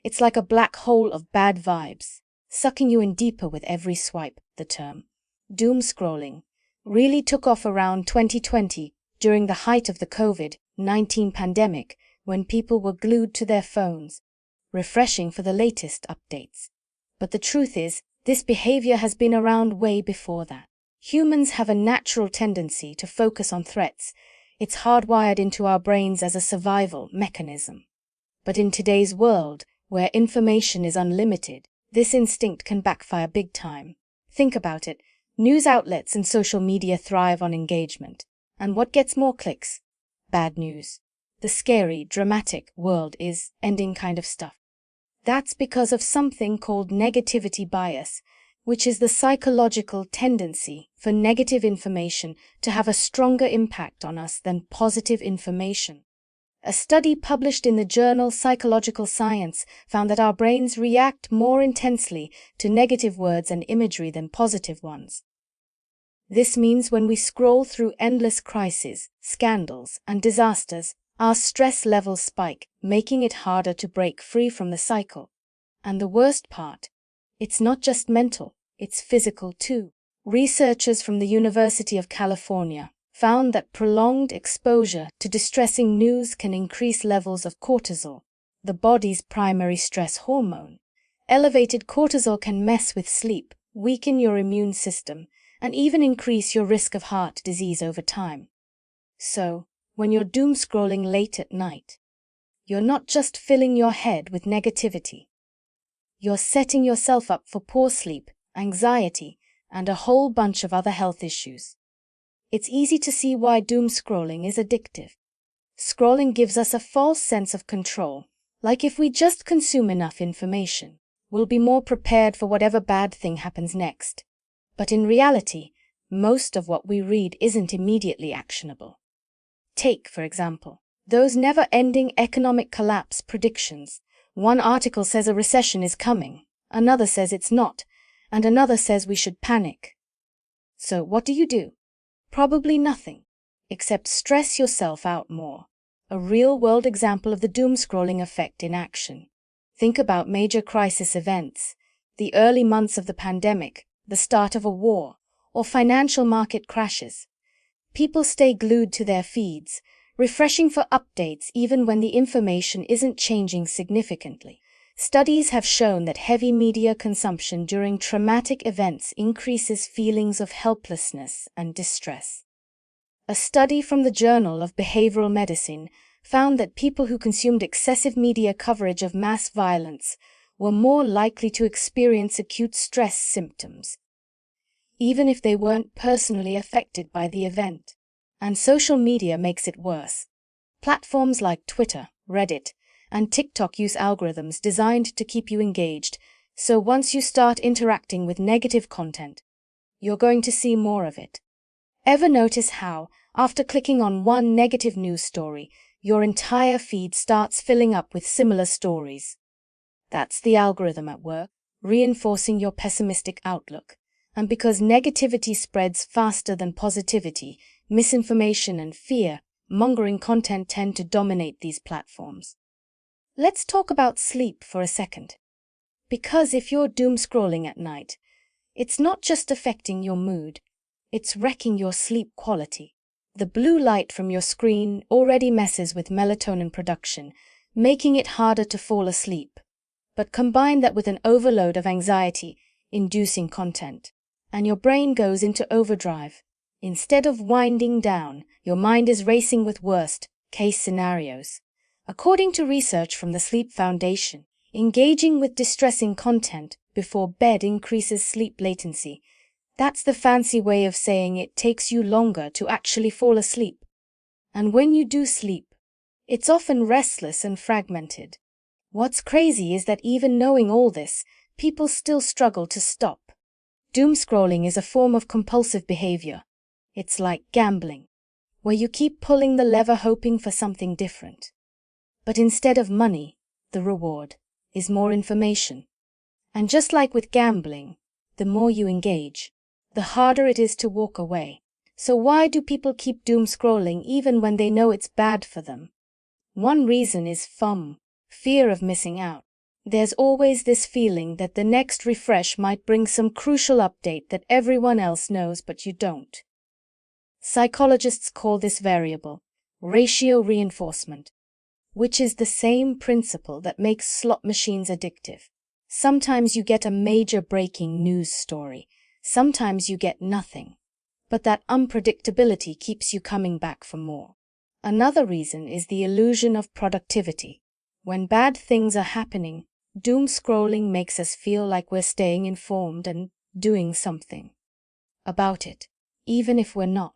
It's like a black hole of bad vibes, sucking you in deeper with every swipe. The term doom scrolling really took off around 2020 during the height of the COVID-19 pandemic, when people were glued to their phones, refreshing for the latest updates. But the truth is, this behavior has been around way before that. Humans have a natural tendency to focus on threats. It's hardwired into our brains as a survival mechanism. But in today's world, where information is unlimited, this instinct can backfire big time. Think about it. News outlets and social media thrive on engagement. And what gets more clicks? Bad news. The scary, dramatic world is ending kind of stuff. That's because of something called negativity bias, which is the psychological tendency for negative information to have a stronger impact on us than positive information. A study published in the journal Psychological Science found that our brains react more intensely to negative words and imagery than positive ones. This means when we scroll through endless crises, scandals, and disasters, our stress levels spike, making it harder to break free from the cycle. And the worst part, it's not just mental, it's physical too. Researchers from the University of California found that prolonged exposure to distressing news can increase levels of cortisol, the body's primary stress hormone. Elevated cortisol can mess with sleep, weaken your immune system, and even increase your risk of heart disease over time. So, when you're doom scrolling late at night, you're not just filling your head with negativity. You're setting yourself up for poor sleep, anxiety, and a whole bunch of other health issues. It's easy to see why doom scrolling is addictive. Scrolling gives us a false sense of control, like if we just consume enough information, we'll be more prepared for whatever bad thing happens next. But in reality, most of what we read isn't immediately actionable. Take, for example, those never-ending economic collapse predictions. One article says a recession is coming, another says it's not, and another says we should panic. So what do? Probably nothing, except stress yourself out more. A real-world example of the doom-scrolling effect in action. Think about major crisis events, the early months of the pandemic, the start of a war, or financial market crashes. People stay glued to their feeds, refreshing for updates even when the information isn't changing significantly. Studies have shown that heavy media consumption during traumatic events increases feelings of helplessness and distress. A study from the Journal of Behavioral Medicine found that people who consumed excessive media coverage of mass violence were more likely to experience acute stress symptoms, even if they weren't personally affected by the event. And social media makes it worse. Platforms like Twitter, Reddit, and TikTok use algorithms designed to keep you engaged, so once you start interacting with negative content, you're going to see more of it. Ever notice how, after clicking on one negative news story, your entire feed starts filling up with similar stories? That's the algorithm at work, reinforcing your pessimistic outlook. And because negativity spreads faster than positivity, misinformation and fear-mongering content tend to dominate these platforms. Let's talk about sleep for a second. Because if you're doom scrolling at night, it's not just affecting your mood, it's wrecking your sleep quality. The blue light from your screen already messes with melatonin production, making it harder to fall asleep. But combine that with an overload of anxiety-inducing content, and your brain goes into overdrive. Instead of winding down, your mind is racing with worst-case scenarios. According to research from the Sleep Foundation, engaging with distressing content before bed increases sleep latency. That's the fancy way of saying it takes you longer to actually fall asleep. And when you do sleep, it's often restless and fragmented. What's crazy is that even knowing all this, people still struggle to stop. Doom scrolling is a form of compulsive behavior. It's like gambling, where you keep pulling the lever hoping for something different. But instead of money, the reward is more information. And just like with gambling, the more you engage, the harder it is to walk away. So why do people keep doom scrolling even when they know it's bad for them? One reason is FOMO, fear of missing out. There's always this feeling that the next refresh might bring some crucial update that everyone else knows but you don't. Psychologists call this variable ratio reinforcement, which is the same principle that makes slot machines addictive. Sometimes you get a major breaking news story, sometimes you get nothing, but that unpredictability keeps you coming back for more. Another reason is the illusion of productivity. When bad things are happening, doom scrolling makes us feel like we're staying informed and doing something about it, even if we're not.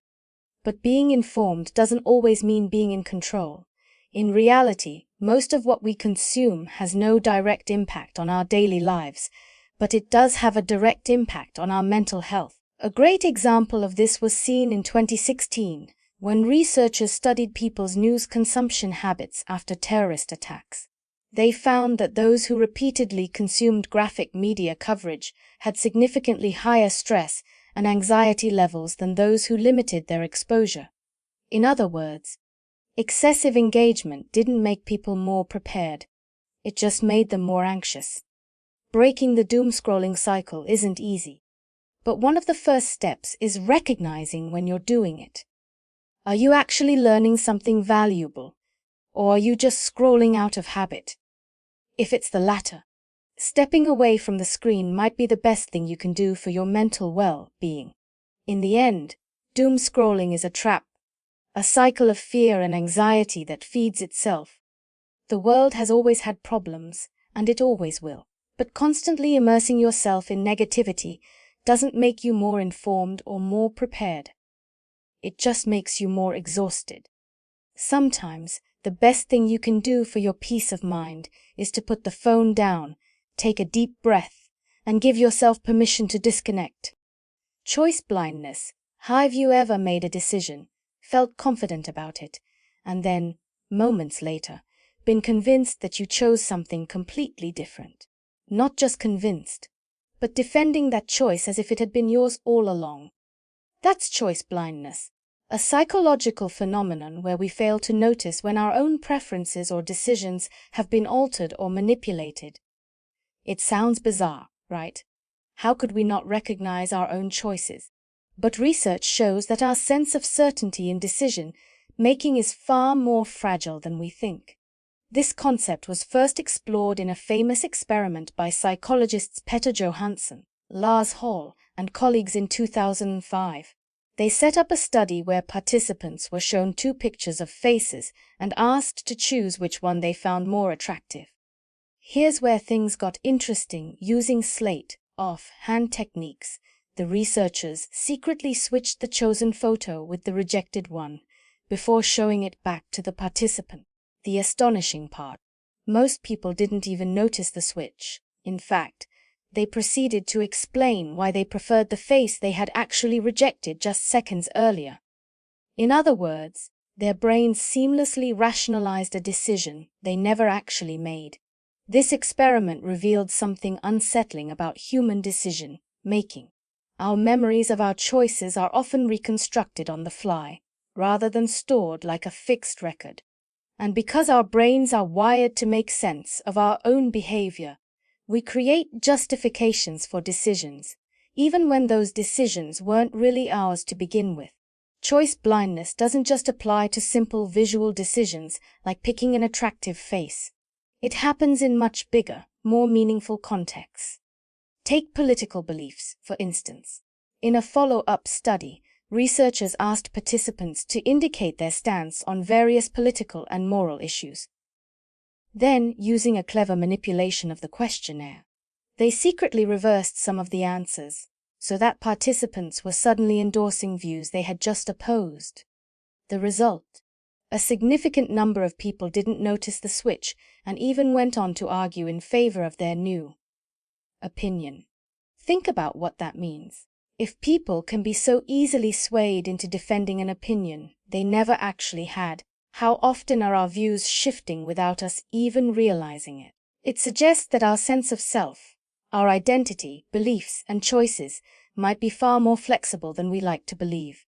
But being informed doesn't always mean being in control. In reality, most of what we consume has no direct impact on our daily lives, but it does have a direct impact on our mental health. A great example of this was seen in 2016, when researchers studied people's news consumption habits after terrorist attacks. They found that those who repeatedly consumed graphic media coverage had significantly higher stress and anxiety levels than those who limited their exposure. In other words, excessive engagement didn't make people more prepared. It just made them more anxious. Breaking the doom-scrolling cycle isn't easy. But one of the first steps is recognizing when you're doing it. Are you actually learning something valuable? Or are you just scrolling out of habit? If it's the latter, stepping away from the screen might be the best thing you can do for your mental well-being. In the end, doom scrolling is a trap, a cycle of fear and anxiety that feeds itself. The world has always had problems, and it always will. But constantly immersing yourself in negativity doesn't make you more informed or more prepared. It just makes you more exhausted. Sometimes, the best thing you can do for your peace of mind is to put the phone down, take a deep breath, and give yourself permission to disconnect. Choice blindness. Have you ever made a decision, felt confident about it, and then, moments later, been convinced that you chose something completely different? Not just convinced, but defending that choice as if it had been yours all along. That's choice blindness, a psychological phenomenon where we fail to notice when our own preferences or decisions have been altered or manipulated. It sounds bizarre, right? How could we not recognize our own choices? But research shows that our sense of certainty in decision making is far more fragile than we think. This concept was first explored in a famous experiment by psychologists Peter Johansson, Lars Hall, and colleagues in 2005. They set up a study where participants were shown two pictures of faces and asked to choose which one they found more attractive. Here's where things got interesting. Using slate, hand techniques, the researchers secretly switched the chosen photo with the rejected one before showing it back to the participant. The astonishing part, most people didn't even notice the switch. In fact, they proceeded to explain why they preferred the face they had actually rejected just seconds earlier. In other words, their brains seamlessly rationalized a decision they never actually made. This experiment revealed something unsettling about human decision making. Our memories of our choices are often reconstructed on the fly, rather than stored like a fixed record. And because our brains are wired to make sense of our own behavior, we create justifications for decisions, even when those decisions weren't really ours to begin with. Choice blindness doesn't just apply to simple visual decisions like picking an attractive face. It happens in much bigger, more meaningful contexts. Take political beliefs, for instance. In a follow-up study, researchers asked participants to indicate their stance on various political and moral issues. Then, using a clever manipulation of the questionnaire, they secretly reversed some of the answers, so that participants were suddenly endorsing views they had just opposed. The result? A significant number of people didn't notice the switch and even went on to argue in favor of their new opinion. Think about what that means. If people can be so easily swayed into defending an opinion they never actually had, how often are our views shifting without us even realizing it? It suggests that our sense of self, our identity, beliefs, and choices might be far more flexible than we like to believe.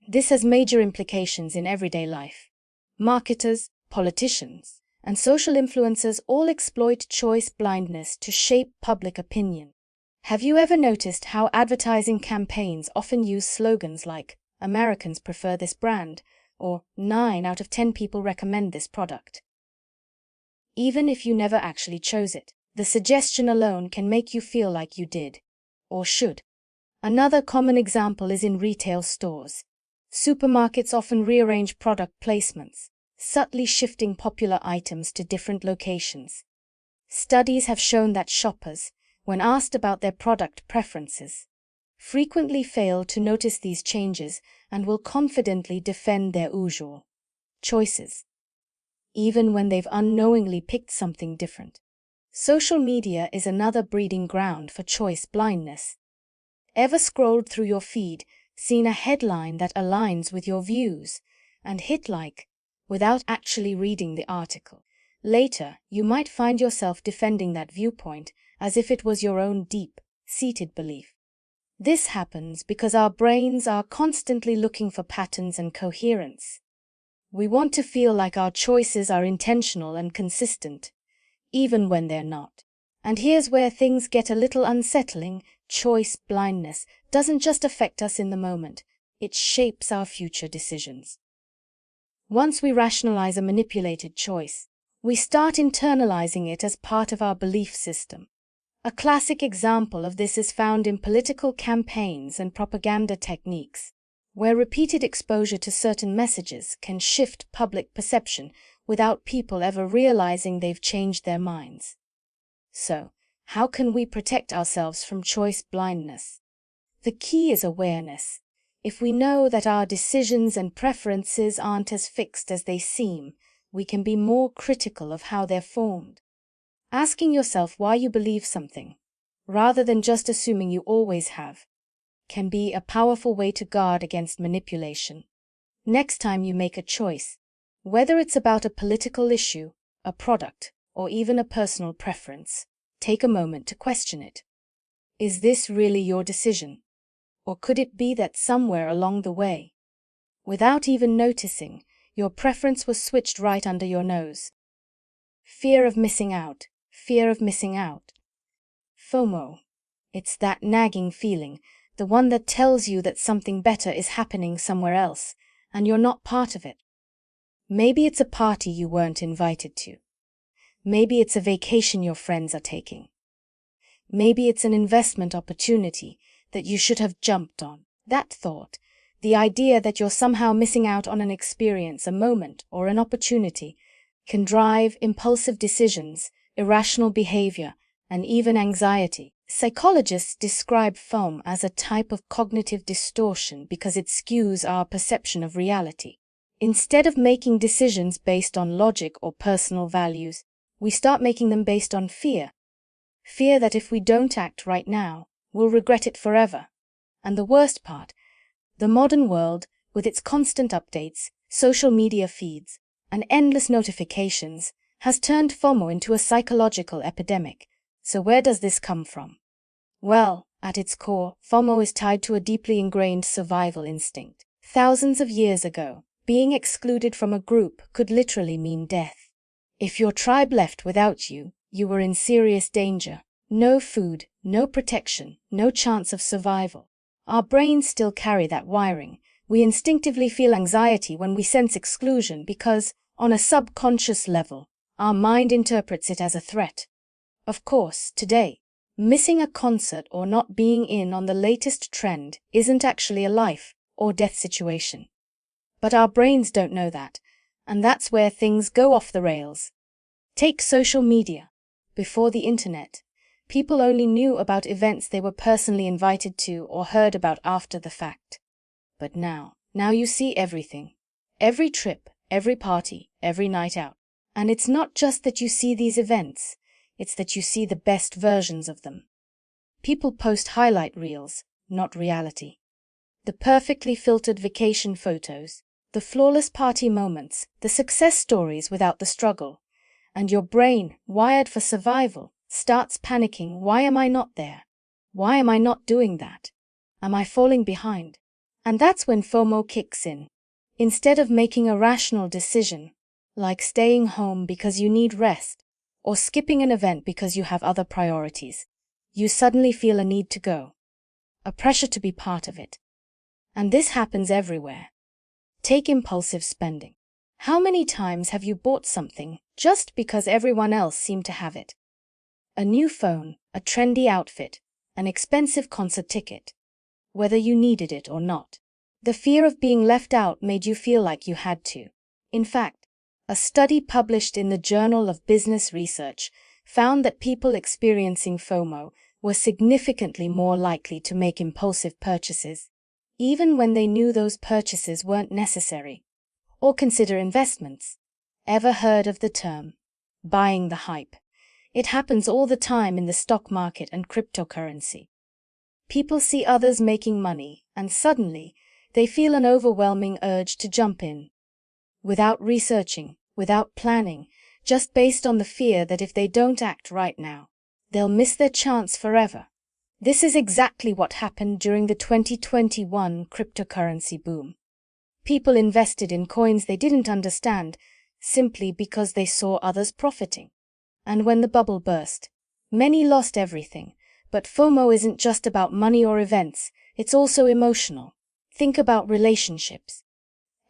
This has major implications in everyday life. Marketers, politicians, and social influencers all exploit choice blindness to shape public opinion. Have you ever noticed how advertising campaigns often use slogans like, "Americans prefer this brand," or "9 out of 10 people recommend this product"? Even if you never actually chose it, the suggestion alone can make you feel like you did, or should. Another common example is in retail stores. Supermarkets often rearrange product placements, subtly shifting popular items to different locations. Studies have shown that shoppers, when asked about their product preferences, frequently fail to notice these changes and will confidently defend their usual choices, even when they've unknowingly picked something different. Social media is another breeding ground for choice blindness. Ever scrolled through your feed, seen a headline that aligns with your views, and hit like without actually reading the article? Later, you might find yourself defending that viewpoint as if it was your own deep-seated belief. This happens because our brains are constantly looking for patterns and coherence. We want to feel like our choices are intentional and consistent, even when they're not. And here's where things get a little unsettling. Choice blindness doesn't just affect us in the moment, it shapes our future decisions. Once we rationalize a manipulated choice, we start internalizing it as part of our belief system. A classic example of this is found in political campaigns and propaganda techniques, where repeated exposure to certain messages can shift public perception without people ever realizing they've changed their minds. So, how can we protect ourselves from choice blindness? The key is awareness. If we know that our decisions and preferences aren't as fixed as they seem, we can be more critical of how they're formed. Asking yourself why you believe something, rather than just assuming you always have, can be a powerful way to guard against manipulation. Next time you make a choice, whether it's about a political issue, a product, or even a personal preference, take a moment to question it. Is this really your decision? Or could it be that somewhere along the way, without even noticing, your preference was switched right under your nose? Fear of missing out. Fear of missing out. FOMO. It's that nagging feeling, the one that tells you that something better is happening somewhere else, and you're not part of it. Maybe it's a party you weren't invited to. Maybe it's a vacation your friends are taking. Maybe it's an investment opportunity that you should have jumped on. That thought, the idea that you're somehow missing out on an experience, a moment, or an opportunity, can drive impulsive decisions, irrational behavior, and even anxiety. Psychologists describe FOMO as a type of cognitive distortion because it skews our perception of reality. Instead of making decisions based on logic or personal values, we start making them based on fear. Fear that if we don't act right now, we'll regret it forever. And the worst part, the modern world, with its constant updates, social media feeds, and endless notifications, has turned FOMO into a psychological epidemic. So where does this come from? Well, at its core, FOMO is tied to a deeply ingrained survival instinct. Thousands of years ago, being excluded from a group could literally mean death. If your tribe left without you, you were in serious danger. No food, no protection, no chance of survival. Our brains still carry that wiring. We instinctively feel anxiety when we sense exclusion because, on a subconscious level, our mind interprets it as a threat. Of course, today, missing a concert or not being in on the latest trend isn't actually a life or death situation. But our brains don't know that, and that's where things go off the rails. Take social media. Before the internet, people only knew about events they were personally invited to or heard about after the fact. But now you see everything. Every trip, every party, every night out. And it's not just that you see these events, it's that you see the best versions of them. People post highlight reels, not reality. The perfectly filtered vacation photos, the flawless party moments, the success stories without the struggle. And your brain, wired for survival, starts panicking. Why am I not there? Why am I not doing that? Am I falling behind? And that's when FOMO kicks in. Instead of making a rational decision, like staying home because you need rest, or skipping an event because you have other priorities. You suddenly feel a need to go, a pressure to be part of it. And this happens everywhere. Take impulsive spending. How many times have you bought something just because everyone else seemed to have it? A new phone, a trendy outfit, an expensive concert ticket, whether you needed it or not. The fear of being left out made you feel like you had to. In fact, a study published in the Journal of Business Research found that people experiencing FOMO were significantly more likely to make impulsive purchases, even when they knew those purchases weren't necessary. Or consider investments. Ever heard of the term buying the hype? It happens all the time in the stock market and cryptocurrency. People see others making money, and suddenly they feel an overwhelming urge to jump in. Without researching, without planning, just based on the fear that if they don't act right now, they'll miss their chance forever. This is exactly what happened during the 2021 cryptocurrency boom. People invested in coins they didn't understand simply because they saw others profiting. And when the bubble burst, many lost everything. But FOMO isn't just about money or events, it's also emotional. Think about relationships.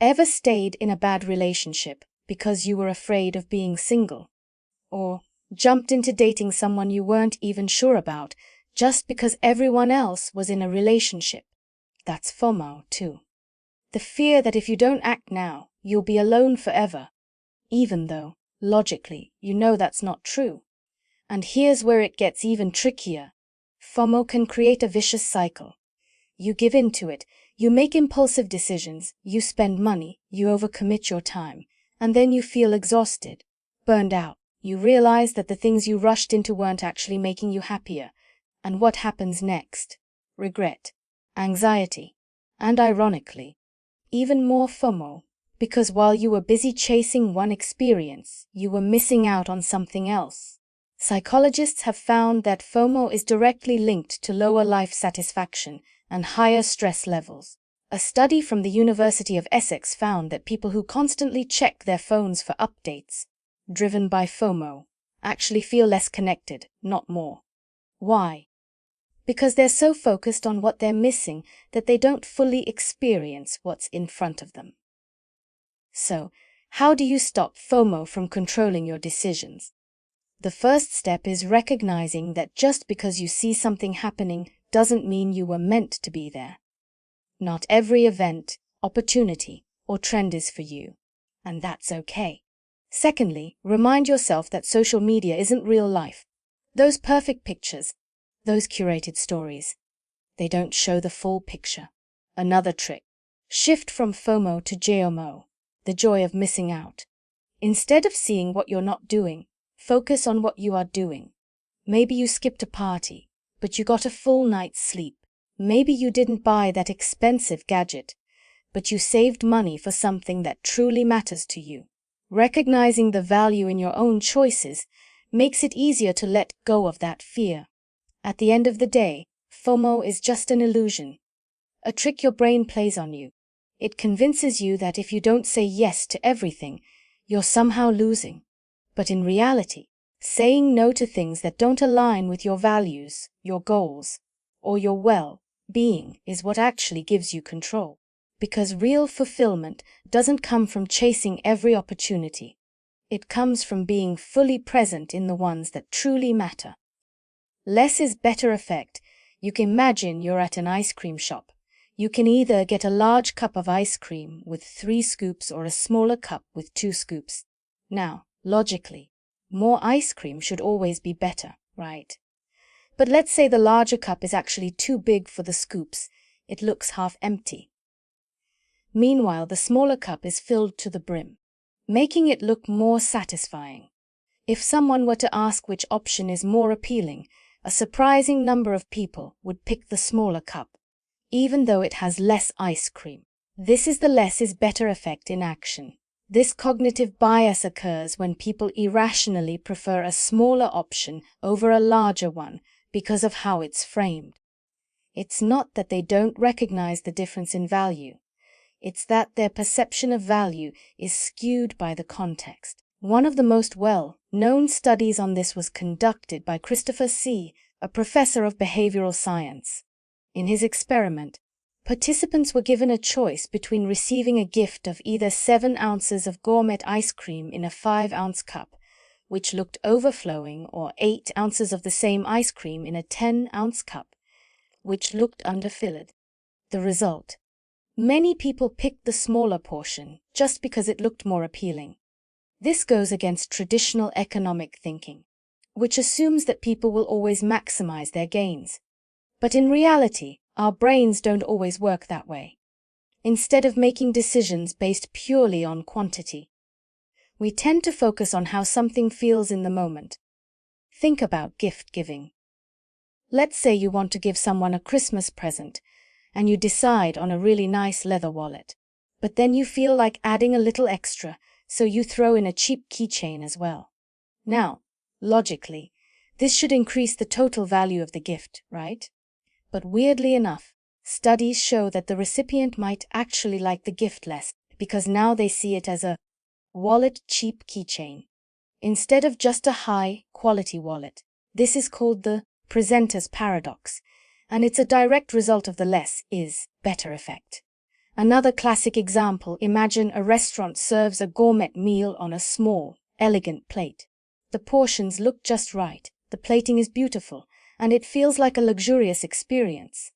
Ever stayed in a bad relationship because you were afraid of being single? Or jumped into dating someone you weren't even sure about just because everyone else was in a relationship? That's FOMO too. The fear that if you don't act now, you'll be alone forever, even though, logically, you know that's not true. And here's where it gets even trickier. FOMO can create a vicious cycle. You give in to it, you make impulsive decisions, you spend money, you overcommit your time, and then you feel exhausted, burned out. You realize that the things you rushed into weren't actually making you happier. And what happens next? Regret, anxiety, and ironically, even more FOMO, because while you were busy chasing one experience, you were missing out on something else. Psychologists have found that FOMO is directly linked to lower life satisfaction and higher stress levels. A study from the University of Essex found that people who constantly check their phones for updates, driven by FOMO, actually feel less connected, not more. Why? Because they're so focused on what they're missing that they don't fully experience what's in front of them. So, how do you stop FOMO from controlling your decisions? The first step is recognizing that just because you see something happening doesn't mean you were meant to be there. Not every event, opportunity, or trend is for you, and that's okay. Secondly, remind yourself that social media isn't real life. Those perfect pictures, those curated stories, they don't show the full picture. Another trick: shift from FOMO to JOMO, the joy of missing out. Instead of seeing what you're not doing, focus on what you are doing. Maybe you skipped a party, but you got a full night's sleep. Maybe you didn't buy that expensive gadget, but you saved money for something that truly matters to you. Recognizing the value in your own choices makes it easier to let go of that fear. At the end of the day, FOMO is just an illusion, a trick your brain plays on you. It convinces you that if you don't say yes to everything, you're somehow losing. But in reality, saying no to things that don't align with your values, your goals, or your well-being is what actually gives you control. Because real fulfillment doesn't come from chasing every opportunity. It comes from being fully present in the ones that truly matter. Less is better effect. You can imagine you're at an ice cream shop. You can either get a large cup of ice cream with 3 scoops or a smaller cup with 2 scoops. Now, logically, more ice cream should always be better, right? But let's say the larger cup is actually too big for the scoops. It looks half empty. Meanwhile, the smaller cup is filled to the brim, making it look more satisfying. If someone were to ask which option is more appealing, a surprising number of people would pick the smaller cup, even though it has less ice cream. This is the less is better effect in action. This cognitive bias occurs when people irrationally prefer a smaller option over a larger one because of how it's framed. It's not that they don't recognize the difference in value. It's that their perception of value is skewed by the context. One of the most well-known studies on this was conducted by Christopher C., a professor of behavioral science. In his experiment, participants were given a choice between receiving a gift of either 7 ounces of gourmet ice cream in a 5-ounce cup, which looked overflowing, or 8 ounces of the same ice cream in a 10-ounce cup, which looked underfilled. The result: many people picked the smaller portion just because it looked more appealing. This goes against traditional economic thinking, which assumes that people will always maximize their gains. But in reality, our brains don't always work that way. Instead of making decisions based purely on quantity, we tend to focus on how something feels in the moment. Think about gift giving. Let's say you want to give someone a Christmas present, and you decide on a really nice leather wallet. But then you feel like adding a little extra, so you throw in a cheap keychain as well. Now, logically, this should increase the total value of the gift, right? But weirdly enough, studies show that the recipient might actually like the gift less, because now they see it as a wallet cheap keychain, instead of just a high-quality wallet. This is called the presenter's paradox, and it's a direct result of the less is better effect. Another classic example: imagine a restaurant serves a gourmet meal on a small, elegant plate. The portions look just right, the plating is beautiful, and it feels like a luxurious experience.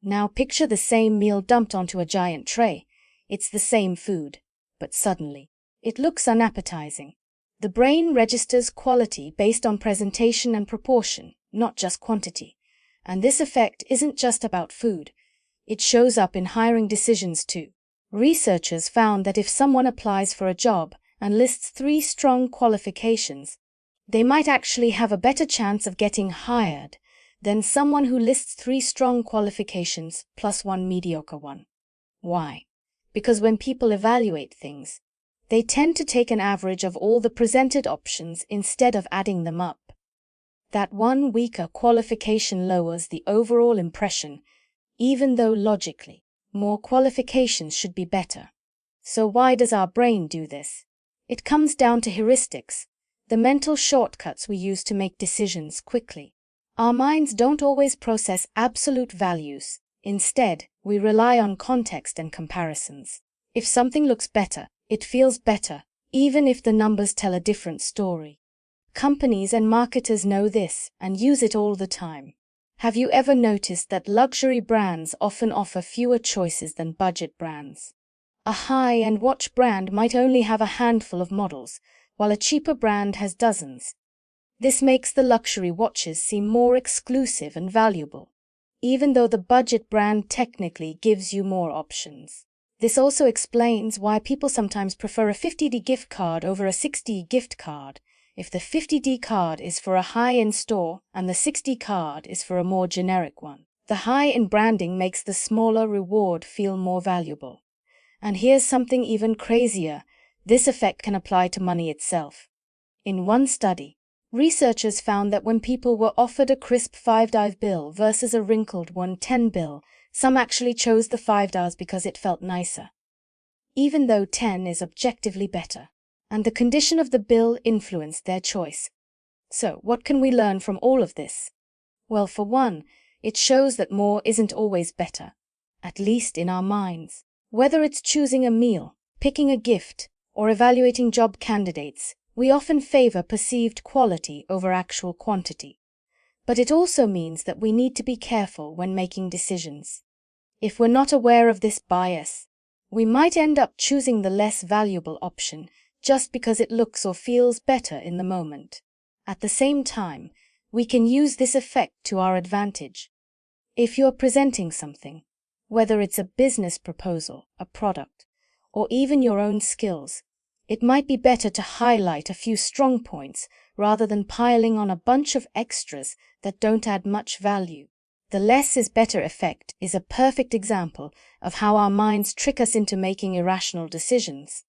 Now picture the same meal dumped onto a giant tray. It's the same food, but suddenly, it looks unappetizing. The brain registers quality based on presentation and proportion, not just quantity. And this effect isn't just about food. It shows up in hiring decisions too. Researchers found that if someone applies for a job and lists 3 strong qualifications, they might actually have a better chance of getting hired than someone who lists 3 strong qualifications plus 1 mediocre one. Why? Because when people evaluate things, they tend to take an average of all the presented options instead of adding them up. That one weaker qualification lowers the overall impression, even though logically, more qualifications should be better. So why does our brain do this? It comes down to heuristics, the mental shortcuts we use to make decisions quickly. Our minds don't always process absolute values. Instead, we rely on context and comparisons. If something looks better, it feels better, even if the numbers tell a different story. Companies and marketers know this and use it all the time. Have you ever noticed that luxury brands often offer fewer choices than budget brands? A high-end watch brand might only have a handful of models, while a cheaper brand has dozens. This makes the luxury watches seem more exclusive and valuable, even though the budget brand technically gives you more options. This also explains why people sometimes prefer a 50D gift card over a 60D gift card, if the 50D card is for a high-end store and the 60D card is for a more generic one. The high-end branding makes the smaller reward feel more valuable. And here's something even crazier: this effect can apply to money itself. In one study, researchers found that when people were offered a crisp $5 bill versus a wrinkled $10 bill, some actually chose the $5 because it felt nicer, even though 10 is objectively better. And the condition of the bill influenced their choice. So, what can we learn from all of this? Well, for one, it shows that more isn't always better, at least in our minds. Whether it's choosing a meal, picking a gift, or evaluating job candidates, we often favor perceived quality over actual quantity. But it also means that we need to be careful when making decisions. If we're not aware of this bias, we might end up choosing the less valuable option just because it looks or feels better in the moment. At the same time, we can use this effect to our advantage. If you're presenting something, whether it's a business proposal, a product, or even your own skills, it might be better to highlight a few strong points rather than piling on a bunch of extras that don't add much value. The less is better effect is a perfect example of how our minds trick us into making irrational decisions.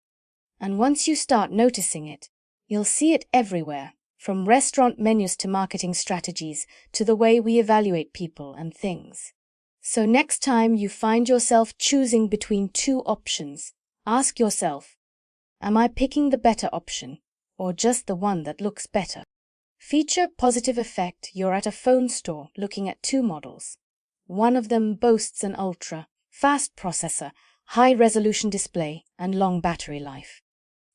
And once you start noticing it, you'll see it everywhere, from restaurant menus to marketing strategies to the way we evaluate people and things. So next time you find yourself choosing between two options, ask yourself, am I picking the better option or just the one that looks better? Feature positive effect. You're at a phone store looking at two models. One of them boasts an ultra-fast processor, high-resolution display, and long battery life.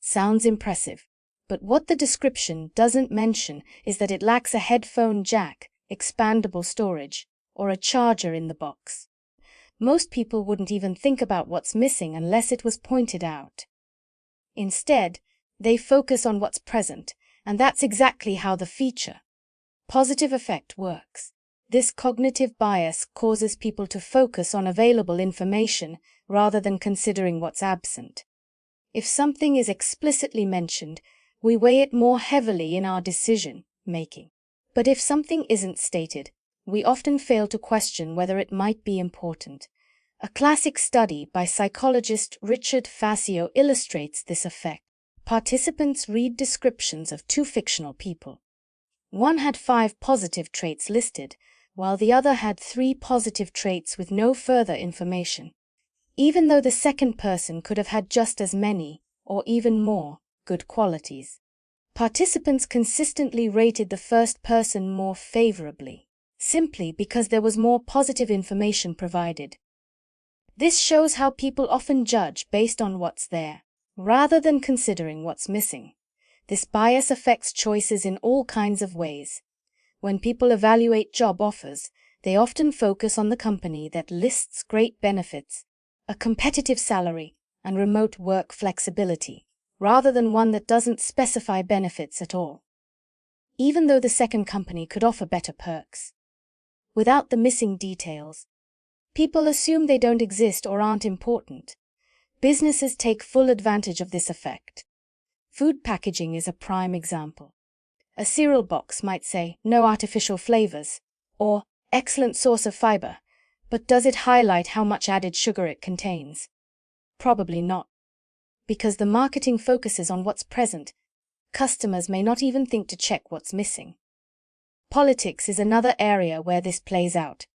Sounds impressive, but what the description doesn't mention is that it lacks a headphone jack, expandable storage, or a charger in the box. Most people wouldn't even think about what's missing unless it was pointed out. Instead, they focus on what's present, and that's exactly how the feature positive effect works. This cognitive bias causes people to focus on available information rather than considering what's absent. If something is explicitly mentioned, we weigh it more heavily in our decision making. But if something isn't stated, we often fail to question whether it might be important. A classic study by psychologist Richard Fassio illustrates this effect. Participants read descriptions of two fictional people. One had 5 positive traits listed, while the other had 3 positive traits with no further information. Even though the second person could have had just as many, or even more, good qualities, participants consistently rated the first person more favorably, simply because there was more positive information provided. This shows how people often judge based on what's there, rather than considering what's missing. This bias affects choices in all kinds of ways. When people evaluate job offers, they often focus on the company that lists great benefits, a competitive salary, and remote work flexibility, rather than one that doesn't specify benefits at all, even though the second company could offer better perks. Without the missing details, people assume they don't exist or aren't important. Businesses take full advantage of this effect. Food packaging is a prime example. A cereal box might say, "No artificial flavors," or "Excellent source of fiber," but does it highlight how much added sugar it contains? Probably not. Because the marketing focuses on what's present, customers may not even think to check what's missing. Politics is another area where this plays out.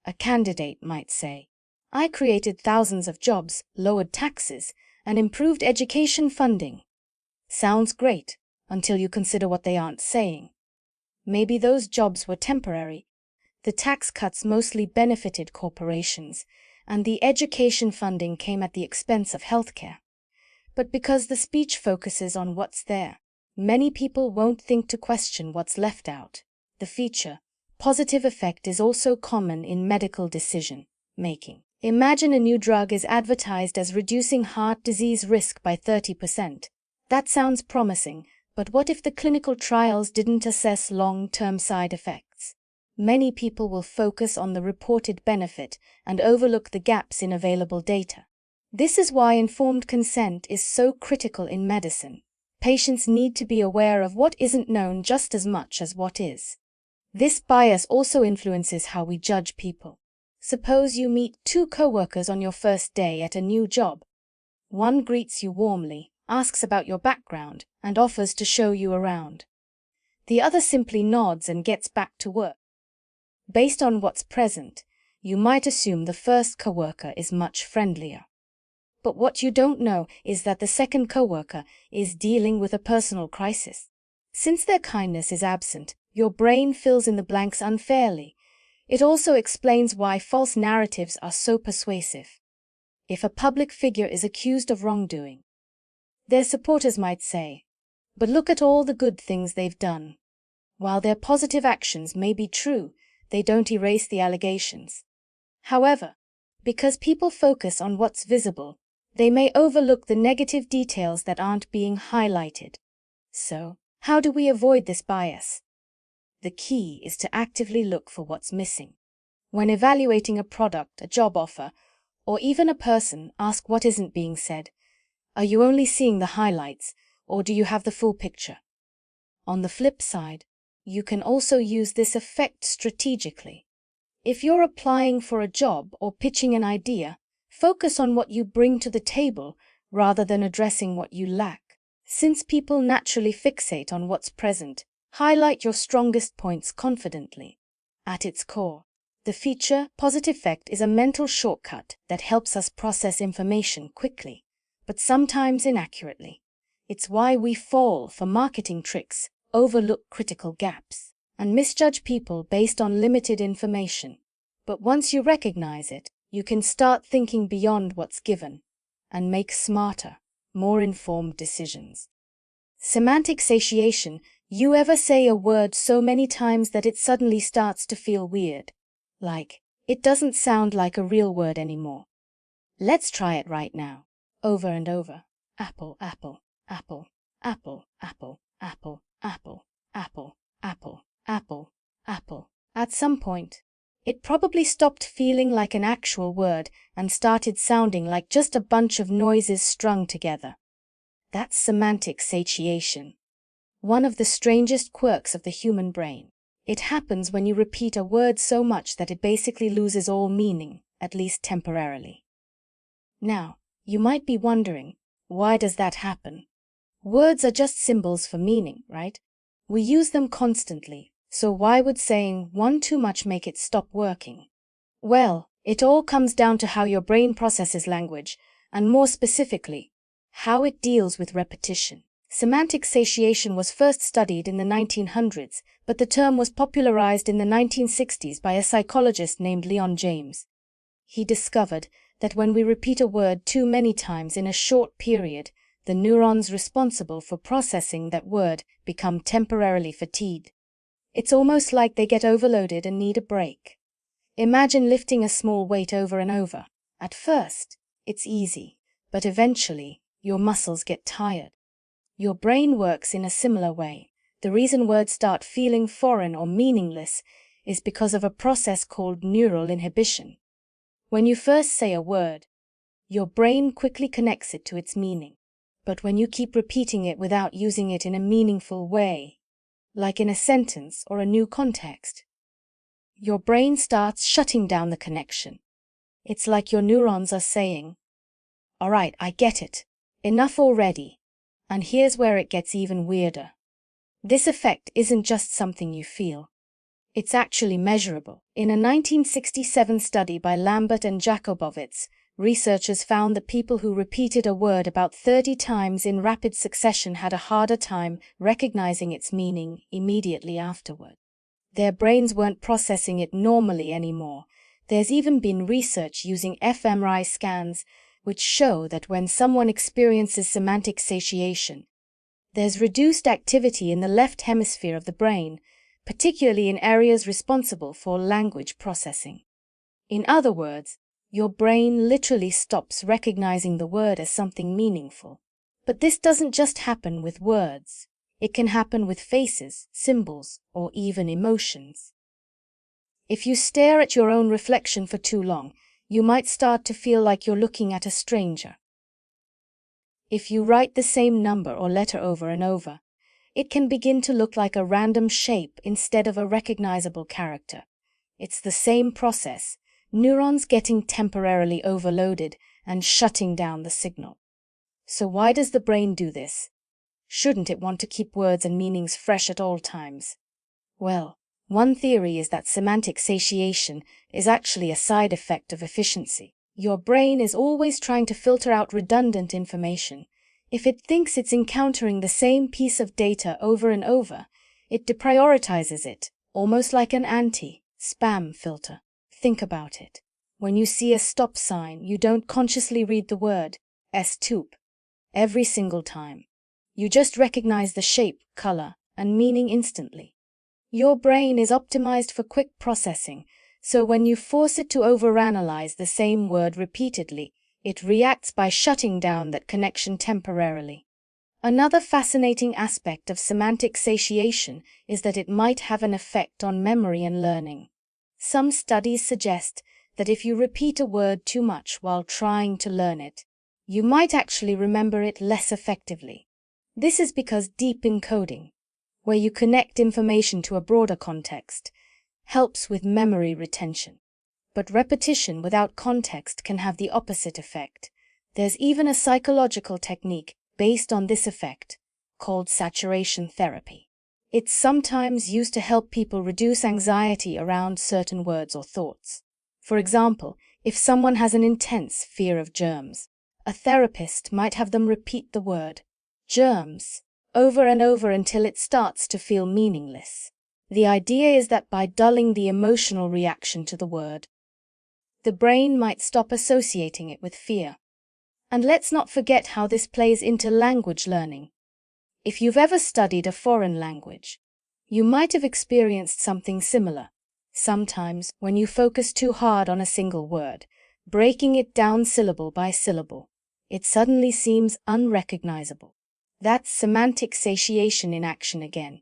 A candidate might say, "I created thousands of jobs, lowered taxes, and improved education funding." Sounds great, until you consider what they aren't saying. Maybe those jobs were temporary. The tax cuts mostly benefited corporations, and the education funding came at the expense of healthcare. But because the speech focuses on what's there, many people won't think to question what's left out. The feature positive effect is also common in medical decision making. Imagine a new drug is advertised as reducing heart disease risk by 30%. That sounds promising, but what if the clinical trials didn't assess long-term side effects? Many people will focus on the reported benefit and overlook the gaps in available data. This is why informed consent is so critical in medicine. Patients need to be aware of what isn't known just as much as what is. This bias also influences how we judge people. Suppose you meet 2 coworkers on your first day at a new job. One greets you warmly, asks about your background, and offers to show you around. The other simply nods and gets back to work. Based on what's present, you might assume the first coworker is much friendlier. But what you don't know is that the second coworker is dealing with a personal crisis. Since their kindness is absent, your brain fills in the blanks unfairly. It also explains why false narratives are so persuasive. If a public figure is accused of wrongdoing, their supporters might say, "But look at all the good things they've done." While their positive actions may be true, they don't erase the allegations. However, because people focus on what's visible, they may overlook the negative details that aren't being highlighted. So, how do we avoid this bias? The key is to actively look for what's missing. When evaluating a product, a job offer, or even a person, ask what isn't being said. Are you only seeing the highlights, or do you have the full picture? On the flip side, you can also use this effect strategically. If you're applying for a job or pitching an idea, focus on what you bring to the table rather than addressing what you lack. Since people naturally fixate on what's present, highlight your strongest points confidently. At its core, The feature, positive effect, is a mental shortcut that helps us process information quickly, but sometimes inaccurately. It's why we fall for marketing tricks, overlook critical gaps, and misjudge people based on limited information. But once you recognize it, you can start thinking beyond what's given and make smarter, more informed decisions. Semantic satiation. You ever say a word so many times that it suddenly starts to feel weird? Like, it doesn't sound like a real word anymore. Let's try it right now. Over and over. Apple, apple, apple, apple, apple, apple, apple, apple, apple, apple, apple. At some point, it probably stopped feeling like an actual word and started sounding like just a bunch of noises strung together. That's semantic satiation. One of the strangest quirks of the human brain. It happens when you repeat a word so much that it basically loses all meaning, at least temporarily. Now, you might be wondering, why does that happen? Words are just symbols for meaning, right? We use them constantly, so why would saying one too much make it stop working? Well, it all comes down to how your brain processes language, and more specifically, how it deals with repetition. Semantic satiation was first studied in the 1900s, but the term was popularized in the 1960s by a psychologist named Leon James. He discovered that when we repeat a word too many times in a short period, the neurons responsible for processing that word become temporarily fatigued. It's almost like they get overloaded and need a break. Imagine lifting a small weight over and over. At first, it's easy, but eventually, your muscles get tired. Your brain works in a similar way. The reason words start feeling foreign or meaningless is because of a process called neural inhibition. When you first say a word, your brain quickly connects it to its meaning. But when you keep repeating it without using it in a meaningful way, like in a sentence or a new context, your brain starts shutting down the connection. It's like your neurons are saying, "All right, I get it. Enough already." And here's where it gets even weirder. This effect isn't just something you feel. It's actually measurable. In a 1967 study by Lambert and Jakobowitz, researchers found that people who repeated a word about 30 times in rapid succession had a harder time recognizing its meaning immediately afterward. Their brains weren't processing it normally anymore. There's even been research using fMRI scans which show that when someone experiences semantic satiation, there's reduced activity in the left hemisphere of the brain, particularly in areas responsible for language processing. In other words, your brain literally stops recognizing the word as something meaningful. But this doesn't just happen with words. It can happen with faces, symbols, or even emotions. If you stare at your own reflection for too long, you might start to feel like you're looking at a stranger. If you write the same number or letter over and over, it can begin to look like a random shape instead of a recognizable character. It's the same process, neurons getting temporarily overloaded and shutting down the signal. So why does the brain do this? Shouldn't it want to keep words and meanings fresh at all times? Well, one theory is that semantic satiation is actually a side effect of efficiency. Your brain is always trying to filter out redundant information. If it thinks it's encountering the same piece of data over and over, it deprioritizes it, almost like an anti-spam filter. Think about it. When you see a stop sign, you don't consciously read the word "stop" every single time. You just recognize the shape, color, and meaning instantly. Your brain is optimized for quick processing, so when you force it to overanalyze the same word repeatedly, it reacts by shutting down that connection temporarily. Another fascinating aspect of semantic satiation is that it might have an effect on memory and learning. Some studies suggest that if you repeat a word too much while trying to learn it, you might actually remember it less effectively. This is because deep encoding, where you connect information to a broader context, helps with memory retention. But repetition without context can have the opposite effect. There's even a psychological technique based on this effect, called saturation therapy. It's sometimes used to help people reduce anxiety around certain words or thoughts. For example, if someone has an intense fear of germs, a therapist might have them repeat the word germs over and over until it starts to feel meaningless. The idea is that by dulling the emotional reaction to the word, the brain might stop associating it with fear. And let's not forget how this plays into language learning. If you've ever studied a foreign language, you might have experienced something similar. Sometimes, when you focus too hard on a single word, breaking it down syllable by syllable, it suddenly seems unrecognizable. That's semantic satiation in action again.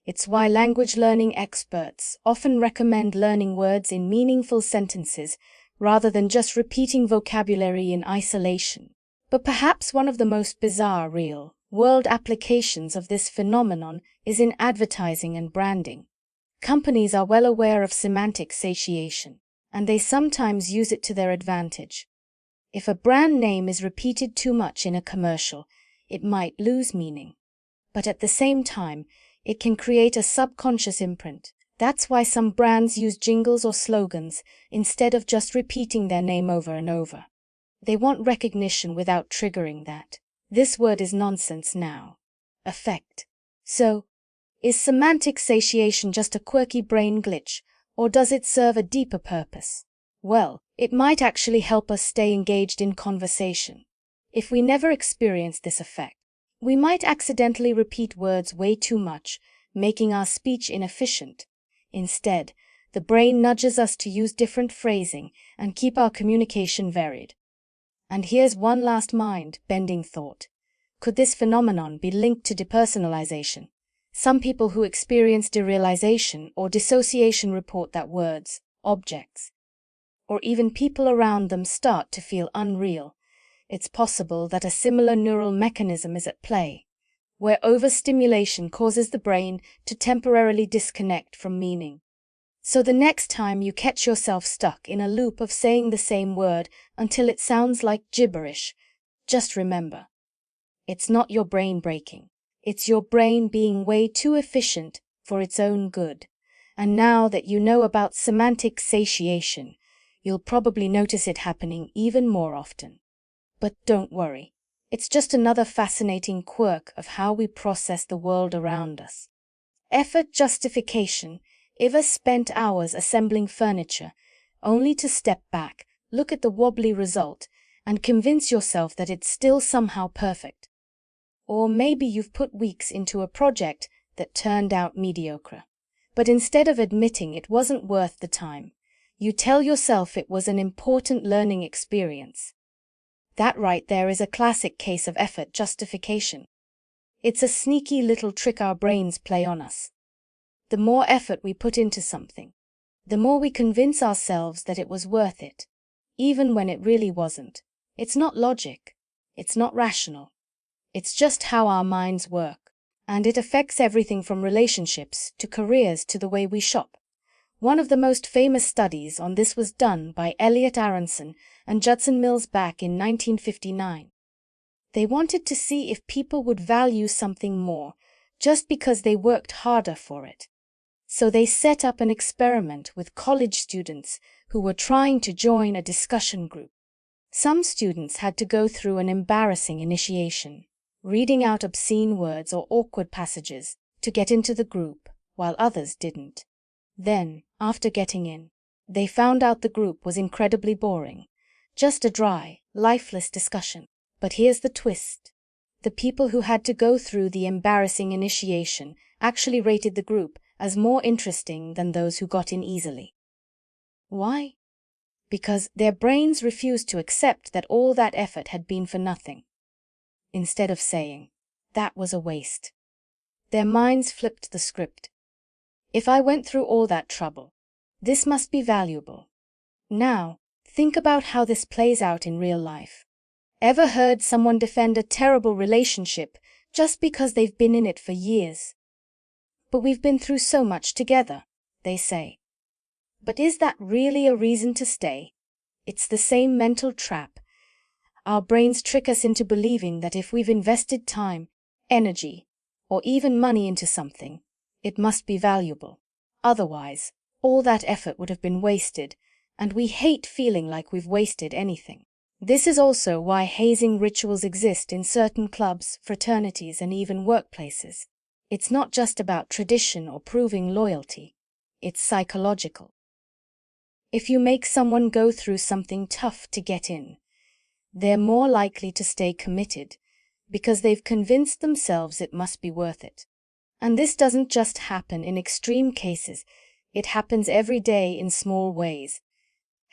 It's why language learning experts often recommend learning words in meaningful sentences rather than just repeating vocabulary in isolation. But perhaps one of the most bizarre real-world applications of this phenomenon is in advertising and branding. Companies are well aware of semantic satiation, and they sometimes use it to their advantage. If a brand name is repeated too much in a commercial, it might lose meaning. But at the same time, it can create a subconscious imprint. That's why some brands use jingles or slogans instead of just repeating their name over and over. They want recognition without triggering that "this word is nonsense now" effect. So, is semantic satiation just a quirky brain glitch, or does it serve a deeper purpose? Well, it might actually help us stay engaged in conversation. If we never experienced this effect, we might accidentally repeat words way too much, making our speech inefficient. Instead, the brain nudges us to use different phrasing and keep our communication varied. And here's one last mind-bending thought. Could this phenomenon be linked to depersonalization? Some people who experience derealization or dissociation report that words, objects, or even people around them start to feel unreal. It's possible that a similar neural mechanism is at play, where overstimulation causes the brain to temporarily disconnect from meaning. So the next time you catch yourself stuck in a loop of saying the same word until it sounds like gibberish, just remember, it's not your brain breaking. It's your brain being way too efficient for its own good. And now that you know about semantic satiation, you'll probably notice it happening even more often. But don't worry, it's just another fascinating quirk of how we process the world around us. Effort justification. Ever spent hours assembling furniture, only to step back, look at the wobbly result, and convince yourself that it's still somehow perfect? Or maybe you've put weeks into a project that turned out mediocre, but instead of admitting it wasn't worth the time, you tell yourself it was an important learning experience. That right there is a classic case of effort justification. It's a sneaky little trick our brains play on us. The more effort we put into something, the more we convince ourselves that it was worth it, even when it really wasn't. It's not logic. It's not rational. It's just how our minds work, and it affects everything from relationships to careers to the way we shop. One of the most famous studies on this was done by Elliot Aronson and Judson Mills back in 1959. They wanted to see if people would value something more just because they worked harder for it. So they set up an experiment with college students who were trying to join a discussion group. Some students had to go through an embarrassing initiation, reading out obscene words or awkward passages to get into the group, while others didn't. Then, after getting in, they found out the group was incredibly boring, just a dry, lifeless discussion. But here's the twist. The people who had to go through the embarrassing initiation actually rated the group as more interesting than those who got in easily. Why? Because their brains refused to accept that all that effort had been for nothing. Instead of saying, "that was a waste," their minds flipped the script. "If I went through all that trouble, this must be valuable." Now, think about how this plays out in real life. Ever heard someone defend a terrible relationship just because they've been in it for years? "But we've been through so much together," they say. But is that really a reason to stay? It's the same mental trap. Our brains trick us into believing that if we've invested time, energy, or even money into something, It must be valuable. Otherwise, all that effort would have been wasted, and we hate feeling like we've wasted anything. This is also why hazing rituals exist in certain clubs, fraternities, and even workplaces. It's not just about tradition or proving loyalty. It's psychological. If you make someone go through something tough to get in, they're more likely to stay committed because they've convinced themselves it must be worth it. And this doesn't just happen in extreme cases, it happens every day in small ways.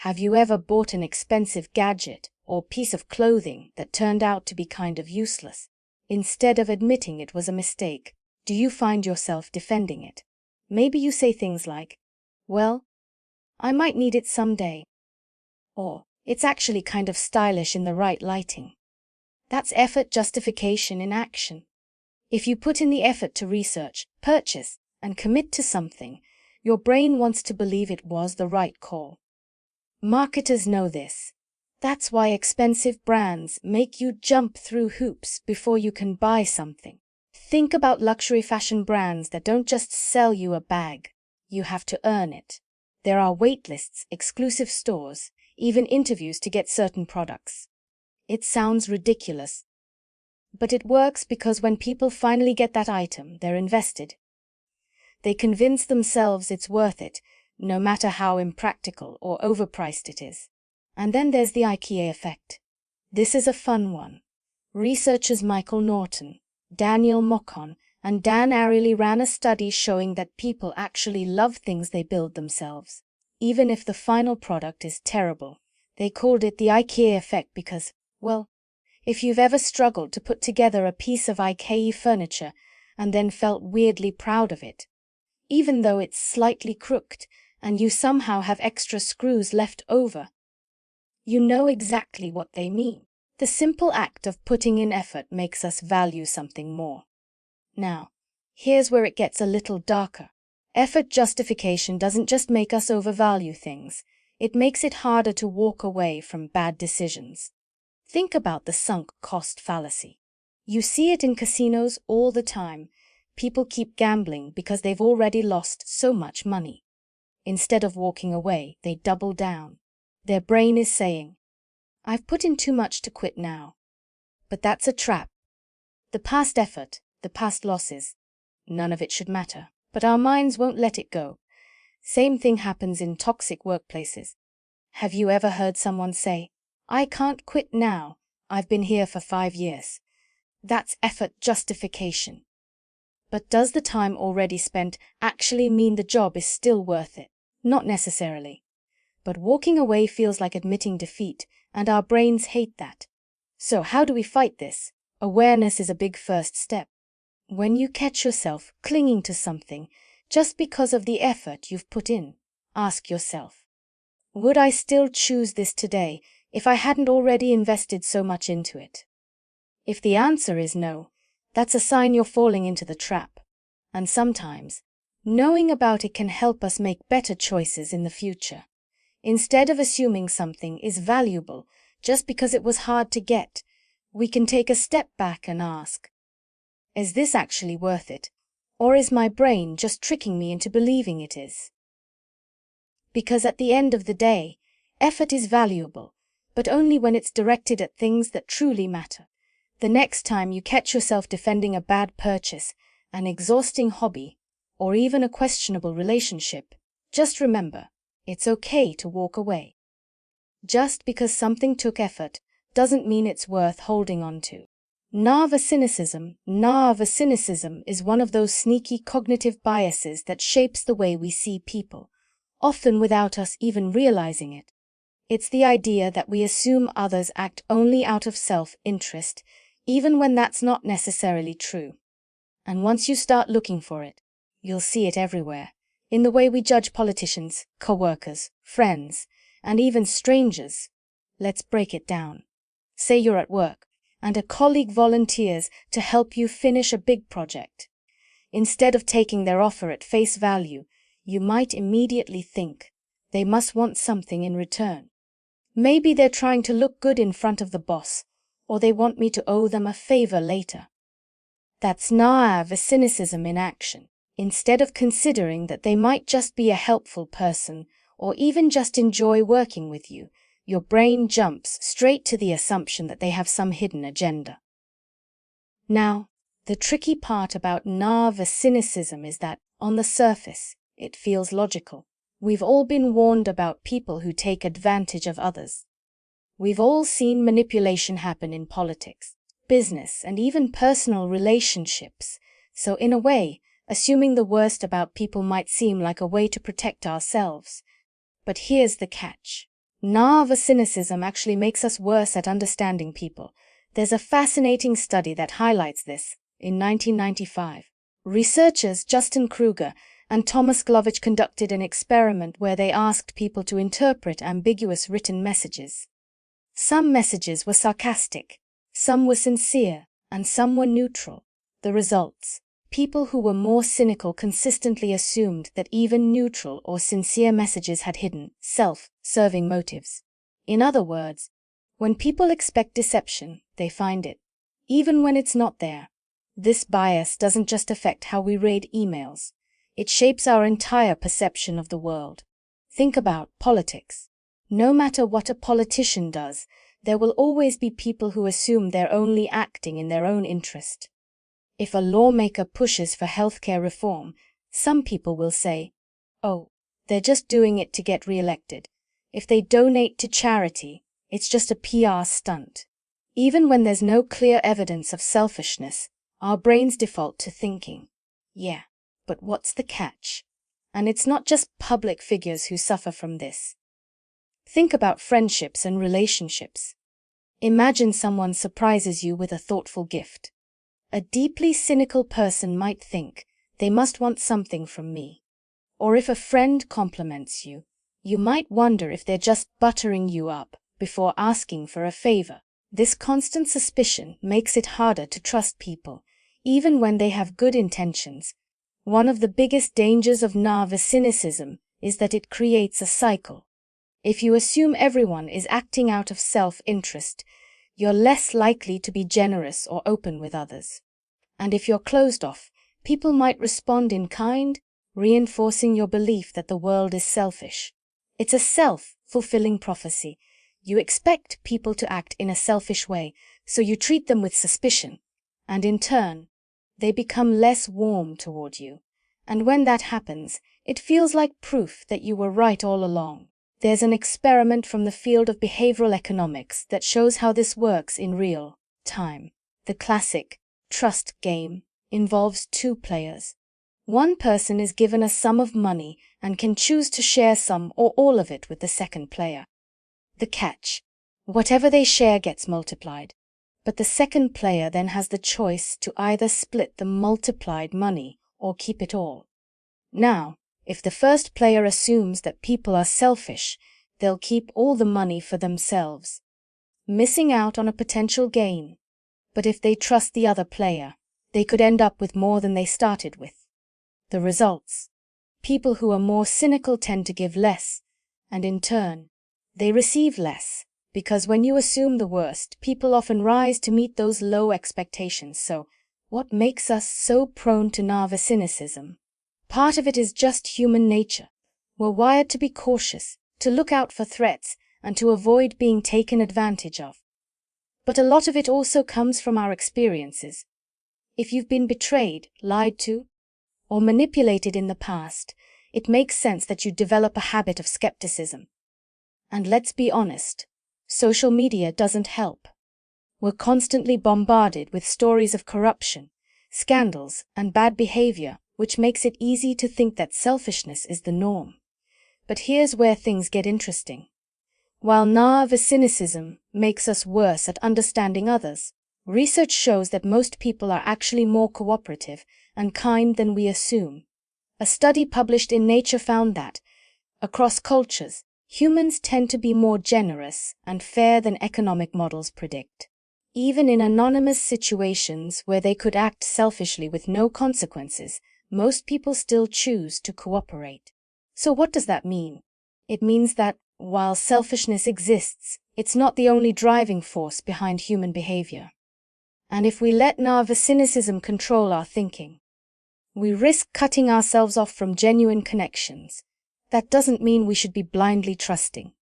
Have you ever bought an expensive gadget or piece of clothing that turned out to be kind of useless? Instead of admitting it was a mistake, do you find yourself defending it? Maybe you say things like, "Well, I might need it someday," or "It's actually kind of stylish in the right lighting." That's effort justification in action. If you put in the effort to research, purchase, and commit to something, your brain wants to believe it was the right call. Marketers know this. That's why expensive brands make you jump through hoops before you can buy something. Think about luxury fashion brands that don't just sell you a bag. You have to earn it. There are wait lists, exclusive stores, even interviews to get certain products. It sounds ridiculous, but it works because when people finally get that item, they're invested. They convince themselves it's worth it, no matter how impractical or overpriced it is. And then there's the IKEA effect. This is a fun one. Researchers Michael Norton, Daniel Mocon, and Dan Ariely ran a study showing that people actually love things they build themselves, even if the final product is terrible. They called it the IKEA effect because, well, if you've ever struggled to put together a piece of IKEA furniture and then felt weirdly proud of it, even though it's slightly crooked and you somehow have extra screws left over, you know exactly what they mean. The simple act of putting in effort makes us value something more. Now, here's where it gets a little darker. Effort justification doesn't just make us overvalue things, it makes it harder to walk away from bad decisions. Think about the sunk cost fallacy. You see it in casinos all the time. People keep gambling because they've already lost so much money. Instead of walking away, they double down. Their brain is saying, "I've put in too much to quit now." But that's a trap. The past effort, the past losses, none of it should matter, but our minds won't let it go. Same thing happens in toxic workplaces. Have you ever heard someone say, "I can't quit now, I've been here for 5 years." That's effort justification. But does the time already spent actually mean the job is still worth it? Not necessarily. But walking away feels like admitting defeat, and our brains hate that. So how do we fight this? Awareness is a big first step. When you catch yourself clinging to something just because of the effort you've put in, ask yourself, would I still choose this today if I hadn't already invested so much into it? If the answer is no, that's a sign you're falling into the trap. And sometimes, knowing about it can help us make better choices in the future. Instead of assuming something is valuable just because it was hard to get, we can take a step back and ask, is this actually worth it? Or is my brain just tricking me into believing it is? Because at the end of the day, effort is valuable, but only when it's directed at things that truly matter. The next time you catch yourself defending a bad purchase, an exhausting hobby, or even a questionable relationship, just remember, it's okay to walk away. Just because something took effort doesn't mean it's worth holding on to. Naïve cynicism is one of those sneaky cognitive biases that shapes the way we see people, often without us even realizing it. It's the idea that we assume others act only out of self-interest, even when that's not necessarily true. And once you start looking for it, you'll see it everywhere, in the way we judge politicians, co-workers, friends, and even strangers. Let's break it down. Say you're at work, and a colleague volunteers to help you finish a big project. Instead of taking their offer at face value, you might immediately think, they must want something in return. Maybe they're trying to look good in front of the boss, or they want me to owe them a favor later. That's naïve cynicism in action. Instead of considering that they might just be a helpful person or even just enjoy working with you, your brain jumps straight to the assumption that they have some hidden agenda. Now, the tricky part about Naïve Cynicism is that, on the surface, it feels logical. We've all been warned about people who take advantage of others. We've all seen manipulation happen in politics, business, and even personal relationships. So in a way, assuming the worst about people might seem like a way to protect ourselves. But here's the catch. Naïve Cynicism actually makes us worse at understanding people. There's a fascinating study that highlights this. In 1995, researchers Justin Kruger and Thomas Glovich conducted an experiment where they asked people to interpret ambiguous written messages. Some messages were sarcastic, some were sincere, and some were neutral. The results: people who were more cynical consistently assumed that even neutral or sincere messages had hidden, self-serving motives. In other words, when people expect deception, they find it, even when it's not there. This bias doesn't just affect how we read emails. It shapes our entire perception of the world. Think about politics. No matter what a politician does, there will always be people who assume they're only acting in their own interest. If a lawmaker pushes for healthcare reform, some people will say, "Oh, they're just doing it to get re-elected. If they donate to charity, it's just a PR stunt." Even when there's no clear evidence of selfishness, our brains default to thinking, "Yeah, but what's the catch?" And it's not just public figures who suffer from this. Think about friendships and relationships. Imagine someone surprises you with a thoughtful gift. A deeply cynical person might think, they must want something from me. Or if a friend compliments you, you might wonder if they're just buttering you up before asking for a favor. This constant suspicion makes it harder to trust people, even when they have good intentions. One of the biggest dangers of Naïve Cynicism is that it creates a cycle. If you assume everyone is acting out of self-interest, you're less likely to be generous or open with others. And if you're closed off, people might respond in kind, reinforcing your belief that the world is selfish. It's a self-fulfilling prophecy. You expect people to act in a selfish way, so you treat them with suspicion, and in turn, they become less warm toward you. And when that happens, it feels like proof that you were right all along. There's an experiment from the field of behavioral economics that shows how this works in real time. The classic trust game involves two players. One person is given a sum of money and can choose to share some or all of it with the second player. The catch: whatever they share gets multiplied, but the second player then has the choice to either split the multiplied money or keep it all. Now, if the first player assumes that people are selfish, they'll keep all the money for themselves, missing out on a potential gain. But if they trust the other player, they could end up with more than they started with. The results: people who are more cynical tend to give less, and in turn, they receive less, because when you assume the worst, people often rise to meet those low expectations. So, what makes us so prone to Naïve Cynicism? Part of it is just human nature. We're wired to be cautious, to look out for threats, and to avoid being taken advantage of. But a lot of it also comes from our experiences. If you've been betrayed, lied to, or manipulated in the past, it makes sense that you develop a habit of skepticism. And let's be honest, social media doesn't help. We're constantly bombarded with stories of corruption, scandals, and bad behavior, which makes it easy to think that selfishness is the norm. But here's where things get interesting. While Naïve Cynicism makes us worse at understanding others, research shows that most people are actually more cooperative and kind than we assume. A study published in Nature found that, across cultures, humans tend to be more generous and fair than economic models predict. Even in anonymous situations where they could act selfishly with no consequences, most people still choose to cooperate. So what does that mean? It means that, while selfishness exists, it's not the only driving force behind human behavior. And if we let Naïve Cynicism control our thinking, We risk cutting ourselves off from genuine connections. That doesn't mean we should be blindly trusting.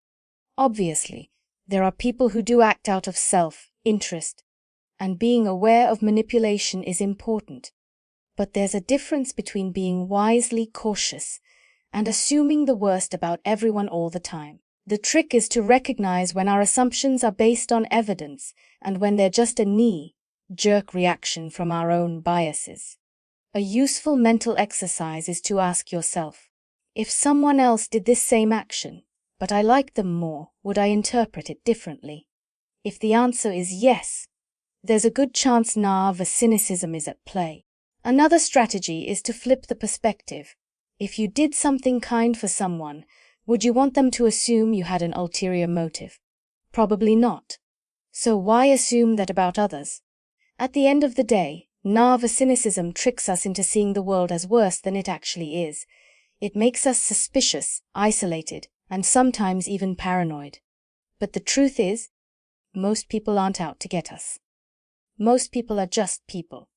Obviously, there are people who do act out of self-interest, and being aware of manipulation is important. But there's a difference between being wisely cautious and assuming the worst about everyone all the time. The trick is to recognize when our assumptions are based on evidence and when they're just a knee-jerk reaction from our own biases. A useful mental exercise is to ask yourself, if someone else did this same action, but I like them more, would I interpret it differently? If the answer is yes, there's a good chance Naïve Cynicism is at play. Another strategy is to flip the perspective. If you did something kind for someone, would you want them to assume you had an ulterior motive? Probably not. So why assume that about others? At the end of the day, Naïve Cynicism tricks us into seeing the world as worse than it actually is. It makes us suspicious, isolated, and sometimes even paranoid. But the truth is, most people aren't out to get us. Most people are just people.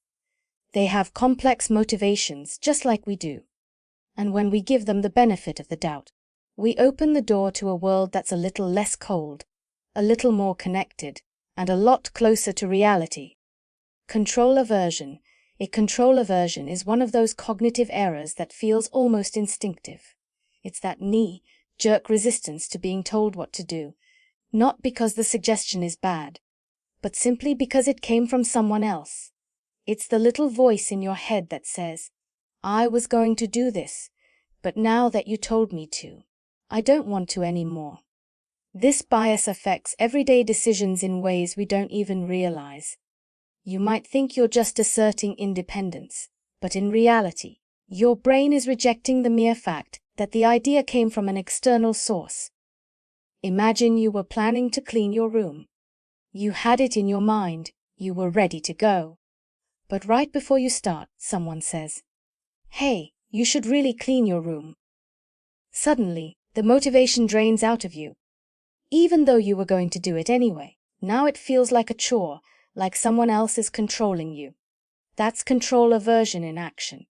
They have complex motivations, just like we do. And when we give them the benefit of the doubt, we open the door to a world that's a little less cold, a little more connected, and a lot closer to reality. Control aversion. Control aversion is one of those cognitive errors that feels almost instinctive. It's that knee-jerk resistance to being told what to do, not because the suggestion is bad, but simply because it came from someone else. It's the little voice in your head that says, I was going to do this, but now that you told me to, I don't want to anymore. This bias affects everyday decisions in ways we don't even realize. You might think you're just asserting independence, but in reality, your brain is rejecting the mere fact that the idea came from an external source. Imagine you were planning to clean your room. You had it in your mind, you were ready to go. But right before you start, someone says, hey, you should really clean your room. Suddenly, the motivation drains out of you. Even though you were going to do it anyway, now it feels like a chore, like someone else is controlling you. That's control aversion in action.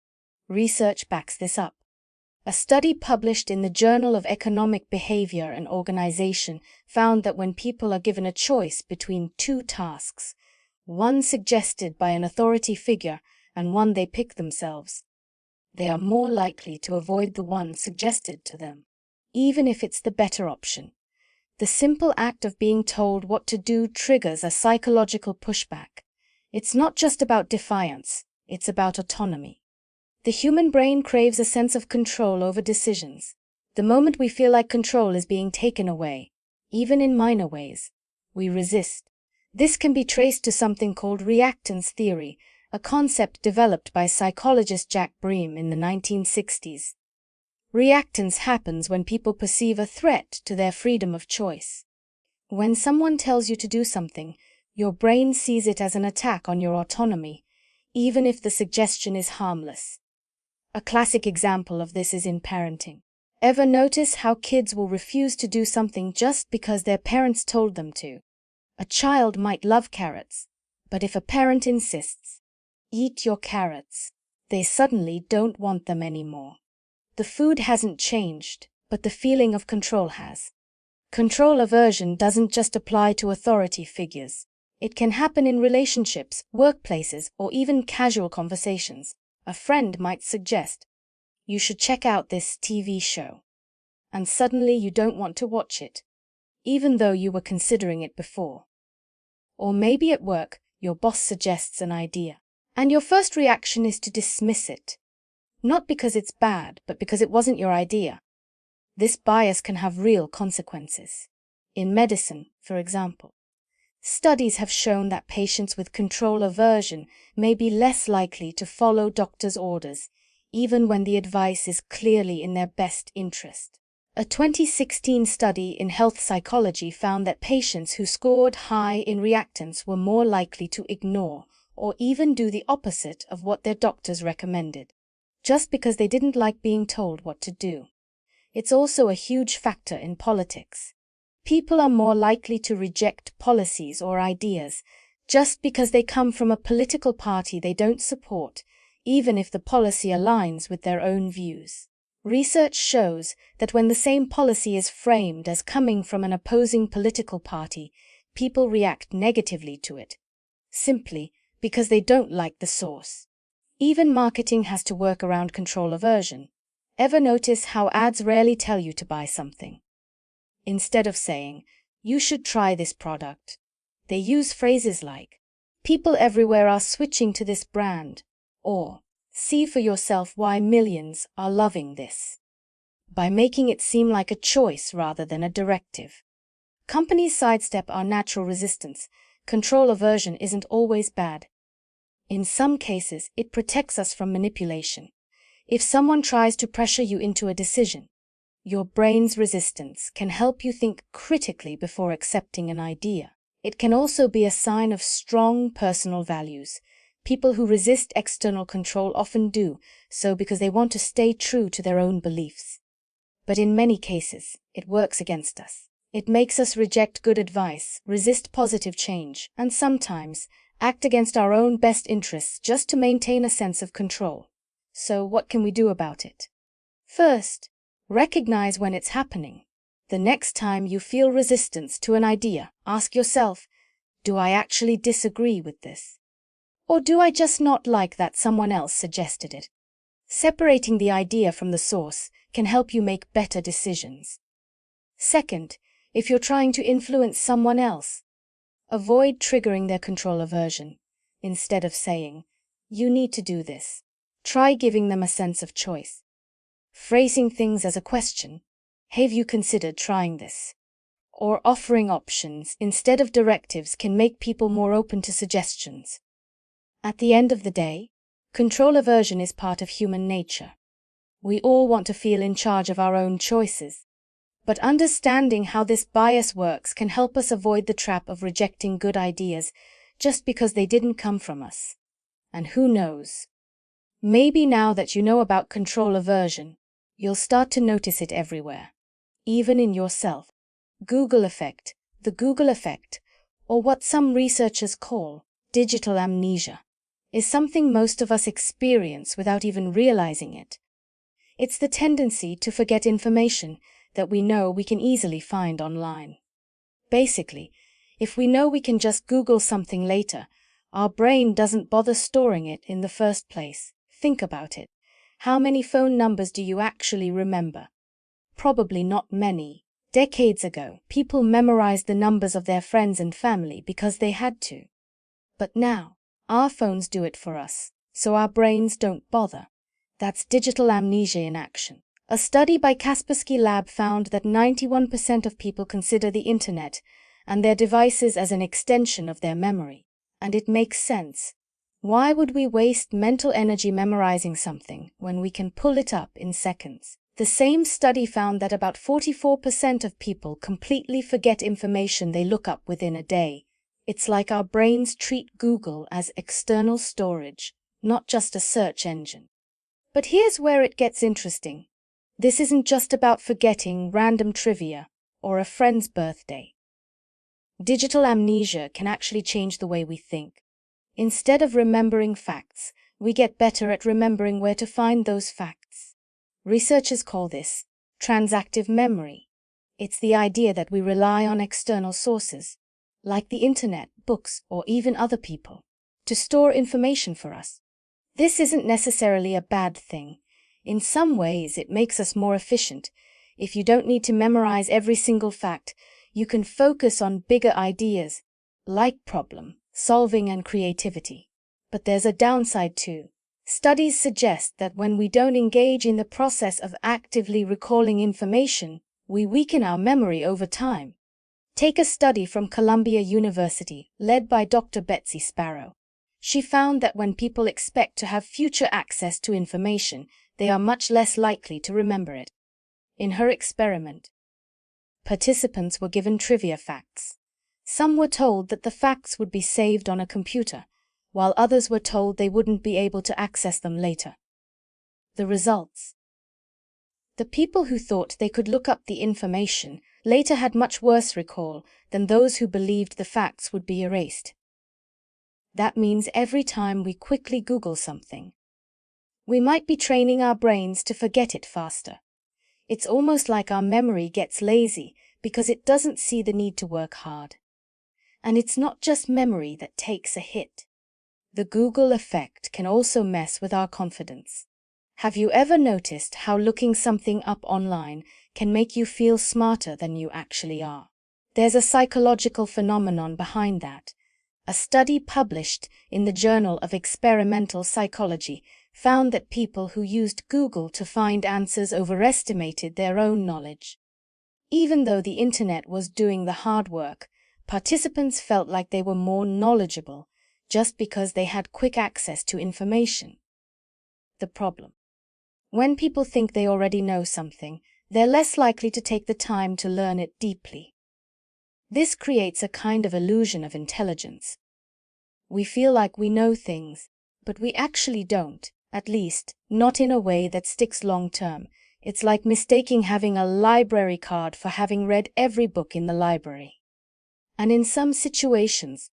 Research backs this up. A study published in the Journal of Economic Behavior and Organization found that when people are given a choice between two tasks, one suggested by an authority figure and one they pick themselves, they are more likely to avoid the one suggested to them, even if it's the better option. The simple act of being told what to do triggers a psychological pushback. It's not just about defiance, it's about autonomy. The human brain craves a sense of control over decisions. The moment we feel like control is being taken away, even in minor ways, we resist. This can be traced to something called reactance theory, a concept developed by psychologist Jack Bream in the 1960s. Reactance happens when people perceive a threat to their freedom of choice. When someone tells you to do something, your brain sees it as an attack on your autonomy, even if the suggestion is harmless. A classic example of this is in parenting. Ever notice how kids will refuse to do something just because their parents told them to? A child might love carrots, but if a parent insists, eat your carrots, they suddenly don't want them anymore. The food hasn't changed, but the feeling of control has. Control aversion doesn't just apply to authority figures. It can happen in relationships, workplaces, or even casual conversations. A friend might suggest, you should check out this TV show. And suddenly you don't want to watch it, even though you were considering it before. Or maybe at work, your boss suggests an idea, and your first reaction is to dismiss it. Not because it's bad, but because it wasn't your idea. This bias can have real consequences. In medicine, for example, studies have shown that patients with control aversion may be less likely to follow doctors' orders, even when the advice is clearly in their best interest. A 2016 study in health psychology found that patients who scored high in reactance were more likely to ignore or even do the opposite of what their doctors recommended, just because they didn't like being told what to do. It's also a huge factor in politics. People are more likely to reject policies or ideas just because they come from a political party they don't support, even if the policy aligns with their own views. Research shows that when the same policy is framed as coming from an opposing political party, people react negatively to it, simply because they don't like the source. Even marketing has to work around control aversion. Ever notice how ads rarely tell you to buy something? Instead of saying, "You should try this product," they use phrases like, "People everywhere are switching to this brand," or "See for yourself why millions are loving this." By making it seem like a choice rather than a directive. Companies sidestep our natural resistance. Control aversion isn't always bad. In some cases, it protects us from manipulation. If someone tries to pressure you into a decision, your brain's resistance can help you think critically before accepting an idea. It can also be a sign of strong personal values. People who resist external control often do so because they want to stay true to their own beliefs. But in many cases, it works against us. It makes us reject good advice, resist positive change, and sometimes act against our own best interests just to maintain a sense of control. So what can we do about it? First, recognize when it's happening. The next time you feel resistance to an idea, ask yourself, do I actually disagree with this? Or do I just not like that someone else suggested it? Separating the idea from the source can help you make better decisions. Second, if you're trying to influence someone else, avoid triggering their control aversion. Instead of saying, "You need to do this," try giving them a sense of choice. Phrasing things as a question, "Have you considered trying this?" or offering options instead of directives can make people more open to suggestions. At the end of the day, control aversion is part of human nature. We all want to feel in charge of our own choices. But understanding how this bias works can help us avoid the trap of rejecting good ideas just because they didn't come from us. And who knows? Maybe now that you know about control aversion, you'll start to notice it everywhere, even in yourself. Google effect, the Google effect, or what some researchers call digital amnesia, is something most of us experience without even realizing it. It's the tendency to forget information that we know we can easily find online. Basically, if we know we can just Google something later, our brain doesn't bother storing it in the first place. Think about it. How many phone numbers do you actually remember? Probably not many. Decades ago, people memorized the numbers of their friends and family because they had to. But now, our phones do it for us, so our brains don't bother. That's digital amnesia in action. A study by Kaspersky Lab found that 91% of people consider the internet and their devices as an extension of their memory. And it makes sense. Why would we waste mental energy memorizing something when we can pull it up in seconds? The same study found that about 44% of people completely forget information they look up within a day. It's like our brains treat Google as external storage, not just a search engine. But here's where it gets interesting. This isn't just about forgetting random trivia or a friend's birthday. Digital amnesia can actually change the way we think. Instead of remembering facts, we get better at remembering where to find those facts. Researchers call this transactive memory. It's the idea that we rely on external sources, like the internet, books, or even other people, to store information for us. This isn't necessarily a bad thing. In some ways, it makes us more efficient. If you don't need to memorize every single fact, you can focus on bigger ideas, like problem solving and creativity. But there's a downside too. Studies suggest that when we don't engage in the process of actively recalling information, we weaken our memory over time. Take a study from Columbia University, led by Dr. Betsy Sparrow. She found that when people expect to have future access to information, they are much less likely to remember it. In her experiment, participants were given trivia facts. Some were told that the facts would be saved on a computer, while others were told they wouldn't be able to access them later. The results. The people who thought they could look up the information later had much worse recall than those who believed the facts would be erased. That means every time we quickly Google something, We might be training our brains to forget it faster. It's almost like our memory gets lazy because it doesn't see the need to work hard. And it's not just memory that takes a hit. The Google effect can also mess with our confidence. Have you ever noticed how looking something up online can make you feel smarter than you actually are? There's a psychological phenomenon behind that. A study published in the Journal of Experimental Psychology found that people who used Google to find answers overestimated their own knowledge. Even though the internet was doing the hard work, participants felt like they were more knowledgeable just because they had quick access to information. The problem: when people think they already know something, they're less likely to take the time to learn it deeply. This creates a kind of illusion of intelligence. We feel like we know things, but we actually don't, at least not in a way that sticks long term. It's like mistaking having a library card for having read every book in the library. And in some situations,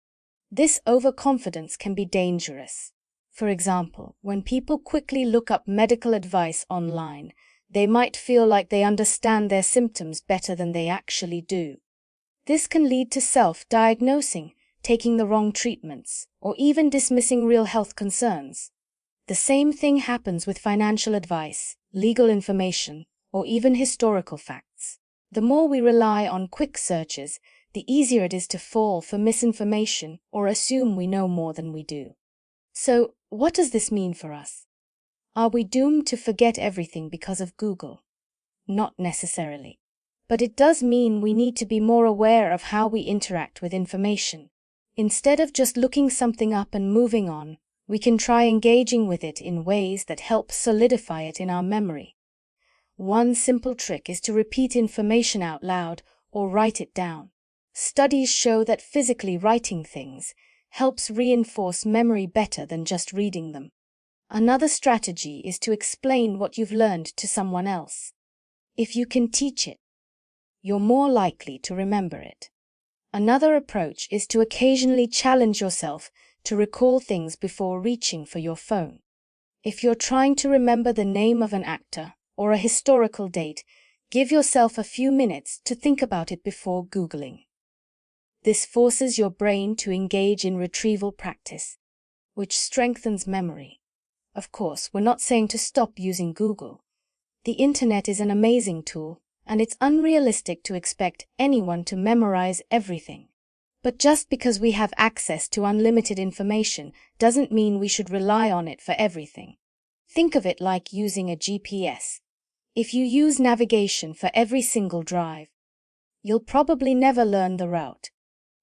this overconfidence can be dangerous. For example, when people quickly look up medical advice online, they might feel like they understand their symptoms better than they actually do. This can lead to self-diagnosing, taking the wrong treatments, or even dismissing real health concerns. The same thing happens with financial advice, legal information, or even historical facts. The more we rely on quick searches, the easier it is to fall for misinformation or assume we know more than we do. So, what does this mean for us? Are we doomed to forget everything because of Google? Not necessarily. But it does mean we need to be more aware of how we interact with information. Instead of just looking something up and moving on, we can try engaging with it in ways that help solidify it in our memory. One simple trick is to repeat information out loud or write it down. Studies show that physically writing things helps reinforce memory better than just reading them. Another strategy is to explain what you've learned to someone else. If you can teach it, you're more likely to remember it. Another approach is to occasionally challenge yourself to recall things before reaching for your phone. If you're trying to remember the name of an actor or a historical date, give yourself a few minutes to think about it before Googling. This forces your brain to engage in retrieval practice, which strengthens memory. Of course, we're not saying to stop using Google. The internet is an amazing tool, and it's unrealistic to expect anyone to memorize everything. But just because we have access to unlimited information doesn't mean we should rely on it for everything. Think of it like using a GPS. If you use navigation for every single drive, you'll probably never learn the route.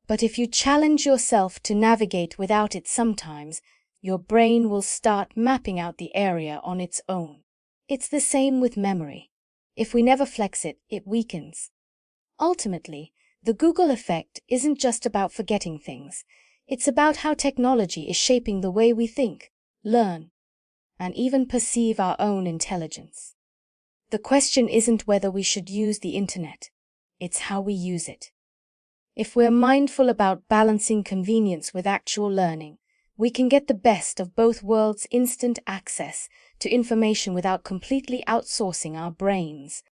But if you challenge yourself to navigate without it sometimes, your brain will start mapping out the area on its own. It's the same with memory. If we never flex it, it weakens. Ultimately, the Google effect isn't just about forgetting things. It's about how technology is shaping the way we think, learn, and even perceive our own intelligence. The question isn't whether we should use the internet. It's how we use it. If we're mindful about balancing convenience with actual learning, we can get the best of both worlds' instant access to information without completely outsourcing our brains.